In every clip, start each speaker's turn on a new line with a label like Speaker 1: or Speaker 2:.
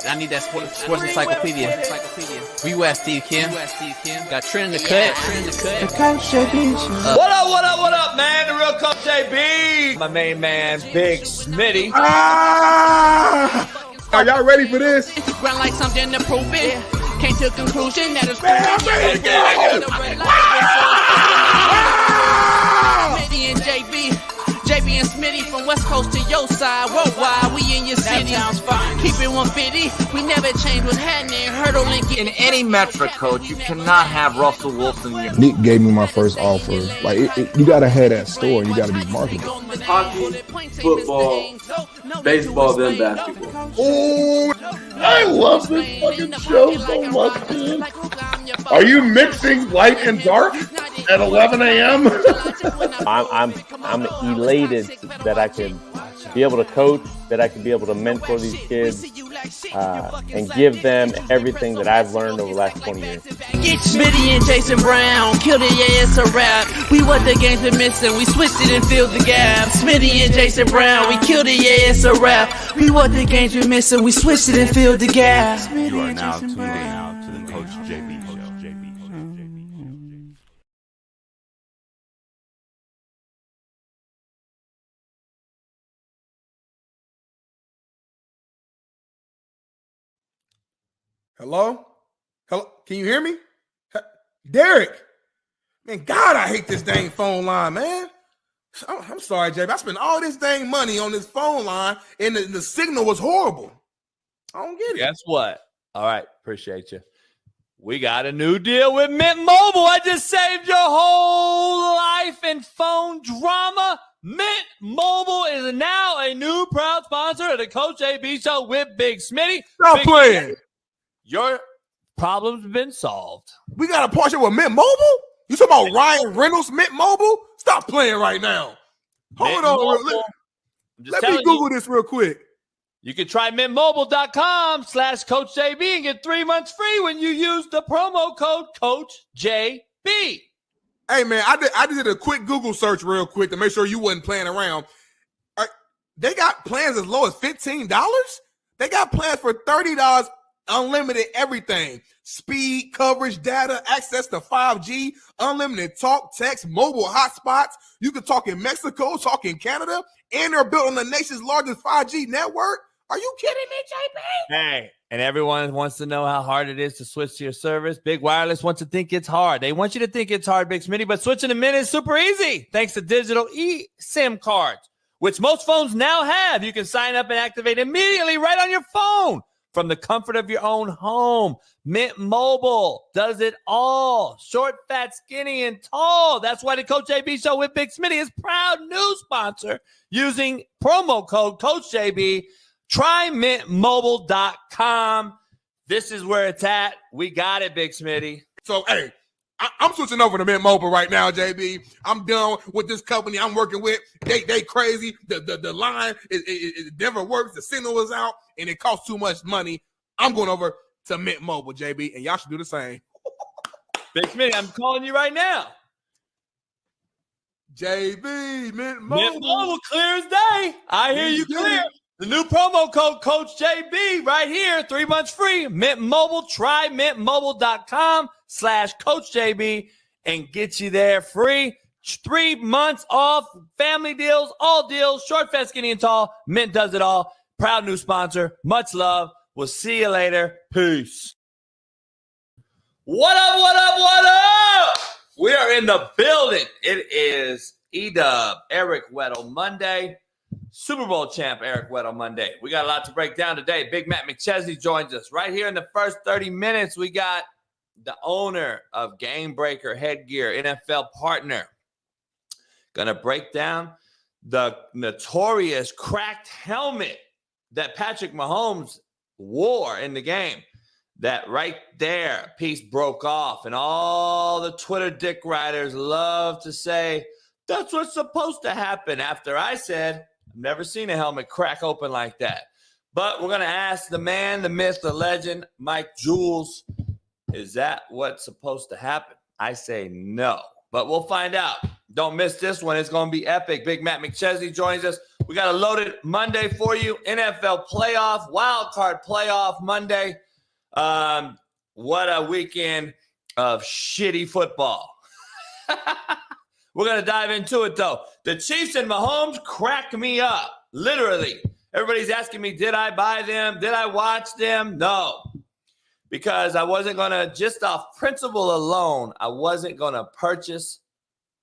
Speaker 1: I need that sports encyclopedia. Where you at, Steve Kim? Got Trent in the cut.
Speaker 2: What up, man? The real Coach JB. My main man, Big Smitty.
Speaker 3: Are y'all ready for this?
Speaker 1: Ground like something to prove it. Came to a conclusion that is Smitty and JB and Smitty from West Coast to your side, worldwide, we in your city. Keep it 150, we never change what's happening. Hurdle link
Speaker 2: In any metric, Coach, you cannot have Russell Wilson.
Speaker 3: Nick gave me my first offer. Like, you got to have that store. You got to be marketable.
Speaker 4: Hockey, football, baseball, then basketball.
Speaker 3: Oh, I love this fucking show so much, man. Are you mixing light and dark at 11 a.m.?
Speaker 5: I'm elated that I can be able to coach, that I can be able to mentor these kids, and give them everything that I've learned over the last 20 years.
Speaker 1: Get Smitty and Jason Brown, kill the ass a rap. We what the games been missing, we switched it and filled the gap. Smitty and Jason Brown, we killed the ass a rap. We what the games been missing, we switched it and filled the gap.
Speaker 6: You are now tuned in to the Coach JB Show.
Speaker 3: Hello? Can you hear me? Derek. Man, God, I hate this dang phone line, man. I'm sorry, JB. I spent all this dang money on this phone line, and the signal was horrible. I don't get it.
Speaker 2: Guess what? All right, appreciate you. We got a new deal with Mint Mobile. I just saved your whole life in phone drama. Mint Mobile is now a new proud sponsor of the Coach JB Show with Big Smitty.
Speaker 3: Stop playing.
Speaker 2: Your problem's been solved.
Speaker 3: We got a partnership with Mint Mobile? You talking about Ryan Reynolds, Mint Mobile? Stop playing right now. Hold on. Let me Google this real quick.
Speaker 2: You can try mintmobile.com/CoachJB and get 3 months free when you use the promo code CoachJB.
Speaker 3: Hey, man, I did a quick Google search real quick to make sure you wasn't playing around. They got plans as low as $15? They got plans for $30, unlimited everything. Speed, coverage, data, access to 5G, unlimited talk, text, mobile hotspots. You can talk in Mexico, talk in Canada, and they're built on the nation's largest 5G network. Are you kidding me, JB?
Speaker 2: Hey, and everyone wants to know how hard it is to switch to your service. Big Wireless wants to think it's hard. They want you to think it's hard, Big Smitty, but switching to Mint is super easy thanks to digital eSIM cards, which most phones now have. You can sign up and activate immediately right on your phone from the comfort of your own home. Mint Mobile does it all. Short, fat, skinny, and tall. That's why the Coach JB Show with Big Smitty is proud new sponsor using promo code CoachJB. Try mintmobile.com. This is where it's at. We got it, Big Smitty.
Speaker 3: So, hey, I'm switching over to Mint Mobile right now, JB. I'm done with this company I'm working with. They crazy. The line it never works. The signal is out, and it costs too much money. I'm going over to Mint Mobile, JB, and y'all should do the same.
Speaker 2: Big Smitty, I'm calling you right now.
Speaker 3: JB, Mint Mobile.
Speaker 2: Mint Mobile, clear as day. I hear you clear. The new promo code Coach JB right here, 3 months free. Mint Mobile, try mintmobile.com/CoachJB and get you there free. 3 months off, family deals, all deals, short, fat, skinny, and tall. Mint does it all. Proud new sponsor. Much love. We'll see you later. Peace. What up, what up, what up? We are in the building. It is E-Dub, Eric Weddle Monday. Super Bowl champ Eric Weddle Monday. We got a lot to break down today. Big Matt Mchesney joins us. Right here in the first 30 minutes, we got the owner of Game Breaker Headgear, NFL partner. Gonna break down the notorious cracked helmet that Patrick Mahomes wore in the game. That right there piece broke off, and all the Twitter dick riders love to say that's what's supposed to happen after I said I've never seen a helmet crack open like that. But we're going to ask the man, the myth, the legend, Mike Jwes, is that what's supposed to happen? I say no, but we'll find out. Don't miss this one. It's going to be epic. Big Matt Mchesney joins us. We got a loaded Monday for you. NFL playoff, wild card playoff Monday. What a weekend of shitty football. We're going to dive into it, though. The Chiefs and Mahomes crack me up, literally. Everybody's asking me, did I buy them? Did I watch them? No, because I wasn't going to, just off principle alone, I wasn't going to purchase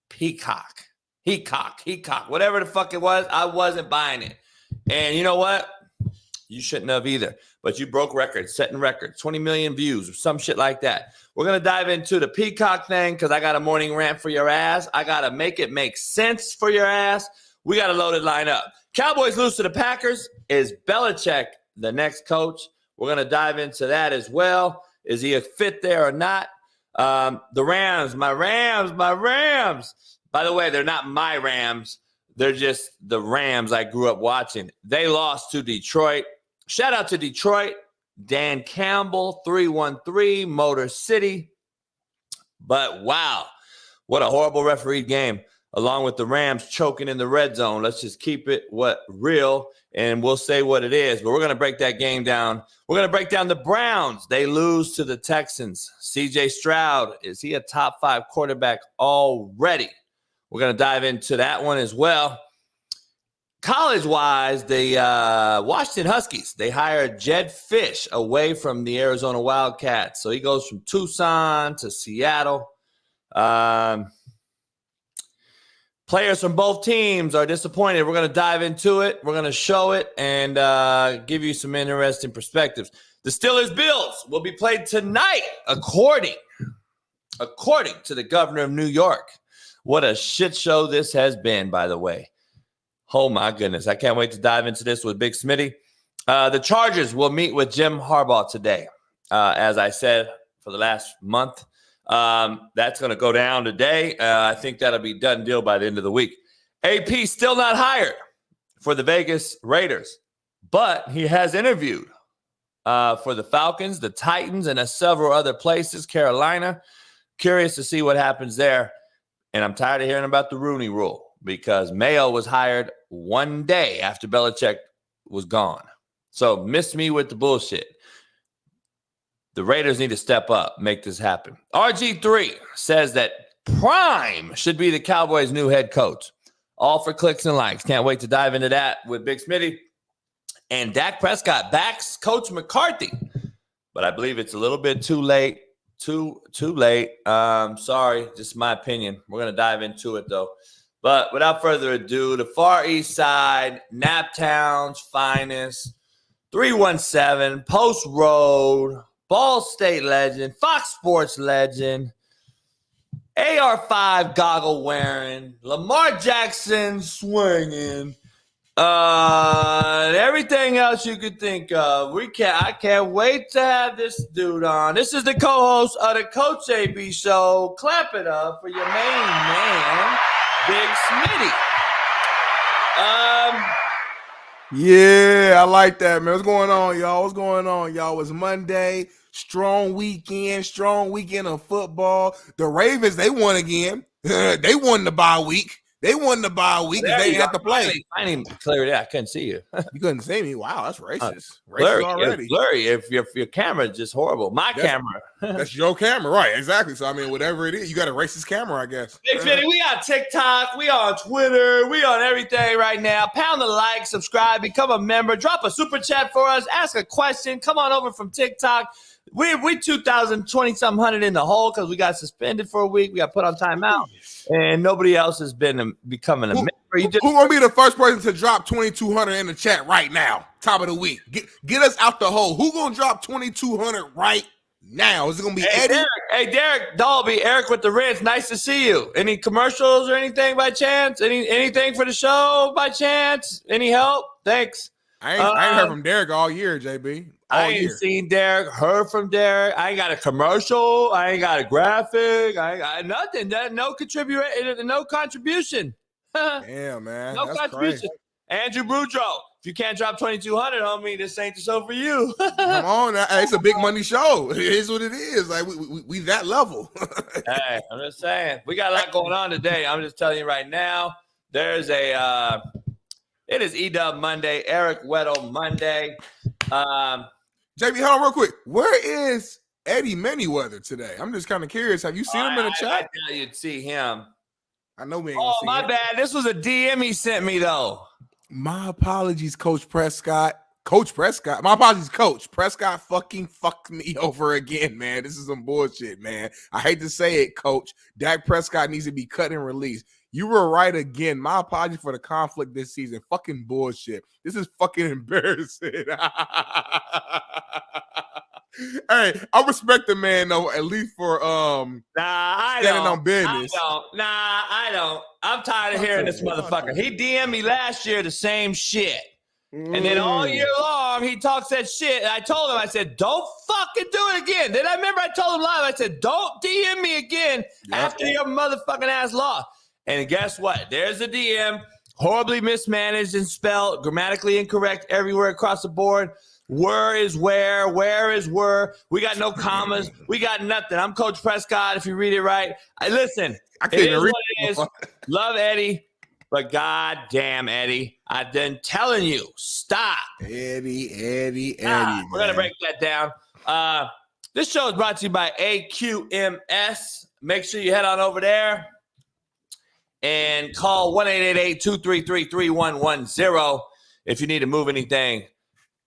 Speaker 2: Peacock, whatever the fuck it was. I wasn't buying it. And you know what? You shouldn't have either. But you broke records, setting records, 20 million views or some shit like that. We're going to dive into the Peacock thing because I got a morning rant for your ass. I got to make it make sense for your ass. We got a loaded lineup. Cowboys lose to the Packers. Is Belichick the next coach? We're going to dive into that as well. Is he a fit there or not? The Rams, my Rams. By the way, they're not my Rams. They're just the Rams I grew up watching. They lost to Detroit. Shout out to Detroit. Dan Campbell, 313, Motor City. But wow, what a horrible referee game, along with the Rams choking in the red zone. Let's just keep it real, and we'll say what it is. But we're going to break that game down. We're going to break down the Browns. They lose to the Texans. C.J. Stroud, is he a top 5 quarterback already? We're going to dive into that one as well. College-wise, the Washington Huskies, they hired Jed Fish away from the Arizona Wildcats. So he goes from Tucson to Seattle. Players from both teams are disappointed. We're going to dive into it. We're going to show it and give you some interesting perspectives. The Steelers-Bills will be played tonight, according to the governor of New York. What a shit show this has been, by the way. Oh, my goodness. I can't wait to dive into this with Big Smitty. The Chargers will meet with Jim Harbaugh today. As I said for the last month, that's going to go down today. I think that'll be done deal by the end of the week. AP still not hired for the Vegas Raiders, but he has interviewed for the Falcons, the Titans, and several other places, Carolina. Curious to see what happens there. And I'm tired of hearing about the Rooney Rule because Mayo was hired one day after Belichick was gone. So miss me with the bullshit. The Raiders need to step up, make this happen. RG3 says that Prime should be the Cowboys' new head coach. All for clicks and likes. Can't wait to dive into that with Big Smitty. And Dak Prescott backs Coach McCarthy. But I believe it's a little bit too late. Too late. Sorry, just my opinion. We're going to dive into it, though. But without further ado, the Far East Side, Naptown's finest, 317, Post Road, Ball State legend, Fox Sports legend, AR5 goggle wearing, Lamar Jackson swinging, everything else you could think of. I can't wait to have this dude on. This is the co-host of the Coach JB Show. Clap it up for your main man, Big Smitty.
Speaker 3: Yeah, I like that, man. What's going on, y'all? It's Monday. Strong weekend of football. The Ravens, they won again. They won the bye week. They didn't have to play.
Speaker 2: I didn't clear that. I couldn't see you.
Speaker 3: You couldn't see me. Wow, that's racist.
Speaker 2: Blurry
Speaker 3: already.
Speaker 2: Blurry. If your camera is just horrible. Camera.
Speaker 3: That's your camera, right? Exactly. So I mean, whatever it is, you got a racist camera, I guess.
Speaker 2: Big Smitty, we on TikTok, we on Twitter, we on everything right now. Pound the like, subscribe, become a member, drop a super chat for us, ask a question. Come on over from TikTok. We 2,020-something in the hole because we got suspended for a week. We got put on timeout, and nobody else has been becoming a member. Who
Speaker 3: gonna be the first person to drop 2,200 in the chat right now? Top of the week. Get us out the hole. Who gonna drop 2,200 right now? Is it gonna be Eddie?
Speaker 2: Derek Dalby, Eric with the Rinse. Nice to see you. Any commercials or anything by chance? Anything for the show by chance? Any help? Thanks.
Speaker 3: I ain't heard from Derek all year, JB.
Speaker 2: I ain't seen Derek, heard from Derek. I ain't got a commercial. I ain't got a graphic. I ain't got nothing. No contribution.
Speaker 3: Damn, man.
Speaker 2: No
Speaker 3: That's
Speaker 2: contribution.
Speaker 3: crazy.
Speaker 2: Andrew Boudreaux, if you can't drop 2,200, homie, this ain't the show for you.
Speaker 3: Come on. It's a big money show. It is what it is. Like we that level.
Speaker 2: Hey, I'm just saying. We got a lot going on today. I'm just telling you right now. There's a It is E-Dub Monday, Eric Weddle Monday.
Speaker 3: JB, hold on real quick. Where is Eddie Manyweather today? I'm just kind of curious. Have you seen him in the chat?
Speaker 2: I thought you'd see him.
Speaker 3: I know we ain't gonna see
Speaker 2: my
Speaker 3: him.
Speaker 2: bad. This was a DM he sent me, though.
Speaker 3: My apologies, Coach Prescott. Coach Prescott. My apologies, Coach. Prescott fucking fucked me over again, man. This is some bullshit, man. I hate to say it, Coach. Dak Prescott needs to be cut and released. You were right again. My apologies for the conflict this season. Fucking bullshit. This is fucking embarrassing. Hey, I respect the man though, at least for standing on business.
Speaker 2: I don't. I'm tired of hearing this motherfucker. He DM'd me last year the same shit. And then all year long, he talks that shit. And I told him, I said, don't fucking do it again. Then I remember I told him live, I said, don't DM me again after your motherfucking ass lost. And guess what? There's a DM, horribly mismanaged and spelled, grammatically incorrect everywhere across the board. Where is where is where. We got no commas. We got nothing. I'm Coach Prescott, if you read it right. Listen,
Speaker 3: I can't even read
Speaker 2: it is. Love Eddie, but goddamn Eddie, I've been telling you, stop.
Speaker 3: Eddie.
Speaker 2: We're going to break that down. This show is brought to you by AQMS. Make sure you head on over there and call 1-888-233-3110 if you need to move anything.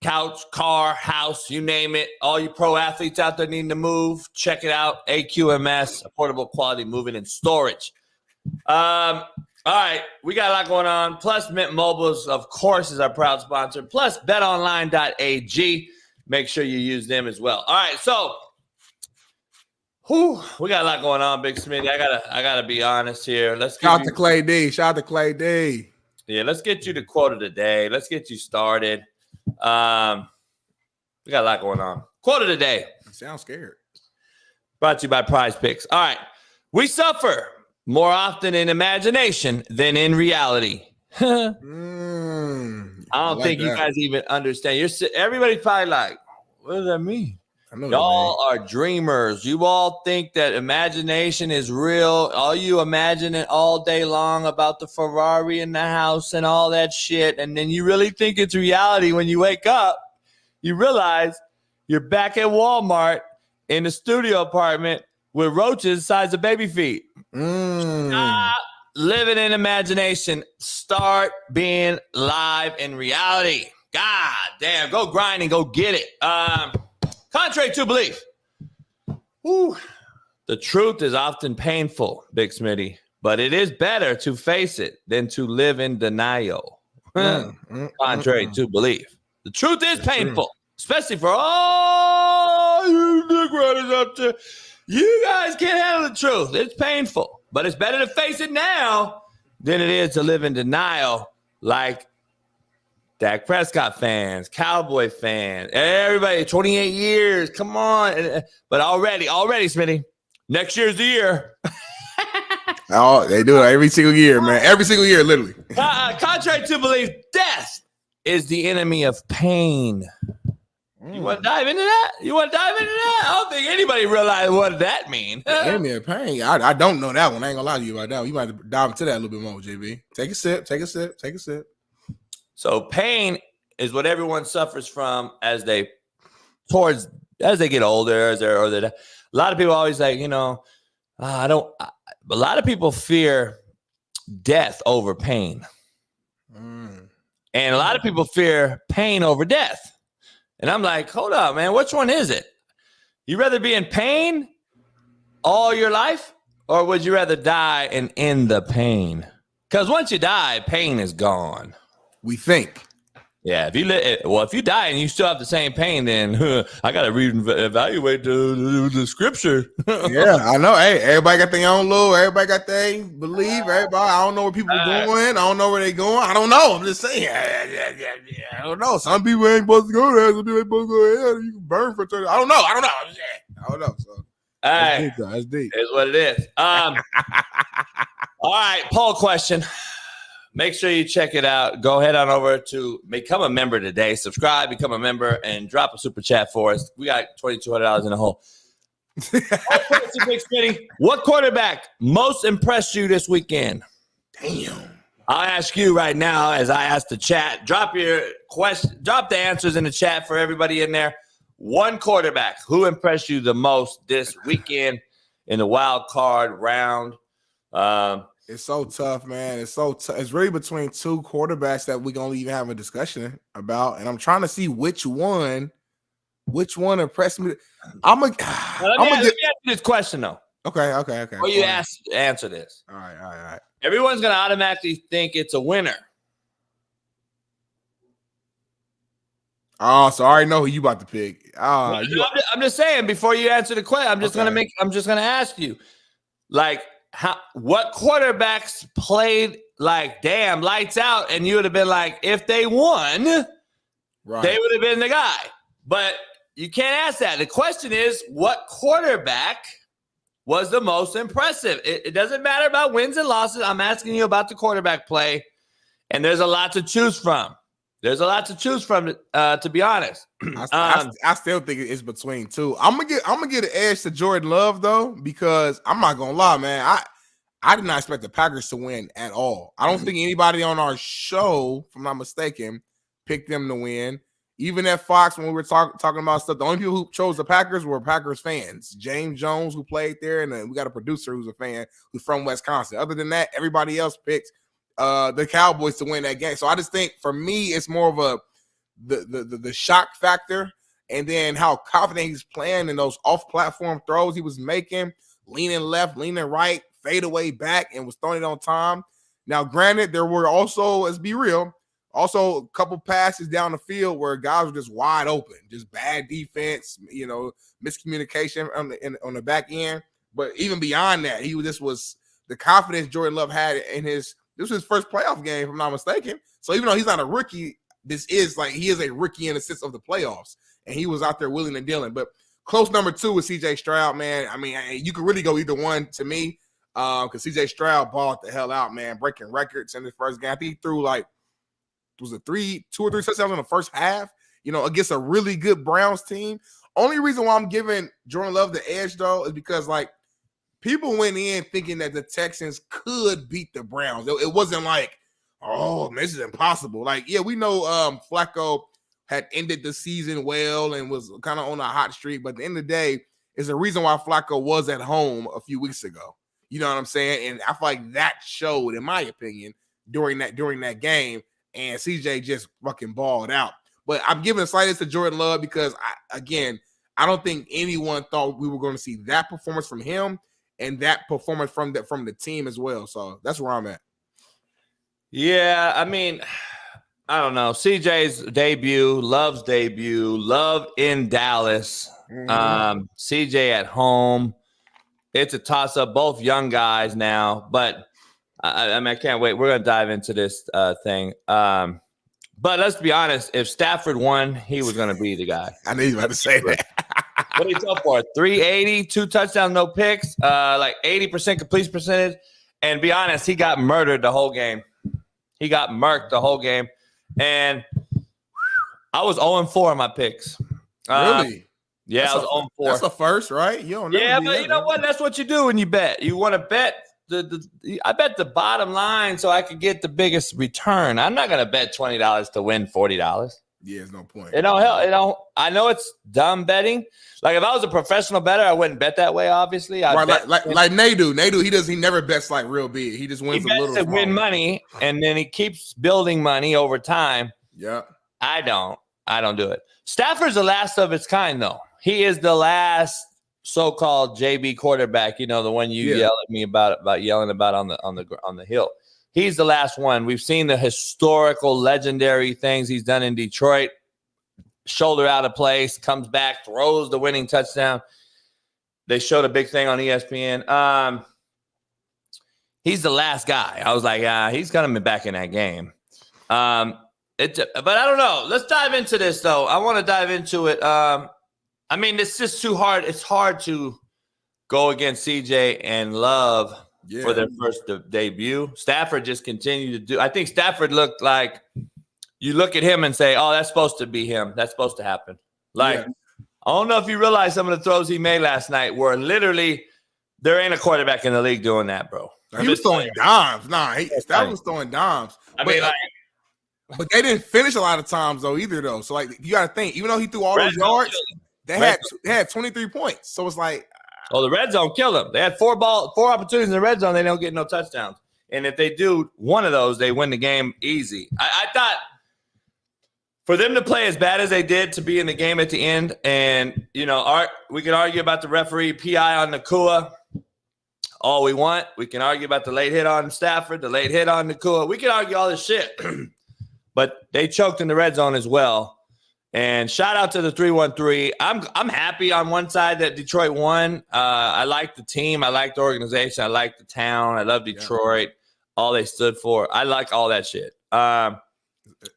Speaker 2: Couch, car, house, you name it. All you pro athletes out there needing to move, check it out. AQMS, affordable quality moving and storage. All right, we got a lot going on. Plus, Mint Mobiles, of course, is our proud sponsor. Plus, betonline.ag. Make sure you use them as well. All right, so we got a lot going on, Big Smitty. I gotta be honest here.
Speaker 3: Shout out to Clay D.
Speaker 2: Yeah, let's get you the quote of the day. Let's get you started. We got a lot going on. Quote of the day.
Speaker 3: You sound scared.
Speaker 2: Brought to you by Prize Picks. All right. We suffer more often in imagination than in reality. I don't think you guys even understand. Everybody's probably like, what does that mean? Y'all are dreamers. You all think that imagination is real. All you imagine it all day long about the Ferrari in the house and all that shit. And then you really think it's reality when you wake up. You realize you're back at Walmart in the studio apartment with roaches the size of baby feet. Stop living in imagination. Start being live in reality. God damn. Go grind and go get it. Contrary to belief, the truth is often painful, Big Smitty, but it is better to face it than to live in denial. Contrary to belief, the truth is painful, especially for all you dick riders out there. You guys can't handle the truth. It's painful, but it's better to face it now than it is to live in denial like Dak Prescott fans, Cowboy fans, everybody, 28 years, come on. But already, Smitty, next year's the year.
Speaker 3: Oh, they do it every single year, man. Every single year, literally.
Speaker 2: Contrary to belief, death is the enemy of pain. You want to dive into that? I don't think anybody realized what that means.
Speaker 3: Enemy of pain. I don't know that one. I ain't going to lie to you about that one. You might have to dive into that a little bit more, JB. Take a sip.
Speaker 2: So pain is what everyone suffers from as they get older. A lot of people always like, a lot of people fear death over pain. And a lot of people fear pain over death. And I'm like, hold up, man, which one is it? You rather be in pain all your life, or would you rather die and end the pain? Because once you die, pain is gone.
Speaker 3: We think.
Speaker 2: Yeah, if you die and you still have the same pain, then I got to evaluate the scripture.
Speaker 3: Yeah, I know. Hey, everybody got their own little, everybody got their belief. Everybody, I don't know where people are going. I don't know where they going. I don't know. I'm just saying. I don't know. Some people ain't supposed to go there. Some people ain't supposed to go there. You can burn for 30. I don't know. So that's deep.
Speaker 2: It's what it is. All right, poll question. Make sure you check it out. Go ahead on over to become a member today. Subscribe, become a member, and drop a super chat for us. We got $2,200 in the hole. What quarterback most impressed you this weekend?
Speaker 3: Damn.
Speaker 2: I'll ask you right now as I ask the chat. Drop your question. Drop the answers in the chat for everybody in there. One quarterback who impressed you the most this weekend in the wild card round.
Speaker 3: It's so tough, man. It's so tough. It's really between two quarterbacks that we gonna even have a discussion about, and I'm trying to see which one impressed me. Let me
Speaker 2: ask you this question though.
Speaker 3: Okay.
Speaker 2: Before you answer this.
Speaker 3: All right.
Speaker 2: Everyone's gonna automatically think it's a winner.
Speaker 3: Oh, so I already know who you about to pick.
Speaker 2: I'm just saying before you answer the question, I'm just gonna ask you, like, what quarterbacks played like damn lights out, and you would have been like, if they won,
Speaker 3: right,
Speaker 2: they would have been the guy. But you can't ask that. The question is, what quarterback was the most impressive? It doesn't matter about wins and losses. I'm asking you about the quarterback play, and there's a lot to choose from. To be honest.
Speaker 3: I still think it's between two. I'm gonna get an edge to Jordan Love though, because I'm not gonna lie, man. I did not expect the Packers to win at all. I don't think anybody on our show, if I'm not mistaken, picked them to win. Even at Fox, when we were talking about stuff, the only people who chose the Packers were Packers fans. James Jones, who played there, and then we got a producer who's a fan who's from Wisconsin. Other than that, everybody else picked the Cowboys to win that game. So I just think for me, it's more of the shock factor, and then how confident he's playing in those off-platform throws he was making, leaning left, leaning right, fade away back, and was throwing it on time. Now, granted, there were also, let's be real, also a couple passes down the field where guys were just wide open, just bad defense, miscommunication on the back end. But even beyond that, was the confidence Jordan Love had in this was his first playoff game, if I'm not mistaken. So even though he's not a rookie, he is a rookie in the sense of the playoffs, and he was out there willing and dealing. But close number two is C.J. Stroud, man. I mean, you could really go either one to me, because C.J. Stroud balled the hell out, man, breaking records in his first game. I think he threw two or three touchdowns in the first half, against a really good Browns team. Only reason why I'm giving Jordan Love the edge, though, is because, people went in thinking that the Texans could beat the Browns. It wasn't like, oh, this is impossible. We know Flacco had ended the season well and was kind of on a hot streak, but at the end of the day, is the reason why Flacco was at home a few weeks ago. You know what I'm saying? And I feel like that showed, in my opinion, during that game, and CJ just fucking balled out. But I'm giving a slight edge to Jordan Love because, I don't think anyone thought we were going to see that performance from him and that performance from the team as well. So that's where I'm at.
Speaker 2: Yeah, I mean, I don't know. CJ's debut, Love's debut, Love in Dallas, CJ at home. It's a toss-up. Both young guys now, but I can't wait. We're going to dive into this thing. But let's be honest. If Stafford won, he was going to be the guy.
Speaker 3: I knew you were about to say that.
Speaker 2: What did he throw for? 380, 2 touchdowns, no picks, 80% completion percentage. And be honest, he got murdered the whole game. He got murked the whole game. And I was 0-4 in my picks.
Speaker 3: Really?
Speaker 2: Yeah, I was 0-4.
Speaker 3: That's the first, right?
Speaker 2: But you know what? That's what you do when you bet. You want to bet. I bet the bottom line so I could get the biggest return. I'm not going to bet $20 to win $40.
Speaker 3: Yeah, there's no point.
Speaker 2: I know it's dumb betting. Like if I was a professional bettor, I wouldn't bet that way. Obviously, like
Speaker 3: Nadu. Nadu, he never bets like real big. He just wins a little. He bets to
Speaker 2: win money, and then he keeps building money over time.
Speaker 3: Yeah,
Speaker 2: I don't do it. Stafford's the last of its kind, though. He is the last so-called JB quarterback. The one you yell at me about yelling about on the hill. He's the last one. We've seen the historical, legendary things he's done in Detroit. Shoulder out of place, comes back, throws the winning touchdown. They showed a big thing on ESPN. He's the last guy. I was like, he's going to be back in that game. But I don't know. Let's dive into this, though. I want to dive into it. It's just too hard. It's hard to go against CJ and Love for their first debut. Stafford just continued to do. I think Stafford looked like you look at him and say, "Oh, that's supposed to be him. That's supposed to happen." I don't know if you realize some of the throws he made last night were literally there ain't a quarterback in the league doing that, bro.
Speaker 3: He was throwing dimes. Nah, Stafford was throwing dimes. But they didn't finish a lot of times though either though. So like you got to think, even though he threw all those yards, they had 23 points. So it's like,
Speaker 2: the red zone killed them. They had four opportunities in the red zone. They don't get no touchdowns. And if they do one of those, they win the game easy. I thought for them to play as bad as they did to be in the game at the end, and we can argue about the referee PI on Nakua all we want. We can argue about the late hit on Stafford, the late hit on Nakua. We can argue all this shit. But they choked in the red zone as well. And shout out to the 313. I'm happy on one side that Detroit won. I like the team. I like the organization. I like the town. I love Detroit. All they stood for. I like all that shit.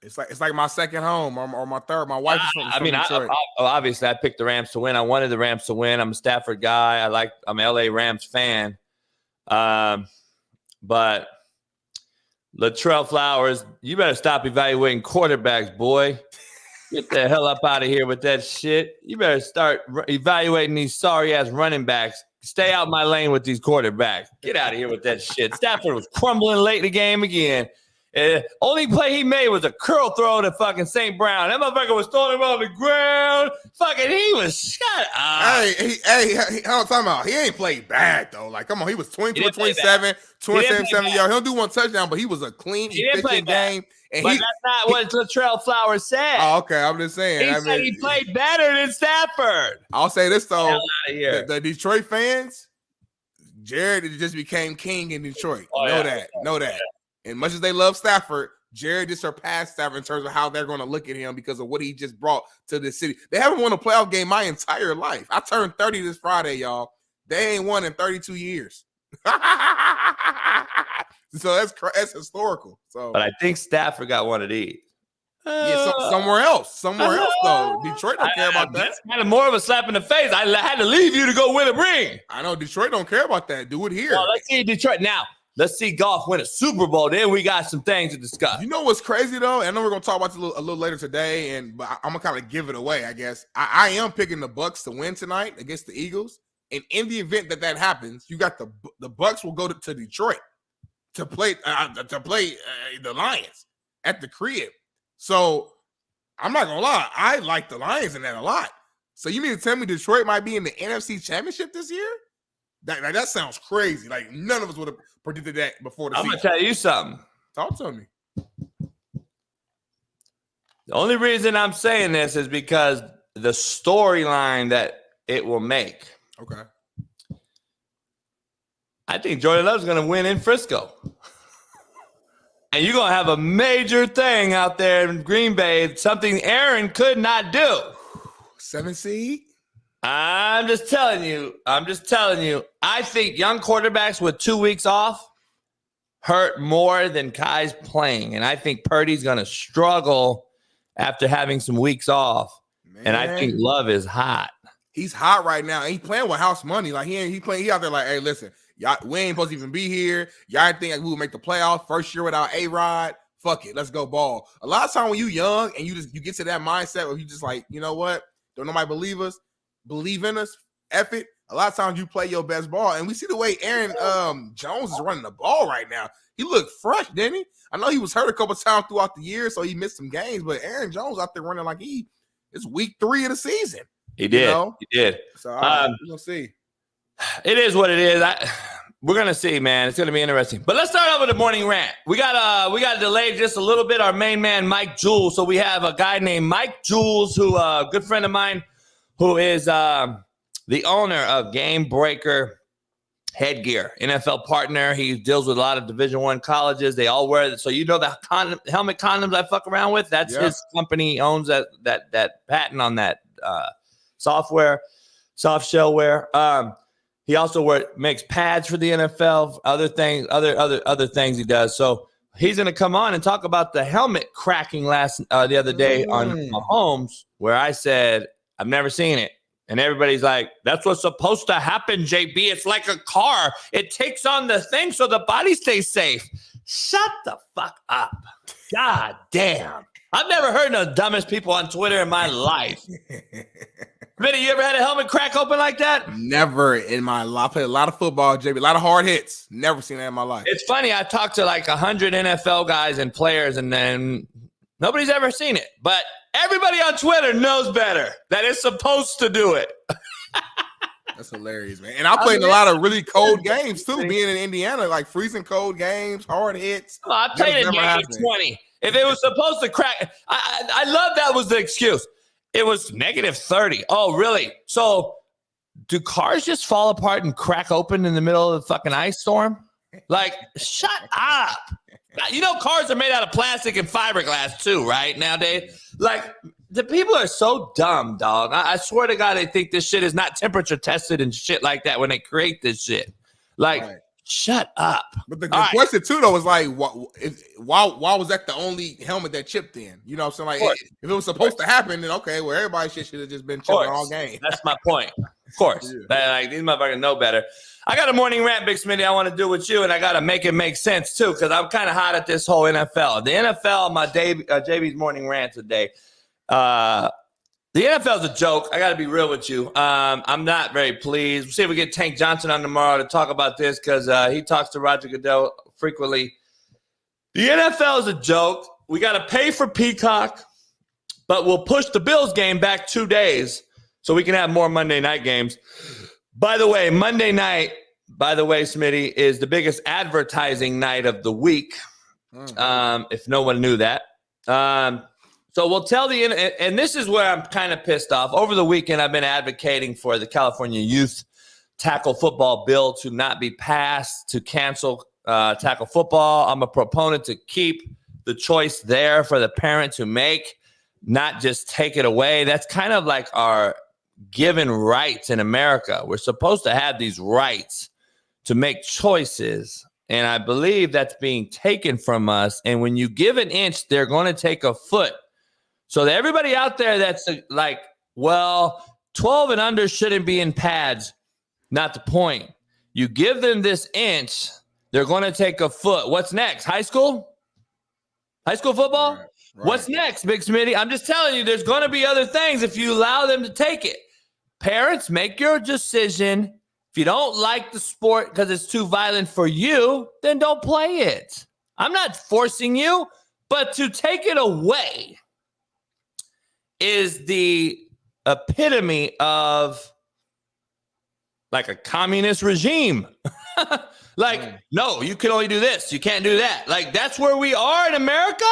Speaker 3: It's like my second home or my third. My wife is from Detroit.
Speaker 2: Obviously, I picked the Rams to win. I wanted the Rams to win. I'm a Stafford guy. I'm an LA Rams fan. But Latrell Flowers, you better stop evaluating quarterbacks, boy. Get the hell up out of here with that shit. You better start evaluating these sorry-ass running backs. Stay out my lane with these quarterbacks. Get out of here with that shit. Stafford was crumbling late in the game again. Only play he made was a curl throw to fucking St. Brown. That motherfucker was throwing him on the ground. Fucking, he was shut up.
Speaker 3: Hey, I'm talking about. He ain't played bad, though. Like, come on. He was 22 or 27, 27 yards. He'll do one touchdown, but he was a clean, efficient game. And
Speaker 2: but that's not what Latrell Flowers said.
Speaker 3: Oh, okay. I'm just saying.
Speaker 2: He said he played better than Stafford.
Speaker 3: I'll say this, though.
Speaker 2: Hell out of here.
Speaker 3: The Detroit fans, Jared just became king in Detroit. Know that. And much as they love Stafford, Jared just surpassed Stafford in terms of how they're going to look at him because of what he just brought to the city. They haven't won a playoff game my entire life. I turned 30 this Friday, y'all. They ain't won in 32 years. So that's historical. So,
Speaker 2: but I think Stafford got one of these.
Speaker 3: Somewhere else though. Detroit don't care about that.
Speaker 2: That's kind of more of a slap in the face. I had to leave you to go win a ring.
Speaker 3: I know Detroit don't care about that. Do it here.
Speaker 2: Well, let's see Detroit now. Let's see golf win a Super Bowl. Then we got some things to discuss.
Speaker 3: You know what's crazy though? I know we're gonna talk about this a little later today, but I'm gonna kind of give it away. I guess I am picking the Bucks to win tonight against the Eagles. And in the event that happens, you got the Bucks will go to Detroit to play the Lions at the crib. So I'm not gonna lie, I like the Lions in that a lot. So you mean to tell me Detroit might be in the NFC Championship this year? That sounds crazy. Like none of us would have predicted that before the season.
Speaker 2: I'm gonna tell you something.
Speaker 3: Talk to me.
Speaker 2: The only reason I'm saying this is because the storyline that it will make.
Speaker 3: Okay.
Speaker 2: I think Jordan Love's going to win in Frisco. And you're going to have a major thing out there in Green Bay, something Aaron could not do.
Speaker 3: 7 seed?
Speaker 2: I'm just telling you. I think young quarterbacks with 2 weeks off hurt more than guys playing. And I think Purdy's going to struggle after having some weeks off. Man. And I think Love is hot.
Speaker 3: He's hot right now. He's playing with house money. Like he out there like, hey, listen, y'all, we ain't supposed to even be here. Y'all think like we would make the playoffs first year without A-Rod. Fuck it, let's go ball. A lot of time when you young and you get to that mindset where you just like, you know what? Don't nobody believe in us. F it. A lot of times you play your best ball, and we see the way Aaron Jones is running the ball right now. He looked fresh, didn't he? I know he was hurt a couple times throughout the year, so he missed some games. But Aaron Jones out there running like it's week 3 of the season.
Speaker 2: He did. You know? He did.
Speaker 3: So we're gonna see.
Speaker 2: It is what it is. We're gonna see, man. It's gonna be interesting. But let's start off with the morning rant. We got delayed just a little bit. Our main man, Mike Jwes. So we have a guy named Mike Jwes, who a good friend of mine, who is the owner of Game Breaker Headgear, NFL partner. He deals with a lot of Division I colleges. They all wear it. So you know the helmet condoms I fuck around with? That's his company. He owns that patent on that software, soft shellware. He also makes pads for the NFL, other things he does. So he's going to come on and talk about the helmet cracking the other day on Mahomes, where I said, I've never seen it. And everybody's like, that's what's supposed to happen, JB. It's like a car. It takes on the thing so the body stays safe. Shut the fuck up. God damn. I've never heard the dumbest people on Twitter in my life. Smitty, you ever had a helmet crack open like that?
Speaker 3: Never in my life. I played a lot of football, JB. A lot of hard hits. Never seen that in my life.
Speaker 2: It's funny. I talked to like 100 NFL guys and players, and then nobody's ever seen it. But everybody on Twitter knows better that it's supposed to do it.
Speaker 3: That's hilarious, man. And I played in a lot of really cold games, too, being in Indiana, like freezing cold games, hard hits.
Speaker 2: Oh, I played it -20. If it was supposed to crack, I love that was the excuse. It was -30. Oh, really? So do cars just fall apart and crack open in the middle of the fucking ice storm? Like, shut up. You know, cars are made out of plastic and fiberglass too, right? Nowadays, like, the people are so dumb, dog. I swear to God, they think this shit is not temperature tested and shit like that when they create this shit. Like, shut up.
Speaker 3: But the question too, though, is like, why was that the only helmet that chipped in? You know what I'm saying? Like, if it was supposed to happen, then okay, well, everybody's shit should have just been chipping all game.
Speaker 2: That's my point. Of course. Like, these motherfuckers know better. I got a morning rant, Big Smitty, I want to do with you, and I got to make it make sense, too, because I'm kind of hot at this whole NFL. The NFL, my JB's morning rant today. The NFL is a joke. I got to be real with you. I'm not very pleased. We'll see if we get Tank Johnson on tomorrow to talk about this because he talks to Roger Goodell frequently. The NFL is a joke. We got to pay for Peacock, but we'll push the Bills game back 2 days so we can have more Monday night games. By the way, Monday night, Smitty, is the biggest advertising night of the week, if no one knew that. So we'll tell and this is where I'm kind of pissed off. Over the weekend, I've been advocating for the California youth tackle football bill to not be passed, to cancel tackle football. I'm a proponent to keep the choice there for the parent to make, not just take it away. That's kind of like our given rights in America. We're supposed to have these rights to make choices. And I believe that's being taken from us. And when you give an inch, they're going to take a foot. So that everybody out there that's like, well, 12 and under shouldn't be in pads. Not the point. You give them this inch, they're going to take a foot. What's next? High school? High school football? Right. What's next, Big Smitty? I'm just telling you, there's going to be other things if you allow them to take it. Parents, make your decision. If you don't like the sport because it's too violent for you, then don't play it. I'm not forcing you, but to take it away is the epitome of like a communist regime. No, you can only do this. You can't do that. Like, that's where we are in America.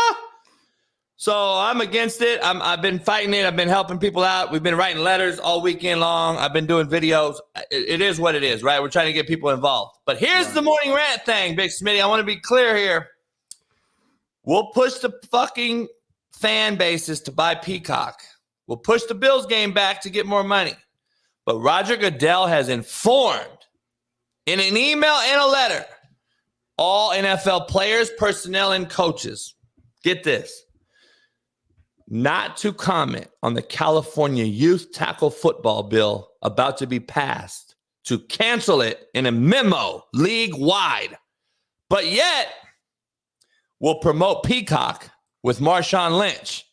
Speaker 2: So I'm against it. I've been fighting it. I've been helping people out. We've been writing letters all weekend long. I've been doing videos. It is what it is, right? We're trying to get people involved. But here's the morning rant thing, Big Smitty. I want to be clear here. We'll push the fucking fan bases to buy Peacock. We'll push the Bills game back to get more money. But Roger Goodell has informed in an email and a letter all NFL players, personnel, and coaches, get this, not to comment on the California youth tackle football bill about to be passed, to cancel it in a memo league-wide. But yet, we'll promote Peacock with Marshawn Lynch.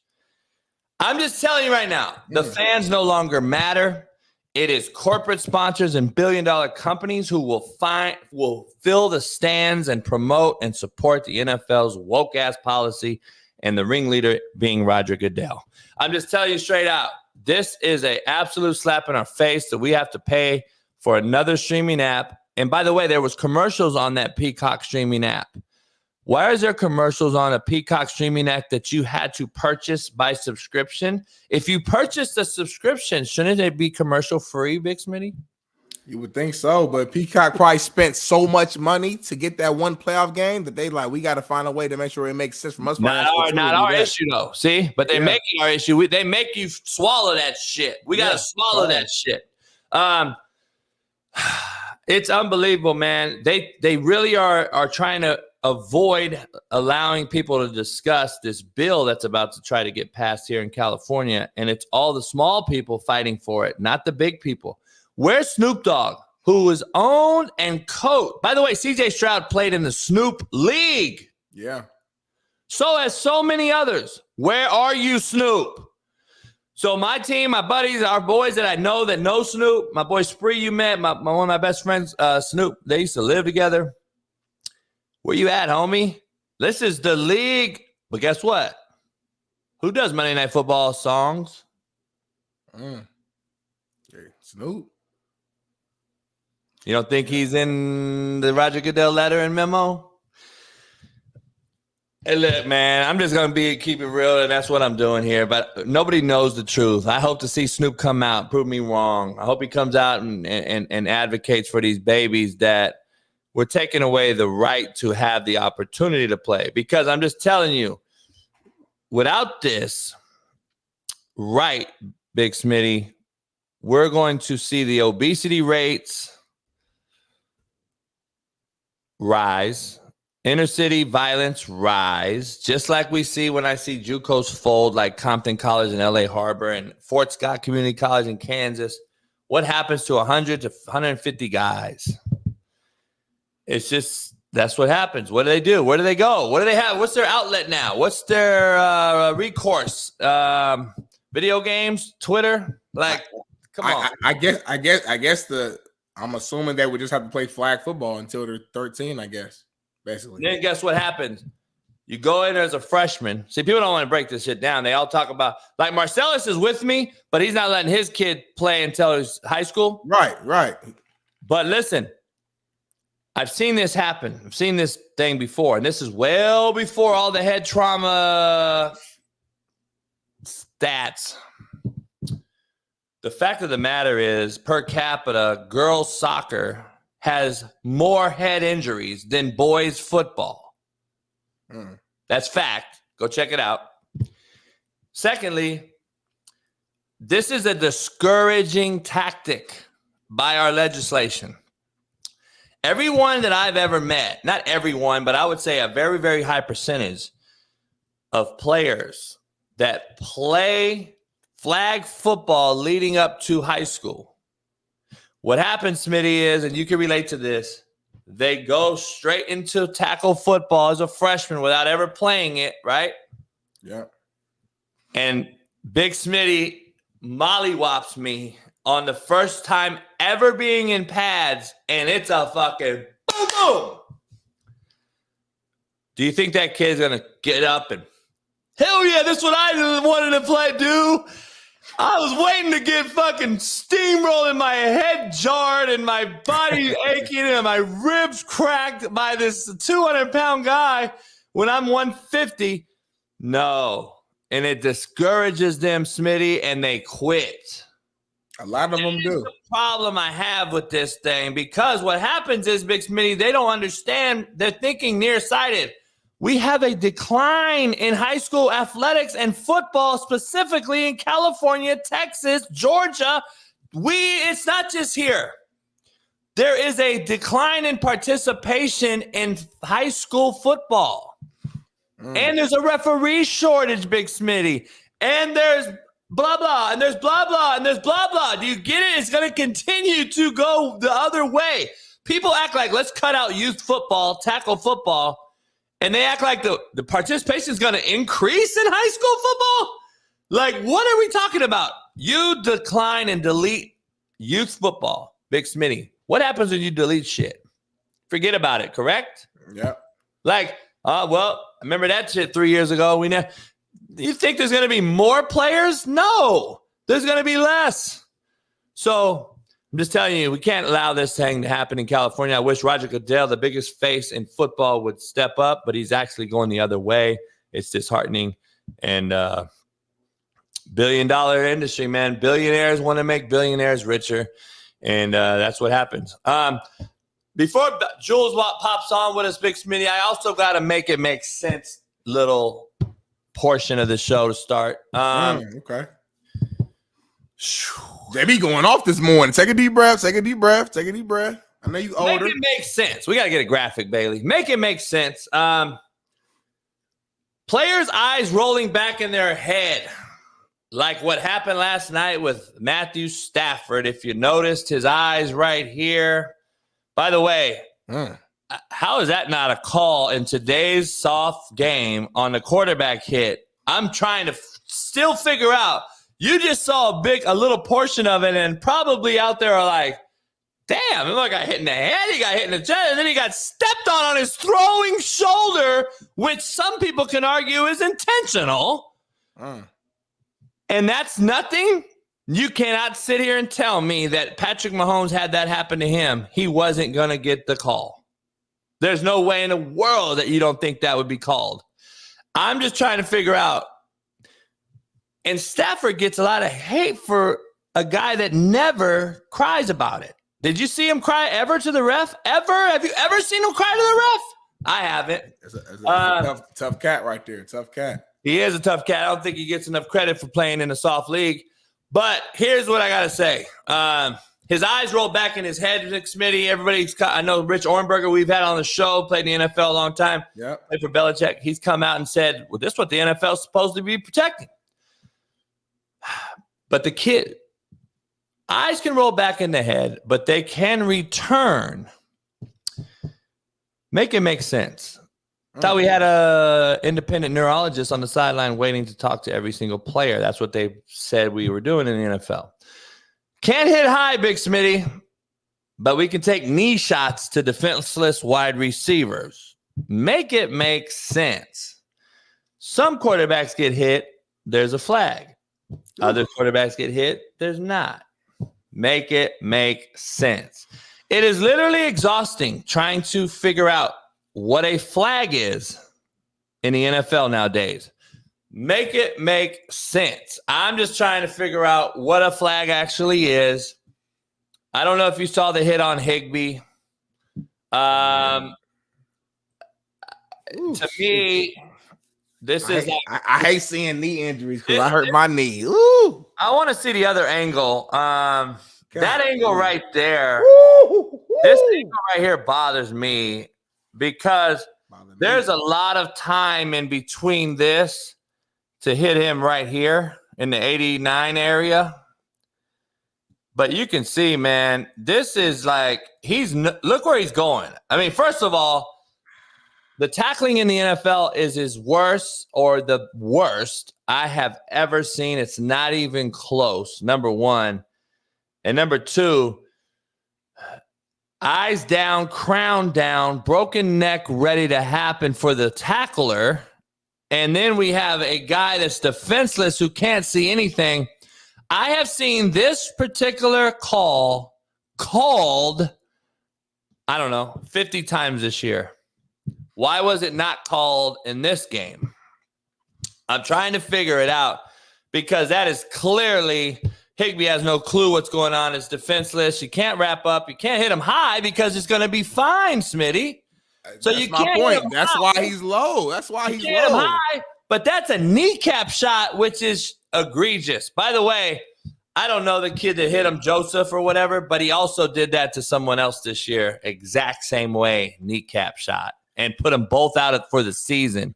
Speaker 2: I'm just telling you right now, the fans no longer matter. It is corporate sponsors and billion-dollar companies who will fill the stands and promote and support the NFL's woke-ass policy, and the ringleader being Roger Goodell. I'm just telling you straight out, this is an absolute slap in our face that we have to pay for another streaming app. And by the way, there was commercials on that Peacock streaming app. Why is there commercials on a Peacock streaming app that you had to purchase by subscription? If you purchased a subscription, shouldn't it be commercial free, Big Smitty?
Speaker 3: You would think so, but Peacock probably spent so much money to get that one playoff game that they like, we got to find a way to make sure it makes sense from us.
Speaker 2: Not our issue, though. See, but they make it our issue. They make you swallow that shit. We got to swallow that shit. It's unbelievable, man. They really are trying to avoid allowing people to discuss this bill that's about to try to get passed here in California, and it's all the small people fighting for it, not the big people. Where's Snoop Dogg, who was owned and coached? By the way, C.J. Stroud played in the Snoop League.
Speaker 3: Yeah.
Speaker 2: So as so many others. Where are you, Snoop? So my team, my buddies, our boys that I know that know Snoop, my boy Spree you met, one of my best friends, Snoop, they used to live together. Where you at, homie? This is the league. But guess what? Who does Monday Night Football songs?
Speaker 3: Okay, Snoop.
Speaker 2: You don't think he's in the Roger Goodell letter and memo? Hey, look, man, I'm just going to keep it real, and that's what I'm doing here. But nobody knows the truth. I hope to see Snoop come out, prove me wrong. I hope he comes out and advocates for these babies that we're taking away the right to have the opportunity to play. Because I'm just telling you, without this right, Big Smitty, we're going to see the obesity rates rise, inner city violence rise, just like we see when I see JUCOs fold like Compton College in LA Harbor and Fort Scott Community College in Kansas. What happens to 100 to 150 guys? It's just, that's what happens. What do they do? Where do they go? What do they have? What's their outlet now? What's their recourse? Video games, Twitter? Like, come on.
Speaker 3: I guess I'm assuming they would just have to play flag football until they're 13, I guess, basically.
Speaker 2: Then guess what happens? You go in as a freshman. See, people don't want to break this shit down. They all talk about, like, Marcellus is with me, but he's not letting his kid play until he's high school.
Speaker 3: Right.
Speaker 2: But listen, I've seen this happen. I've seen this thing before, and this is well before all the head trauma stats. The fact of the matter is, per capita, girls soccer has more head injuries than boys football. That's fact. Go check it out. Secondly, this is a discouraging tactic by our legislation. Everyone that I've ever met, not everyone, but I would say a very, very high percentage of players that play flag football leading up to high school. What happens, Smitty, is, and you can relate to this, they go straight into tackle football as a freshman without ever playing it, right?
Speaker 3: Yeah. And
Speaker 2: Big Smitty mollywops me on the first time ever being in pads, and it's a fucking boom, boom. Do you think that kid's going to get up and, hell yeah, this is what I wanted to play, dude? I was waiting to get fucking steamrolling, my head jarred and my body aching and my ribs cracked by this 200-pound guy when I'm 150. No. And it discourages them, Smitty, and they quit.
Speaker 3: A lot of them do.
Speaker 2: The problem I have with this thing, because what happens is, Big Smitty, they don't understand. They're thinking nearsighted. We have a decline in high school athletics and football, specifically in California, Texas, Georgia. It's not just here. There is a decline in participation in high school football. And there's a referee shortage, Big Smitty. And there's blah, blah, and there's blah, blah, and there's blah, blah. Do you get it? It's going to continue to go the other way. People act like, let's cut out youth football, tackle football, and they act like the participation is going to increase in high school football? Like, what are we talking about? You decline and delete youth football, Big Smitty. What happens when you delete shit? Forget about it, correct?
Speaker 3: Yeah.
Speaker 2: Like, well, I remember that shit 3 years ago. You think there's going to be more players? No, there's going to be less. So I'm just telling you, we can't allow this thing to happen in California. I wish Roger Goodell, the biggest face in football, would step up, but he's actually going the other way. It's disheartening. And billion-dollar industry, man. Billionaires want to make billionaires richer, and that's what happens. Before Jules pops on with us, Big Smitty, I also got to make it make sense little portion of the show to start.
Speaker 3: Okay. JB going off this morning. Take a deep breath. I know you older.
Speaker 2: Make it make sense. We got to get a graphic, Bailey. Make it make sense. Players' eyes rolling back in their head, like what happened last night with Matthew Stafford. If you noticed his eyes right here. By the way, how is that not a call in today's soft game on the quarterback hit? I'm trying to still figure out You just saw a little portion of it, and probably out there are like, damn, look, got hit in the head, he got hit in the chest, and then he got stepped on his throwing shoulder, which some people can argue is intentional. And that's nothing. You cannot sit here and tell me that Patrick Mahomes had that happen to him. He wasn't going to get the call. There's no way in the world that you don't think that would be called. I'm just trying to figure out. And Stafford gets a lot of hate for a guy that never cries about it. Did you see him cry ever to the ref? Ever? Have you ever seen him cry to the ref? I haven't.
Speaker 3: It's a tough cat right there. Tough cat.
Speaker 2: He is a tough cat. I don't think he gets enough credit for playing in a soft league. But here's what I got to say. His eyes rolled back in his head, Smitty. I know Rich Orenberger, we've had on the show, played in the NFL a long time.
Speaker 3: Yep.
Speaker 2: Played for Belichick. He's come out and said, well, this is what the NFL is supposed to be protecting. But the kid, eyes can roll back in the head, but they can return. Make it make sense. Thought we had a independent neurologist on the sideline waiting to talk to every single player. That's what they said we were doing in the NFL. Can't hit high, Big Smitty, but we can take knee shots to defenseless wide receivers. Make it make sense. Some quarterbacks get hit, there's a flag. Other quarterbacks get hit, there's not. Make it make sense. It is literally exhausting trying to figure out what a flag is in the NFL nowadays. Make it make sense. I'm just trying to figure out what a flag actually is. I don't know if you saw the hit on Higbee. To me, this is
Speaker 3: I hate seeing knee injuries because I hurt my knee. Ooh.
Speaker 2: I want to see the other angle. That angle right there. This angle right here bothers me because there's a lot of time in between this to hit him right here in the 89 area. But you can see, man, this is like look where he's going. I mean, first of all, the tackling in the NFL is his worst or the worst I have ever seen. It's not even close, number one. And number two, eyes down, crown down, broken neck ready to happen for the tackler. And then we have a guy that's defenseless who can't see anything. I have seen this particular call called, I don't know, 50 times this year. Why was it not called in this game? I'm trying to figure it out because that is clearly Higbee has no clue what's going on. It's defenseless. You can't wrap up. You can't hit him high because it's going to be fine, Smitty. So
Speaker 3: that's
Speaker 2: you
Speaker 3: my
Speaker 2: can't
Speaker 3: point.
Speaker 2: Hit him
Speaker 3: That's
Speaker 2: high.
Speaker 3: why he's low. That's why he's
Speaker 2: You can't hit
Speaker 3: low.
Speaker 2: him high, but that's a kneecap shot, which is egregious. By the way, I don't know the kid that hit him, Joseph or whatever, but he also did that to someone else this year. Exact same way, kneecap shot, and put them both out for the season.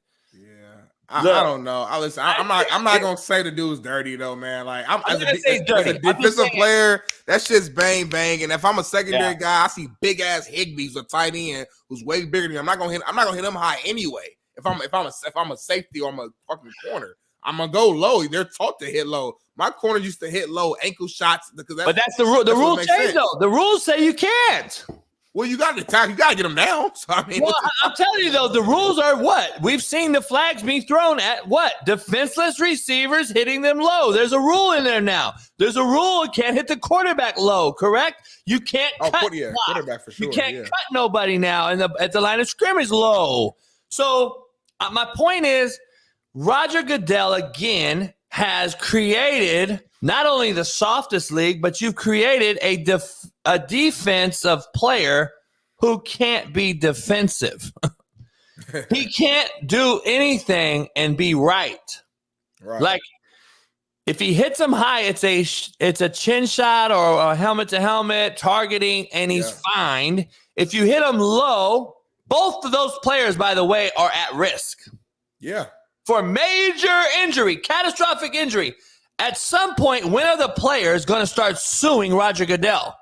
Speaker 3: I don't know. I'm not gonna say the dude's dirty though, man. Like I'm as a defensive player, that shit's bang bang. And if I'm a secondary guy, I see big ass Higbee's a tight end who's way bigger than me. I'm not gonna hit him high anyway. If I'm a safety or I'm a fucking corner, I'm gonna go low. They're taught to hit low. My corner used to hit low ankle shots because
Speaker 2: that's the rule. The rules change though. The rules say you can't.
Speaker 3: Well, you got to attack. You got to get them down. So, I mean,
Speaker 2: I'm telling you, though, the rules are what? We've seen the flags being thrown at what? Defenseless receivers hitting them low. There's a rule in there now. There's a rule. You can't hit the quarterback low, correct? You can't cut
Speaker 3: quarterback for sure.
Speaker 2: You can't cut nobody now at the line of scrimmage low. So my point is, Roger Goodell, again, has created not only the softest league, but you've created a defensive player who can't be defensive. He can't do anything and be right. Like if he hits him high, it's a chin shot or a helmet to helmet targeting, and he's fine. If you hit him low, both of those players, by the way, are at risk.
Speaker 3: Yeah.
Speaker 2: For major injury, catastrophic injury. At some point, when are the players going to start suing Roger Goodell?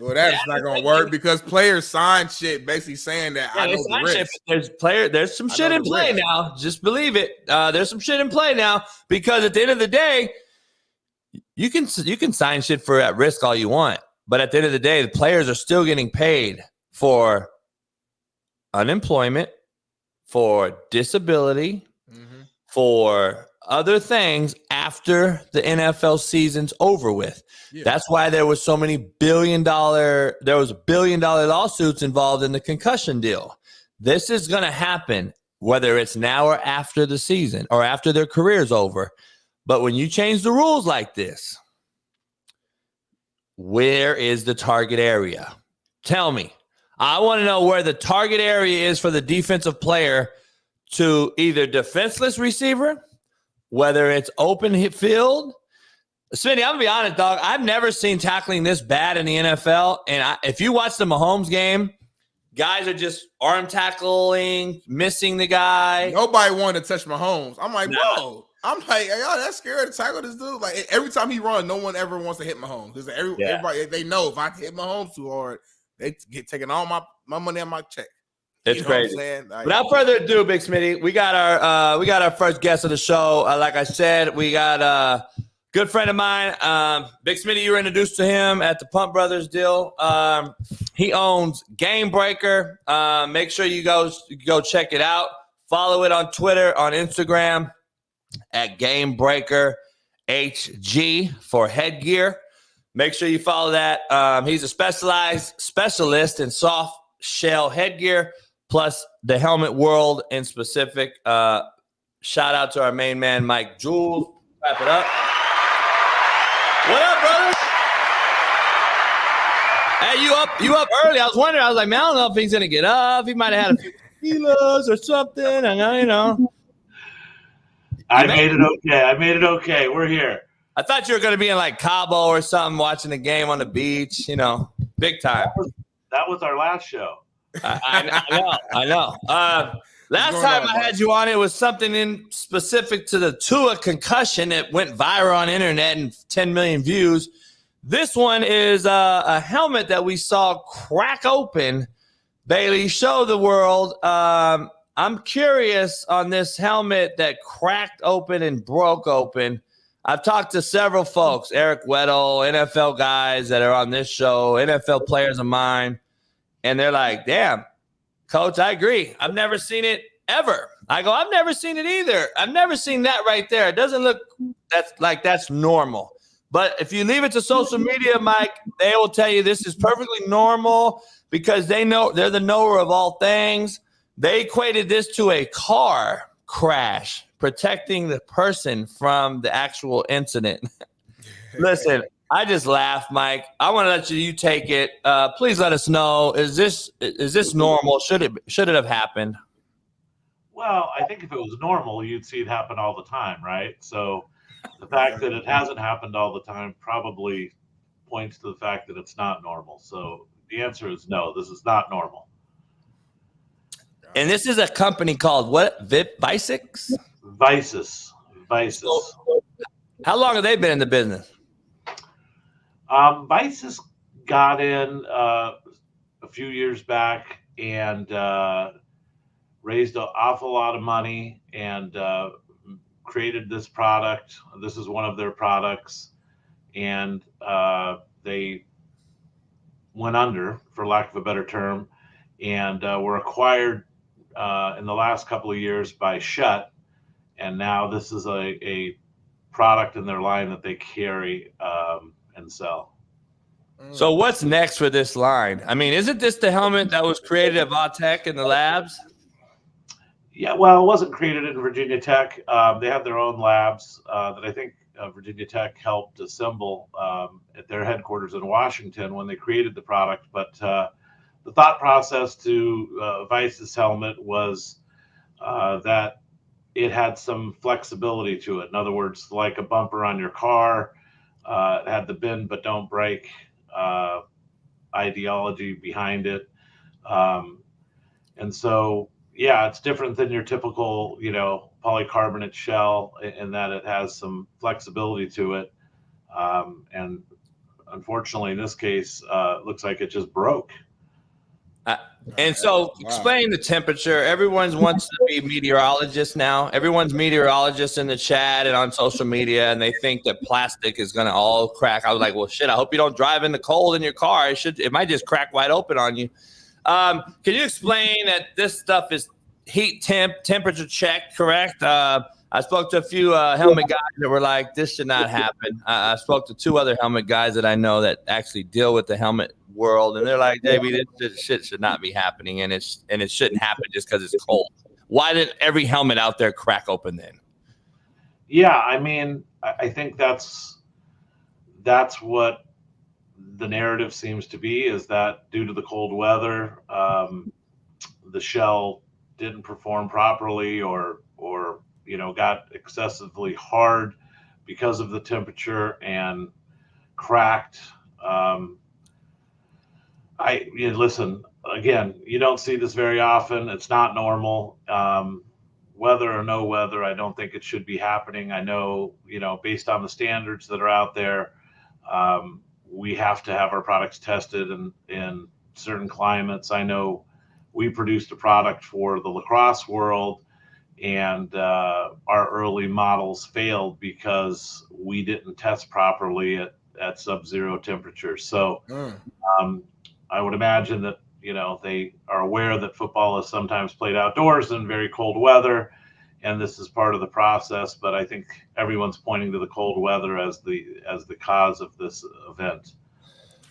Speaker 3: Well, that's not gonna work because players sign shit basically saying that I know the risk.
Speaker 2: There's some shit in play now. Just believe it. There's some shit in play now because at the end of the day, you can sign shit for at risk all you want, but at the end of the day, the players are still getting paid for unemployment, for disability, for other things after the NFL season's over with. Yeah. That's why there was so many billion dollar lawsuits involved in the concussion deal. This is going to happen whether it's now or after the season or after their career's over. But when you change the rules like this, where is the target area? Tell me. I want to know where the target area is for the defensive player to either defenseless receiver, whether it's open field. Smitty, I'm going to be honest, dog. I've never seen tackling this bad in the NFL. And if you watch the Mahomes game, guys are just arm tackling, missing the guy.
Speaker 3: Nobody wanted to touch Mahomes. I'm like, whoa. I'm like, y'all that's scary to tackle this dude. Like, every time he runs, no one ever wants to hit Mahomes. Because everybody, they know if I hit Mahomes too hard, they get taking all my money on my check.
Speaker 2: It's crazy. Without further ado, Big Smitty, we got our first guest of the show. Like I said, we got a good friend of mine, Big Smitty. You were introduced to him at the Pump Brothers deal. He owns Game Breaker. Make sure you go check it out. Follow it on Twitter, on Instagram at Game Breaker HG for headgear. Make sure you follow that. He's a specialist in soft shell headgear, plus the helmet world in specific. Shout out to our main man, Mike Jwes. Wrap it up. What up, brother? Hey, you up early. I was wondering. I was like, man, I don't know if he's going to get up. He might have had a few kilos or something. I know.
Speaker 7: I made it okay. We're here.
Speaker 2: I thought you were going to be in like Cabo or something, watching the game on the beach, big time.
Speaker 7: That was our last show.
Speaker 2: I know. Last time I had you on, it was something in specific to the Tua concussion that went viral on the internet and 10 million views. This one is a helmet that we saw crack open. Bailey, show the world. I'm curious on this helmet that cracked open and broke open. I've talked to several folks, Eric Weddle, NFL guys that are on this show, NFL players of mine, and they're like, damn, Coach, I agree. I've never seen it ever. I go, I've never seen it either. I've never seen that right there. It doesn't look that's normal. But if you leave it to social media, Mike, they will tell you this is perfectly normal because they know they're the knower of all things. They equated this to a car crash, protecting the person from the actual incident. Listen, I just laughed, Mike. I want to let you take it. Please let us know. Is this normal? Should it have happened?
Speaker 7: Well, I think if it was normal, you'd see it happen all the time, right? So the fact that it hasn't happened all the time probably points to the fact that it's not normal. So the answer is no, this is not normal.
Speaker 2: And this is a company called what? Visis?
Speaker 7: Visis.
Speaker 2: So, how long have they been in the business?
Speaker 7: Visis got in a few years back and raised an awful lot of money and created this product. This is one of their products. And they went under, for lack of a better term, and were acquired in the last couple of years by Shut. And now this is a product in their line that they carry and sell.
Speaker 2: So what's next for this line? I mean, isn't this the helmet that was created at Vautech in the labs?
Speaker 7: Yeah, well, it wasn't created in Virginia Tech. They have their own labs that I think Virginia Tech helped assemble at their headquarters in Washington when they created the product. But the thought process to Vice's helmet was that it had some flexibility to it. In other words, like a bumper on your car, it had the bend but don't break ideology behind it. And so, yeah, it's different than your typical, polycarbonate shell in that it has some flexibility to it. And unfortunately, in this case, looks like it just broke.
Speaker 2: And so explain the temperature. Everyone wants to be meteorologists now. Everyone's meteorologists in the chat and on social media, and they think that plastic is going to all crack. I was like, well, shit, I hope you don't drive in the cold in your car. It might just crack wide open on you. Can you explain that this stuff is heat temperature check, correct? I spoke to a few helmet guys that were like, this should not happen. I spoke to 2 other helmet guys that I know that actually deal with the helmet world, and they're like, JB, this shit should not be happening, and it shouldn't happen just because it's cold. Why did every helmet out there crack open then?
Speaker 7: Yeah, I mean, I think that's what the narrative seems to be, is that due to the cold weather, the shell didn't perform properly or got excessively hard because of the temperature and cracked. Listen, again, you don't see this very often. It's not normal. Weather or no weather, I don't think it should be happening. I know, based on the standards that are out there, we have to have our products tested in certain climates. I know we produced a product for the lacrosse world, and our early models failed because we didn't test properly at sub-zero temperatures. So I would imagine that, they are aware that football is sometimes played outdoors in very cold weather, and this is part of the process. But I think everyone's pointing to the cold weather as the cause of this event.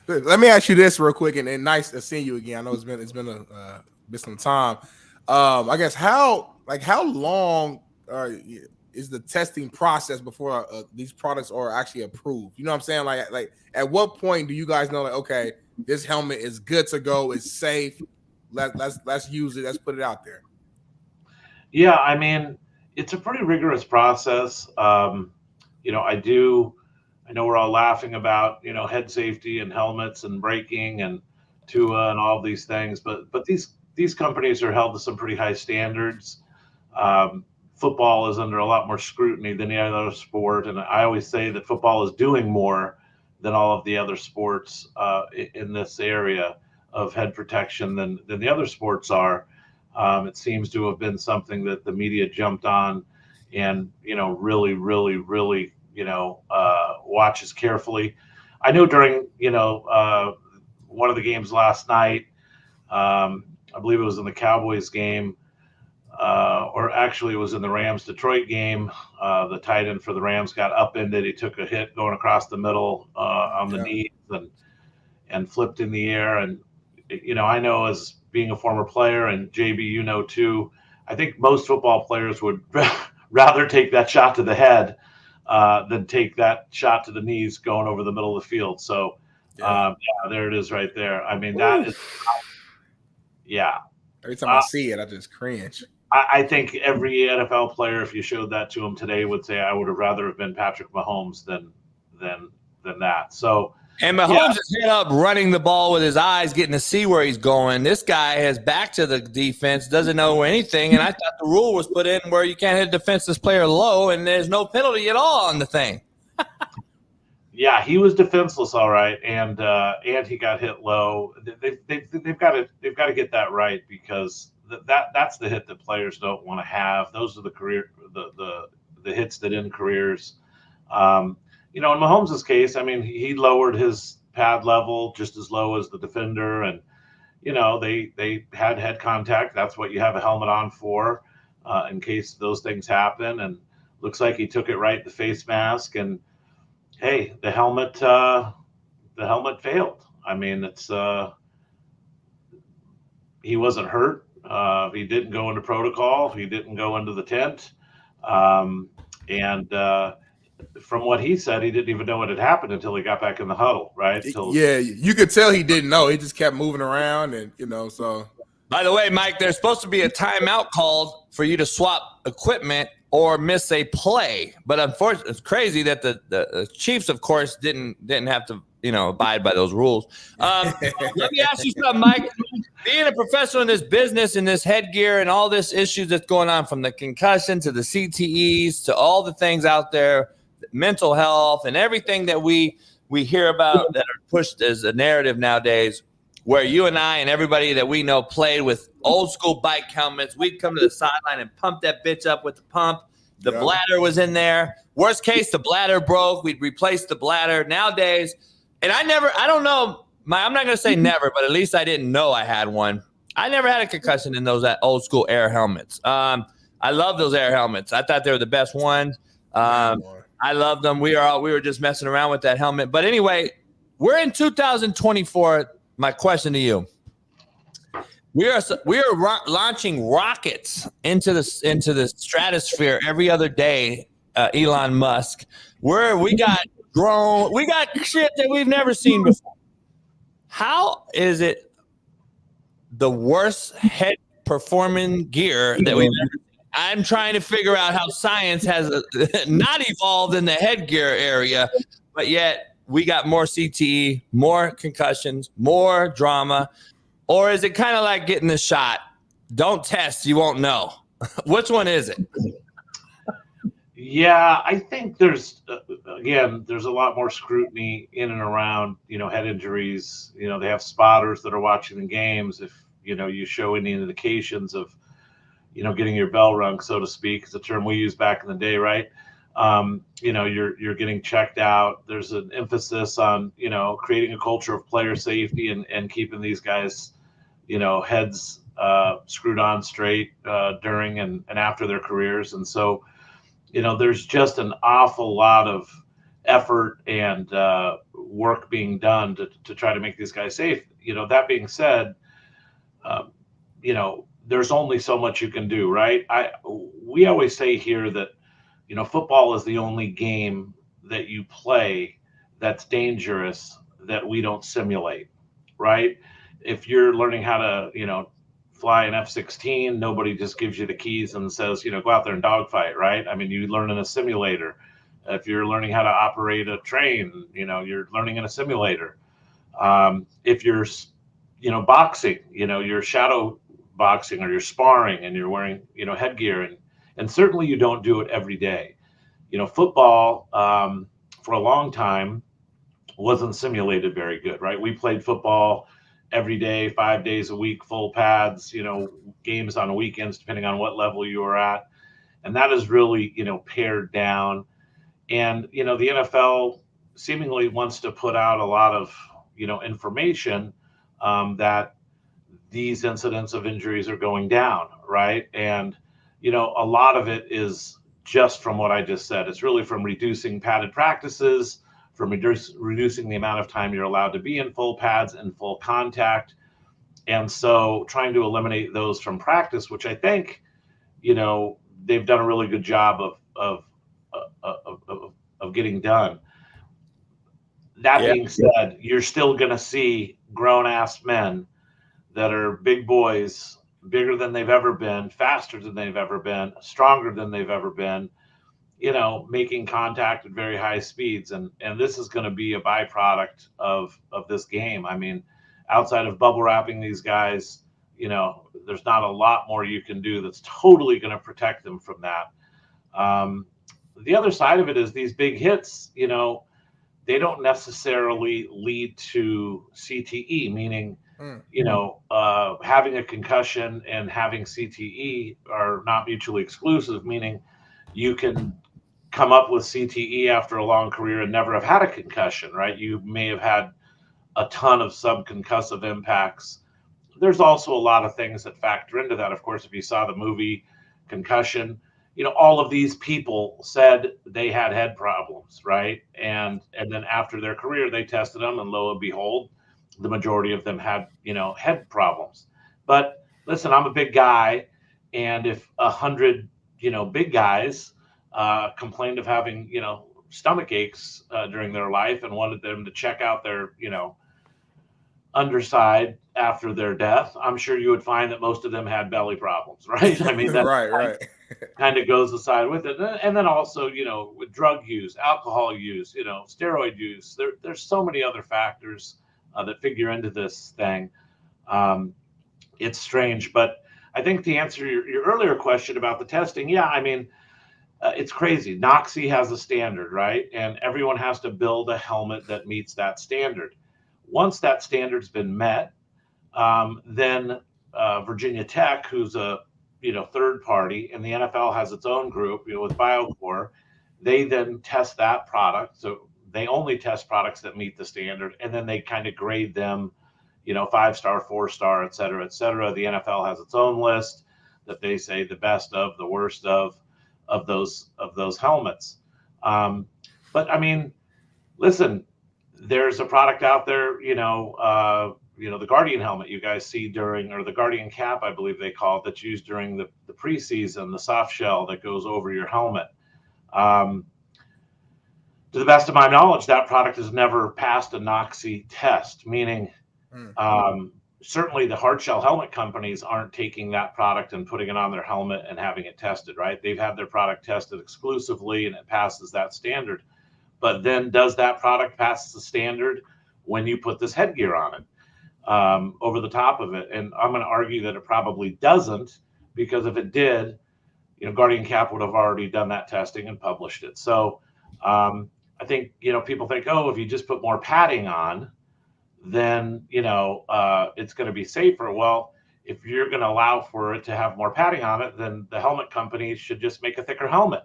Speaker 3: Good. Let me ask you this real quick, and nice to see you again. I know it's been some time. I guess how long is the testing process before these products are actually approved? You know what I'm saying? Like at what point do you guys know, like, okay, this helmet is good to go, it's safe, let's use it, let's put it out there?
Speaker 7: Yeah, I mean, it's a pretty rigorous process. I know we're all laughing about, head safety and helmets and braking and Tua and all these things, but these companies are held to some pretty high standards. Football is under a lot more scrutiny than any other sport, and I always say that football is doing more than all of the other sports in this area of head protection than the other sports are. It seems to have been something that the media jumped on and, really, really, really, watches carefully. I know during, one of the games last night, I believe it was in the Cowboys game, or actually it was in the Rams-Detroit game. The tight end for the Rams got upended. He took a hit going across the middle on the knees and flipped in the air. And, I know, as being a former player, and JB, too, I think most football players would rather take that shot to the head than take that shot to the knees going over the middle of the field. So, there it is right there. I mean, that is,
Speaker 3: Every time I see it, I just cringe.
Speaker 7: I think every NFL player, if you showed that to him today, would say, I would have rather have been Patrick Mahomes than that. So,
Speaker 2: and Mahomes is head up running the ball with his eyes, getting to see where he's going. This guy has back to the defense, doesn't know anything. And I thought the rule was put in where you can't hit a defenseless player low, and there's no penalty at all on the thing.
Speaker 7: Yeah, he was defenseless, all right, and he got hit low. They've got to get that right, because that's the hit that players don't want to have. Those are the hits that end careers. In Mahomes' case, I mean, he lowered his pad level just as low as the defender, and they had head contact. That's what you have a helmet on for, in case those things happen. And looks like he took it right in the face mask, and hey, the helmet failed. I mean, it's he wasn't hurt. He didn't go into protocol. He didn't go into the tent. And from what he said, he didn't even know what had happened until he got back in the huddle, right?
Speaker 3: You could tell he didn't know. He just kept moving around, and so.
Speaker 2: By the way, Mike, there's supposed to be a timeout called for you to swap equipment or miss a play, but unfortunately, it's crazy that the Chiefs, of course, didn't have to abide by those rules. Let me ask you something, Mike. Being a professional in this business, in this headgear, and all this issues that's going on, from the concussion to the CTEs to all the things out there, mental health and everything that we we hear about that are pushed as a narrative nowadays, where you and I and everybody that we know played with old school bike helmets. We'd come to the sideline and pump that bitch up with the pump. The bladder was in there. Worst case, the bladder broke. We'd replace the bladder. Nowadays, and I don't know, I'm not going to say never, but at least I didn't know I had one. I never had a concussion in those old school air helmets. I love those air helmets. I thought they were the best ones. I love them. We were just messing around with that helmet. But anyway, we're in 2024. My question to you: we are launching rockets into the stratosphere every other day. Elon Musk, we got shit that we've never seen before. How is it the worst head performing gear that we've ever seen? I'm trying to figure out how science has not evolved in the headgear area, but yet we got more CTE, more concussions, more drama. Or is it kind of like getting the shot? Don't test, you won't know. Which one is it?
Speaker 7: Yeah, I think there's a lot more scrutiny in and around, head injuries. They have spotters that are watching the games. If, you show any indications of, getting your bell rung, so to speak, is a term we used back in the day, right? You're getting checked out. There's an emphasis on, creating a culture of player safety and keeping these guys, heads screwed on straight during and after their careers. And so, there's just an awful lot of effort and work being done to try to make these guys safe. That being said, there's only so much you can do, right? We always say here that, football is the only game that you play that's dangerous that we don't simulate, right? If you're learning how to, fly an F-16, nobody just gives you the keys and says, go out there and dogfight, right? I mean, you learn in a simulator. If you're learning how to operate a train, you're learning in a simulator. If you're, boxing, you're shadow boxing or you're sparring and you're wearing, headgear and certainly you don't do it every day. Football for a long time wasn't simulated very good, right? We played football every day, 5 days a week, full pads, games on weekends, depending on what level you were at. And that is really, pared down. And, the NFL seemingly wants to put out a lot of, information that these incidents of injuries are going down, right? And, a lot of it is just from what I just said. It's really from reducing padded practices, from reducing the amount of time you're allowed to be in full pads and full contact. And so trying to eliminate those from practice, which I think, they've done a really good job of getting done. That being said, you're still going to see grown-ass men that are big boys, bigger than they've ever been, faster than they've ever been, stronger than they've ever been, making contact at very high speeds. And this is going to be a byproduct of this game. I mean, outside of bubble wrapping these guys, there's not a lot more you can do that's totally going to protect them from that. The other side of it is these big hits, they don't necessarily lead to CTE, meaning, having a concussion and having CTE are not mutually exclusive, meaning you can come up with CTE after a long career and never have had a concussion, right? You may have had a ton of subconcussive impacts. There's also a lot of things that factor into that. Of course, if you saw the movie Concussion, all of these people said they had head problems, right? And then after their career, they tested them, and lo and behold, the majority of them had, head problems. But listen, I'm a big guy, and if 100, big guys complained of having, stomach aches during their life and wanted them to check out their, underside after their death, I'm sure you would find that most of them had belly problems, right? I mean, that
Speaker 3: right.
Speaker 7: kind of goes aside with it. And then also, with drug use, alcohol use, steroid use, there's so many other factors that figure into this thing. It's strange, but I think to answer your earlier question about the testing, I mean, it's crazy. NOCSI has a standard, right? And everyone has to build a helmet that meets that standard. Once that standard's been met, then Virginia Tech, who's a third party, and the NFL has its own group, with BioCore, they then test that product. So they only test products that meet the standard, and then they kind of grade them, 5-star, 4-star, et cetera, et cetera. The NFL has its own list that they say the best of, the worst of those helmets. But I mean, listen, there's a product out there, the Guardian helmet you guys see or the Guardian cap, I believe they call it, that's used during the preseason, the soft shell that goes over your helmet. To the best of my knowledge, that product has never passed a NOCSI test, meaning certainly the hard shell helmet companies aren't taking that product and putting it on their helmet and having it tested, right? They've had their product tested exclusively and it passes that standard. But then does that product pass the standard when you put this headgear on it, over the top of it? And I'm going to argue that it probably doesn't, because if it did, Guardian Cap would have already done that testing and published it. So I think, people think, if you just put more padding on, then, it's going to be safer. Well, if you're going to allow for it to have more padding on it, then the helmet companies should just make a thicker helmet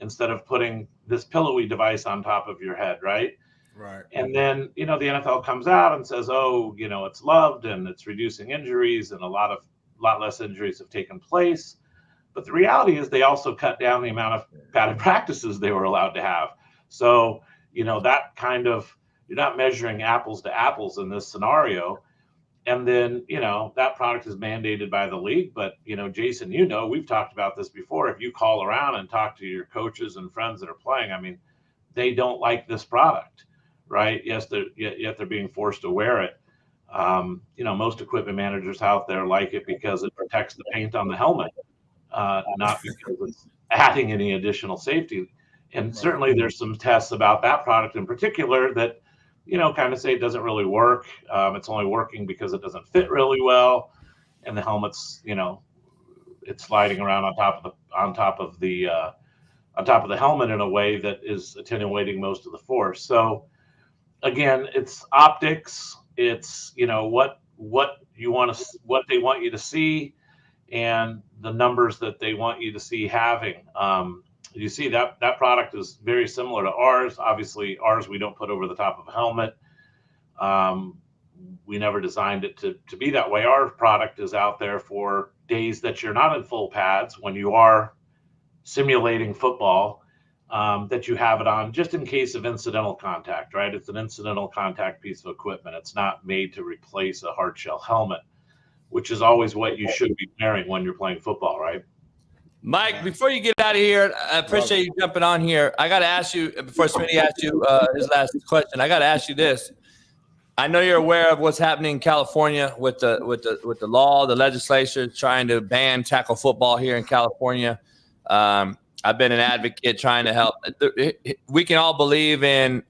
Speaker 7: instead of putting this pillowy device on top of your head, right?
Speaker 3: Right.
Speaker 7: And then, the NFL comes out and says, it's loved and it's reducing injuries, and a lot less injuries have taken place. But the reality is they also cut down the amount of padded practices they were allowed to have. So, that kind of, you're not measuring apples to apples in this scenario. And then, that product is mandated by the league. But, Jason, we've talked about this before. If you call around and talk to your coaches and friends that are playing, I mean, they don't like this product, right? Yet they're being forced to wear it. Most equipment managers out there like it because it protects the paint on the helmet, not because it's adding any additional safety. And certainly there's some tests about that product in particular that, kind of say it doesn't really work. It's only working because it doesn't fit really well. And the helmet's, it's sliding around on top of the helmet in a way that is attenuating most of the force. So again, it's optics. It's, what they want you to see and the numbers that they want you to see having. You see that product is very similar to ours. Obviously, ours we don't put over the top of a helmet. We never designed it to be that way. Our product is out there for days that you're not in full pads, when you are simulating football, that you have it on just in case of incidental contact, right? It's an incidental contact piece of equipment. It's not made to replace a hard shell helmet, which is always what you should be wearing when you're playing football, right?
Speaker 2: Mike, before you get out of here, I appreciate you jumping on here. I got to ask you, before Smitty asks you his last question, I got to ask you this. I know you're aware of what's happening in California with the law, the legislature trying to ban tackle football here in California. I've been an advocate trying to help. We can all believe in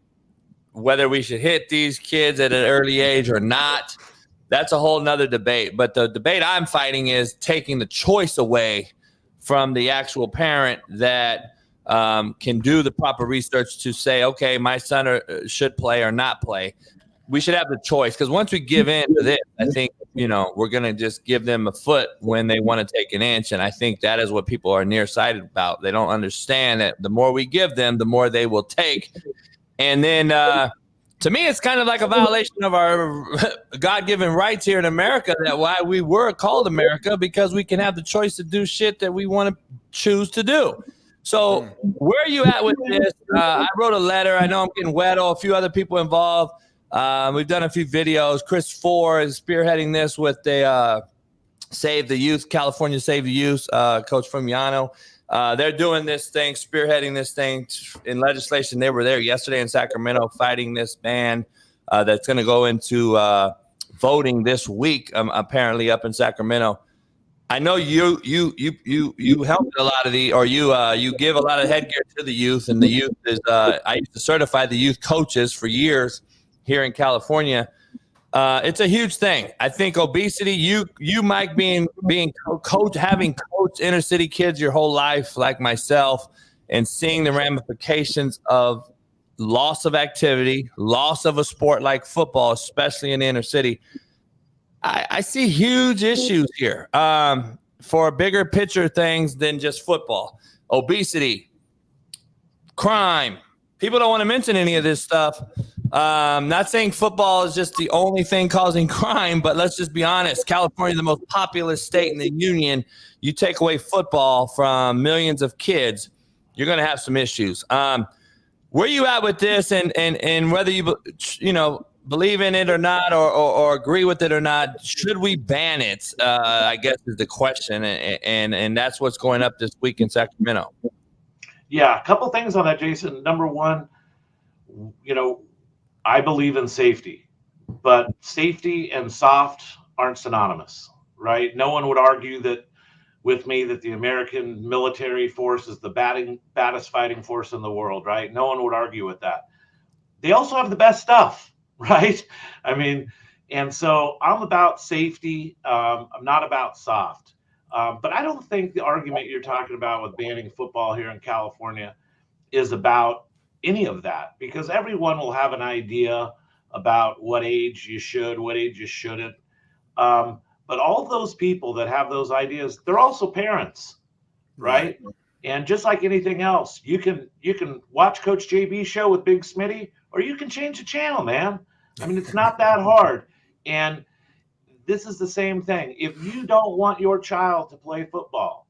Speaker 2: whether we should hit these kids at an early age or not. That's a whole nother debate. But the debate I'm fighting is taking the choice away from the actual parent that can do the proper research to say, okay, my son should play or not play. We should have the choice, because once we give in to this, I think, we're going to just give them a foot when they want to take an inch. And I think that is what people are nearsighted about. They don't understand that the more we give them, the more they will take. And then to me, it's kind of like a violation of our God-given rights here in America, that why we were called America, because we can have the choice to do shit that we want to choose to do. So where are you at with this? I wrote a letter. I know I'm getting Weddle, a few other people involved. We've done a few videos. Chris Four is spearheading this with the Save the Youth, California Save the Youth, Coach Fumiano. They're doing this thing, spearheading this thing in legislation. They were there yesterday in Sacramento fighting this ban that's going to go into voting this week, apparently up in Sacramento. I know you helped a lot of you give a lot of headgear to the youth, and the youth is I used to certify the youth coaches for years here in California. It's a huge thing. I think obesity, you Mike, being coach, having coached inner city kids your whole life, like myself, and seeing the ramifications of loss of activity, loss of a sport like football, especially in the inner city, I see huge issues here for bigger picture things than just football. Obesity, crime. People don't want to mention any of this stuff. Not saying football is just the only thing causing crime, but let's just be honest. California is the most populous state in the union. You take away football from millions of kids, you're going to have some issues. Where you at with this, and whether you believe in it or not, or agree with it or not, should we ban it? I guess is the question, and that's what's going up this week in Sacramento.
Speaker 7: Yeah, a couple things on that, Jason. Number one, I believe in safety, but safety and soft aren't synonymous, right? No one would argue with me that the American military force is the baddest fighting force in the world, right? No one would argue with that. They also have the best stuff, right? I mean, and so I'm about safety. I'm not about soft. But I don't think the argument you're talking about with banning football here in California is about any of that, because everyone will have an idea about what age you should, what age you shouldn't. But all those people that have those ideas, they're also parents, right? And just like anything else, you can watch Coach JB's show with Big Smitty, or you can change the channel, man. I mean, it's not that hard. And this is the same thing. If you don't want your child to play football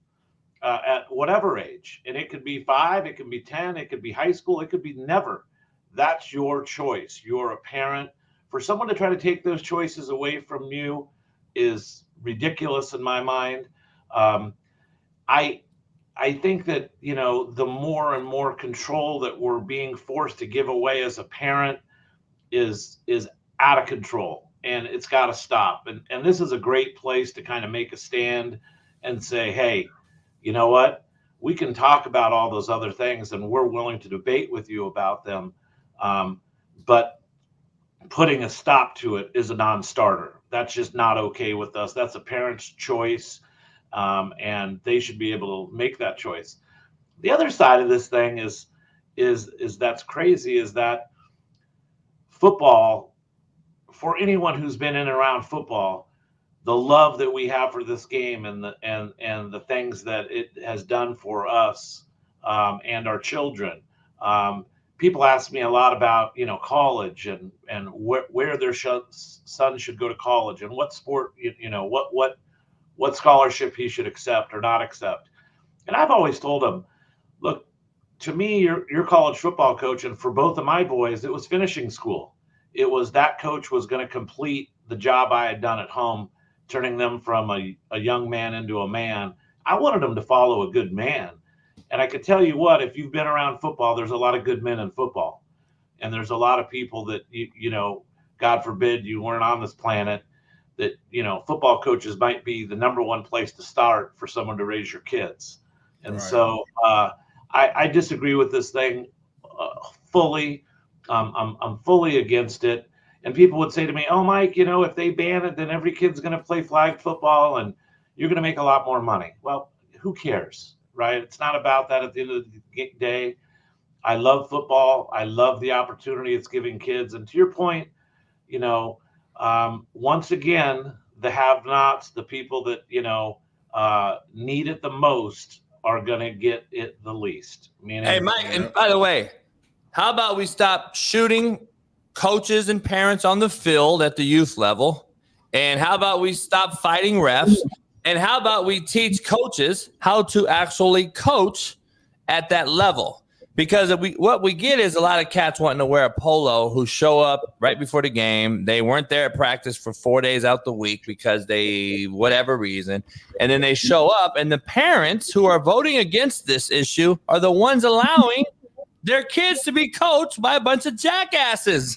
Speaker 7: at whatever age, and it could be 5, it could be 10, it could be high school, it could be never, that's your choice. You're a parent. For someone to try to take those choices away from you is ridiculous in my mind. I think that, the more and more control that we're being forced to give away as a parent is out of control. And it's got to stop. And this is a great place to kind of make a stand and say, hey, you know what? We can talk about all those other things, and we're willing to debate with you about them. But putting a stop to it is a non-starter. That's just not okay with us. That's a parent's choice, and they should be able to make that choice. The other side of this thing is that's crazy, is that football, for anyone who's been in and around football, the love that we have for this game and the things that it has done for us and our children. People ask me a lot about, college and where their son should go to college and what sport, what scholarship he should accept or not accept. And I've always told them, look, to me, you're college football coach, and for both of my boys, it was finishing school. It was that coach was going to complete the job I had done at home, turning them from a young man into a man. I wanted them to follow a good man. And I could tell you what, if you've been around football, there's a lot of good men in football. And there's a lot of people that, God forbid you weren't on this planet, that, football coaches might be the number one place to start for someone to raise your kids. And so I disagree with this thing fully. I'm fully against it. And people would say to me, oh, Mike, if they ban it, then every kid's going to play flag football and you're going to make a lot more money. Well, who cares, right? It's not about that at the end of the day. I love football. I love the opportunity it's giving kids. And to your point, once again, the have-nots, the people that, need it the most are going to get it the least.
Speaker 2: Hey, Mike, and by the way, how about we stop shooting coaches and parents on the field at the youth level? And how about we stop fighting refs? And how about we teach coaches how to actually coach at that level? Because what we get is a lot of cats wanting to wear a polo who show up right before the game. They weren't there at practice for 4 days out the week because whatever reason. And then they show up, and the parents who are voting against this issue are the ones allowing their kids to be coached by a bunch of jackasses.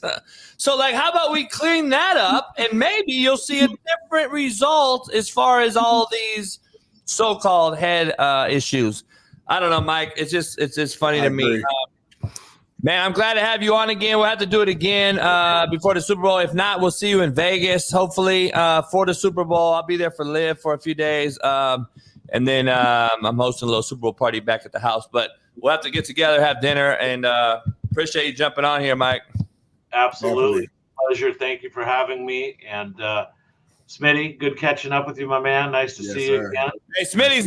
Speaker 2: So, how about we clean that up, and maybe you'll see a different result as far as all these so-called head issues. I don't know, Mike. It's just funny to me. Man, I'm glad to have you on again. We'll have to do it again before the Super Bowl. If not, we'll see you in Vegas, hopefully, for the Super Bowl. I'll be there for Live for a few days. And then I'm hosting a little Super Bowl party back at the house. But we'll have to get together, have dinner, and appreciate you jumping on here, Mike.
Speaker 7: Absolutely. Pleasure. Thank you for having me. And Smitty, good catching up with you, my man. Nice to see you again.
Speaker 2: Hey, Smitty's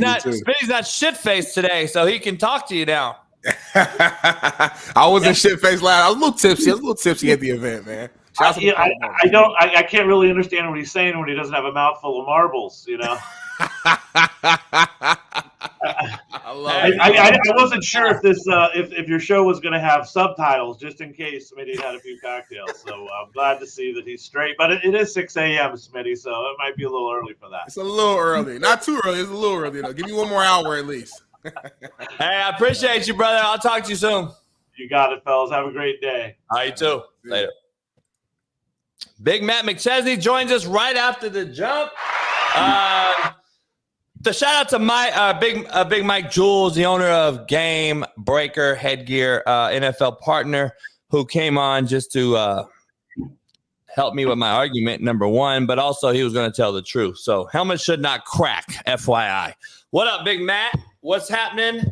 Speaker 2: not shit-faced today, so he can talk to you now.
Speaker 3: I wasn't shit-faced loud. I was a little tipsy at the event, man.
Speaker 7: I can't really understand what he's saying when he doesn't have a mouthful of marbles, you know. I wasn't sure if this if your show was going to have subtitles, just in case Smitty had a few cocktails. So I'm glad to see that he's straight. But it is 6 a.m., Smitty, so it might be a little early for that.
Speaker 3: It's a little early, not too early. It's a little early though. Give me one more hour at least.
Speaker 2: Hey, I appreciate you, brother. I'll talk to you soon.
Speaker 7: You got it, fellas. Have a great day.
Speaker 2: All right, you too. Later. Big Matt McChesney joins us right after the jump. The shout out to my big Mike Jwes, the owner of Game Breaker Headgear, NFL partner, who came on just to help me with my argument, number one, but also he was going to tell the truth. So helmets should not crack, FYI. What up, Big Matt? What's happening?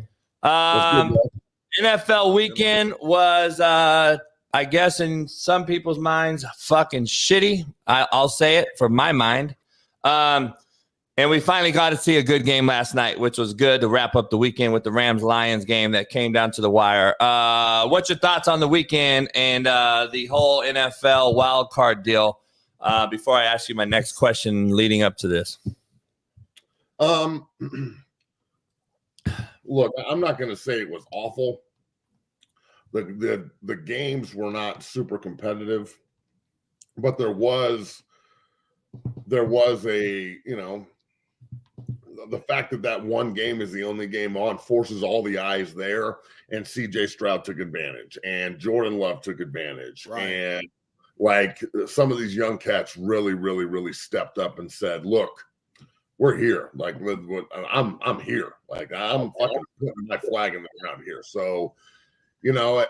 Speaker 2: NFL weekend was, I guess, in some people's minds, fucking shitty. I'll say it for my mind. And we finally got to see a good game last night, which was good to wrap up the weekend with the Rams-Lions game that came down to the wire. What's your thoughts on the weekend and the whole NFL wild card deal before I ask you my next question leading up to this?
Speaker 8: Look, I'm not going to say it was awful. The games were not super competitive, but there was a, you know, the fact that one game is the only game on forces all the eyes there, and CJ Stroud took advantage and Jordan Love took advantage. Right. And like some of these young cats really, really, really stepped up and said, look, we're here. Like I'm here. Like I'm fucking putting my flag in the ground here. So, you know,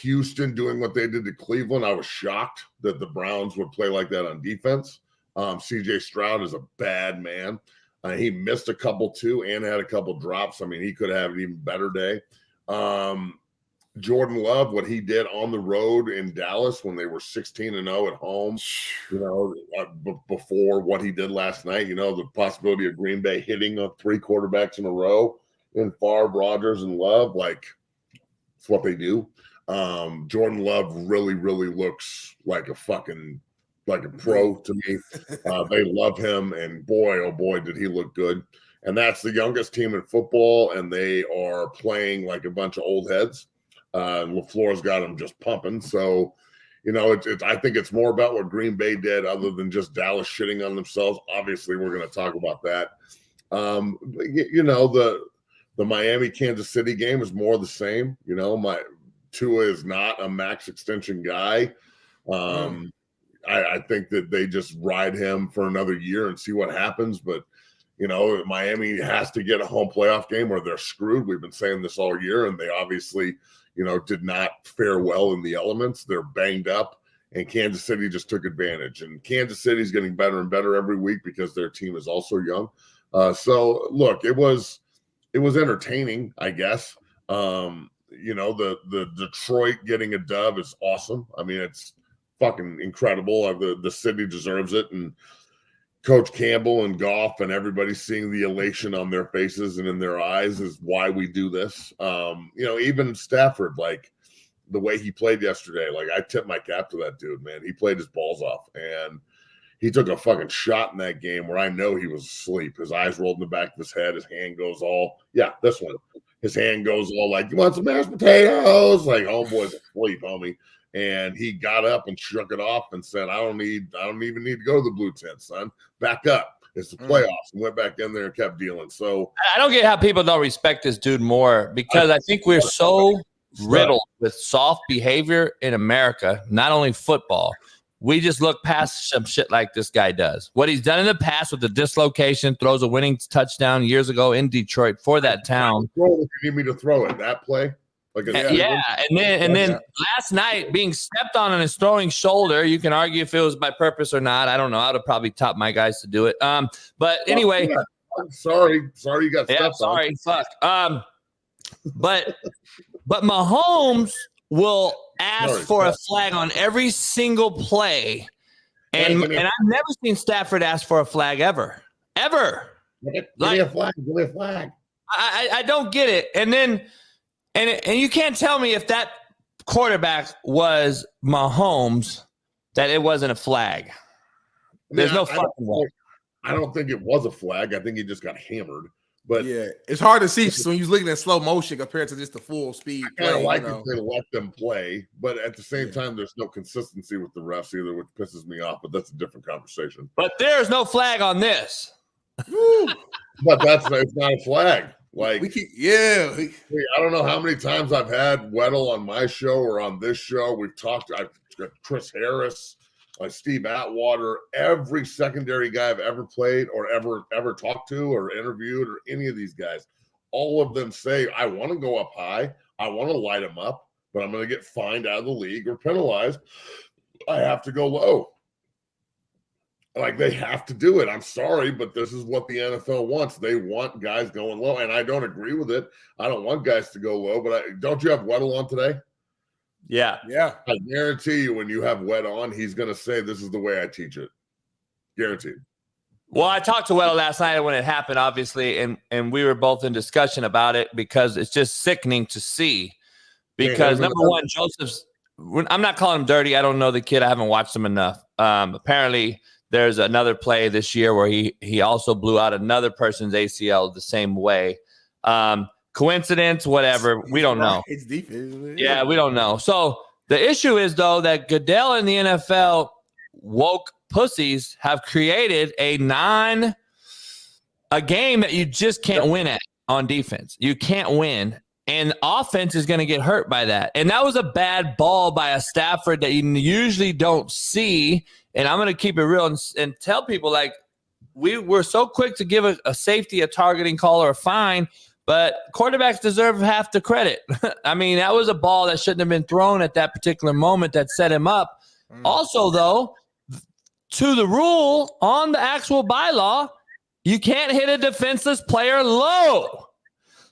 Speaker 8: Houston doing what they did to Cleveland, I was shocked that the Browns would play like that on defense. CJ Stroud is a bad man. He missed a couple too and had a couple drops. I mean, he could have an even better day. Jordan Love, what he did on the road in Dallas when they were 16-0 at home, you know, before what he did last night, you know, the possibility of Green Bay hitting 3 quarterbacks in a row in Favre, Rodgers, and Love, like it's what they do. Jordan Love really, really looks like a pro to me. They love him, and boy, oh boy, did he look good. And that's the youngest team in football, and they are playing like a bunch of old heads. LaFleur's got them just pumping. So, you know, I think it's more about what Green Bay did other than just Dallas shitting on themselves. Obviously, we're going to talk about that. You know, the Miami-Kansas City game is more the same. You know, Tua is not a max extension guy. I think that they just ride him for another year and see what happens. But, you know, Miami has to get a home playoff game or they're screwed. We've been saying this all year, and they obviously, you know, did not fare well in the elements. They're banged up, and Kansas City just took advantage. And Kansas City is getting better and better every week because their team is also young. So, look, it was entertaining, I guess. You know, the Detroit getting a dub is awesome. I mean, it's fucking incredible. The city deserves it, and Coach Campbell and Goff and everybody seeing the elation on their faces and in their eyes is why we do this. You know, even Stafford, like the way he played yesterday, like I tip my cap to that dude, man. He played his balls off, and he took a fucking shot in that game where I know he was asleep. His eyes rolled in the back of his head. His hand goes all, this one. His hand goes all like, you want some mashed potatoes? Like, homeboy's asleep, homie. And he got up and shook it off and said, I don't even need to go to the blue tent, son. Back up. It's the playoffs. And went back in there and kept dealing. So
Speaker 2: I don't get how people don't respect this dude more, because I think we're so riddled with soft behavior in America, not only football. We just look past some shit like this guy does. What he's done in the past with the dislocation, throws a winning touchdown years ago in Detroit for that town.
Speaker 8: If you need me to throw it, that play. Like
Speaker 2: and then last night being stepped on his throwing shoulder. You can argue if it was by purpose or not. I don't know. I'd have probably taught my guys to do it. But anyway,
Speaker 8: I'm sorry you got stepped on.
Speaker 2: Fuck. But Mahomes will ask for a flag on every single play. And I've never seen Stafford ask for a flag ever.
Speaker 8: Give me a flag. Give me a flag.
Speaker 2: I don't get it. And then and you can't tell me if that quarterback was Mahomes that it wasn't a flag. There's no fucking way.
Speaker 8: I don't think it was a flag. I think he just got hammered. But
Speaker 3: yeah, it's hard to see when you're looking at slow motion compared to just the full speed.
Speaker 8: I kind of like if they let them play, but at the same time, there's no consistency with the refs either, which pisses me off. But that's a different conversation.
Speaker 2: But there's no flag on this.
Speaker 8: But it's not a flag. Like
Speaker 3: I
Speaker 8: don't know how many times I've had Weddle on my show or on this show. We've talked. I've got Chris Harris, Steve Atwater, every secondary guy I've ever played or ever talked to or interviewed or any of these guys. All of them say, I want to go up high. I want to light them up, but I'm going to get fined out of the league or penalized. I have to go low. Like, they have to do it. I'm sorry, but this is what the NFL wants. They want guys going low, and I don't agree with it. I don't want guys to go low, but don't you have Weddle on today?
Speaker 2: Yeah.
Speaker 8: I guarantee you when you have Weddle on, he's going to say, this is the way I teach it. Guaranteed.
Speaker 2: Well, I talked to Weddle last night when it happened, obviously, and we were both in discussion about it because it's just sickening to see. Because, number one, Joseph's – I'm not calling him dirty. I don't know the kid. I haven't watched him enough. Apparently – there's another play this year where he also blew out another person's ACL the same way. Coincidence, whatever. We don't know.
Speaker 3: It's deep.
Speaker 2: Yeah, we don't know. So the issue is, though, that Goodell and the NFL woke pussies have created a game that you just can't win at on defense. You can't win. And offense is going to get hurt by that. And that was a bad ball by a Stafford that you usually don't see. And I'm going to keep it real and tell people, like, we're so quick to give a safety, a targeting call, or a fine, but quarterbacks deserve half the credit. I mean, that was a ball that shouldn't have been thrown at that particular moment that set him up. Also, though, to the rule on the actual bylaw, you can't hit a defenseless player low.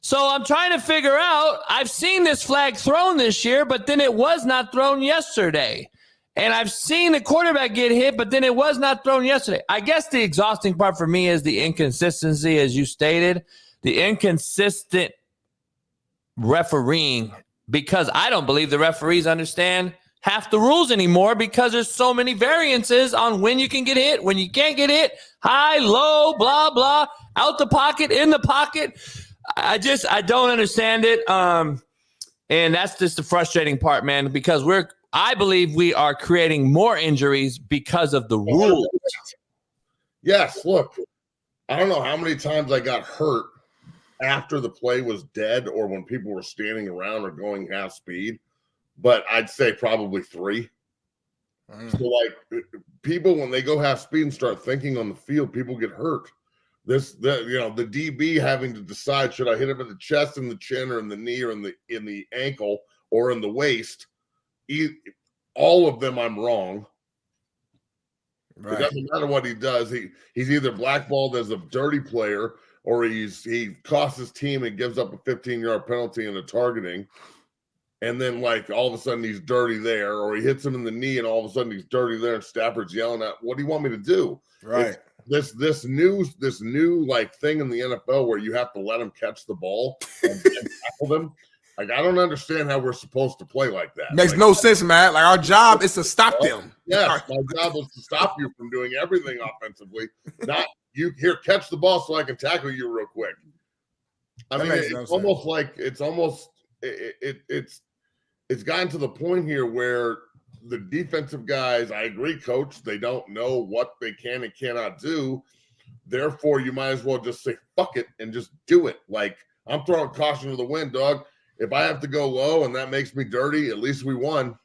Speaker 2: So I'm trying to figure out, I've seen this flag thrown this year, but then it was not thrown yesterday. And I've seen the quarterback get hit, but then it was not thrown yesterday. I guess the exhausting part for me is the inconsistency, as you stated, the inconsistent refereeing, because I don't believe the referees understand half the rules anymore because there's so many variances on when you can get hit, when you can't get hit, high, low, blah, blah, out the pocket, in the pocket. I don't understand it. And that's just the frustrating part, man, because I believe we are creating more injuries because of the rules.
Speaker 8: Yes, look, I don't know how many times I got hurt after the play was dead or when people were standing around or going half speed, but I'd say probably 3. So, like, people, when they go half speed and start thinking on the field, people get hurt. The DB having to decide, should I hit him in the chest, in the chin, or in the knee, or in the ankle, or in the waist? All of them, I'm wrong. Right. It doesn't matter what he does. He's either blackballed as a dirty player, or he costs his team and gives up a 15-yard penalty and a targeting, and then, like, all of a sudden he's dirty there, or he hits him in the knee and all of a sudden he's dirty there, and Stafford's yelling at, "What do you want me to do?"
Speaker 3: Right.
Speaker 8: This new like thing in the NFL where you have to let them catch the ball and tackle them. Like, I don't understand how we're supposed to play like that.
Speaker 3: Makes no sense, man. Like, our job is to stop them.
Speaker 8: Yes, my job is to stop you from doing everything offensively. Not you here, catch the ball so I can tackle you real quick. I mean, it's gotten to the point here where the defensive guys, I agree, coach, they don't know what they can and cannot do. Therefore, you might as well just say, fuck it, and just do it. Like, I'm throwing caution to the wind, dog. If I have to go low and that makes me dirty, at least we won.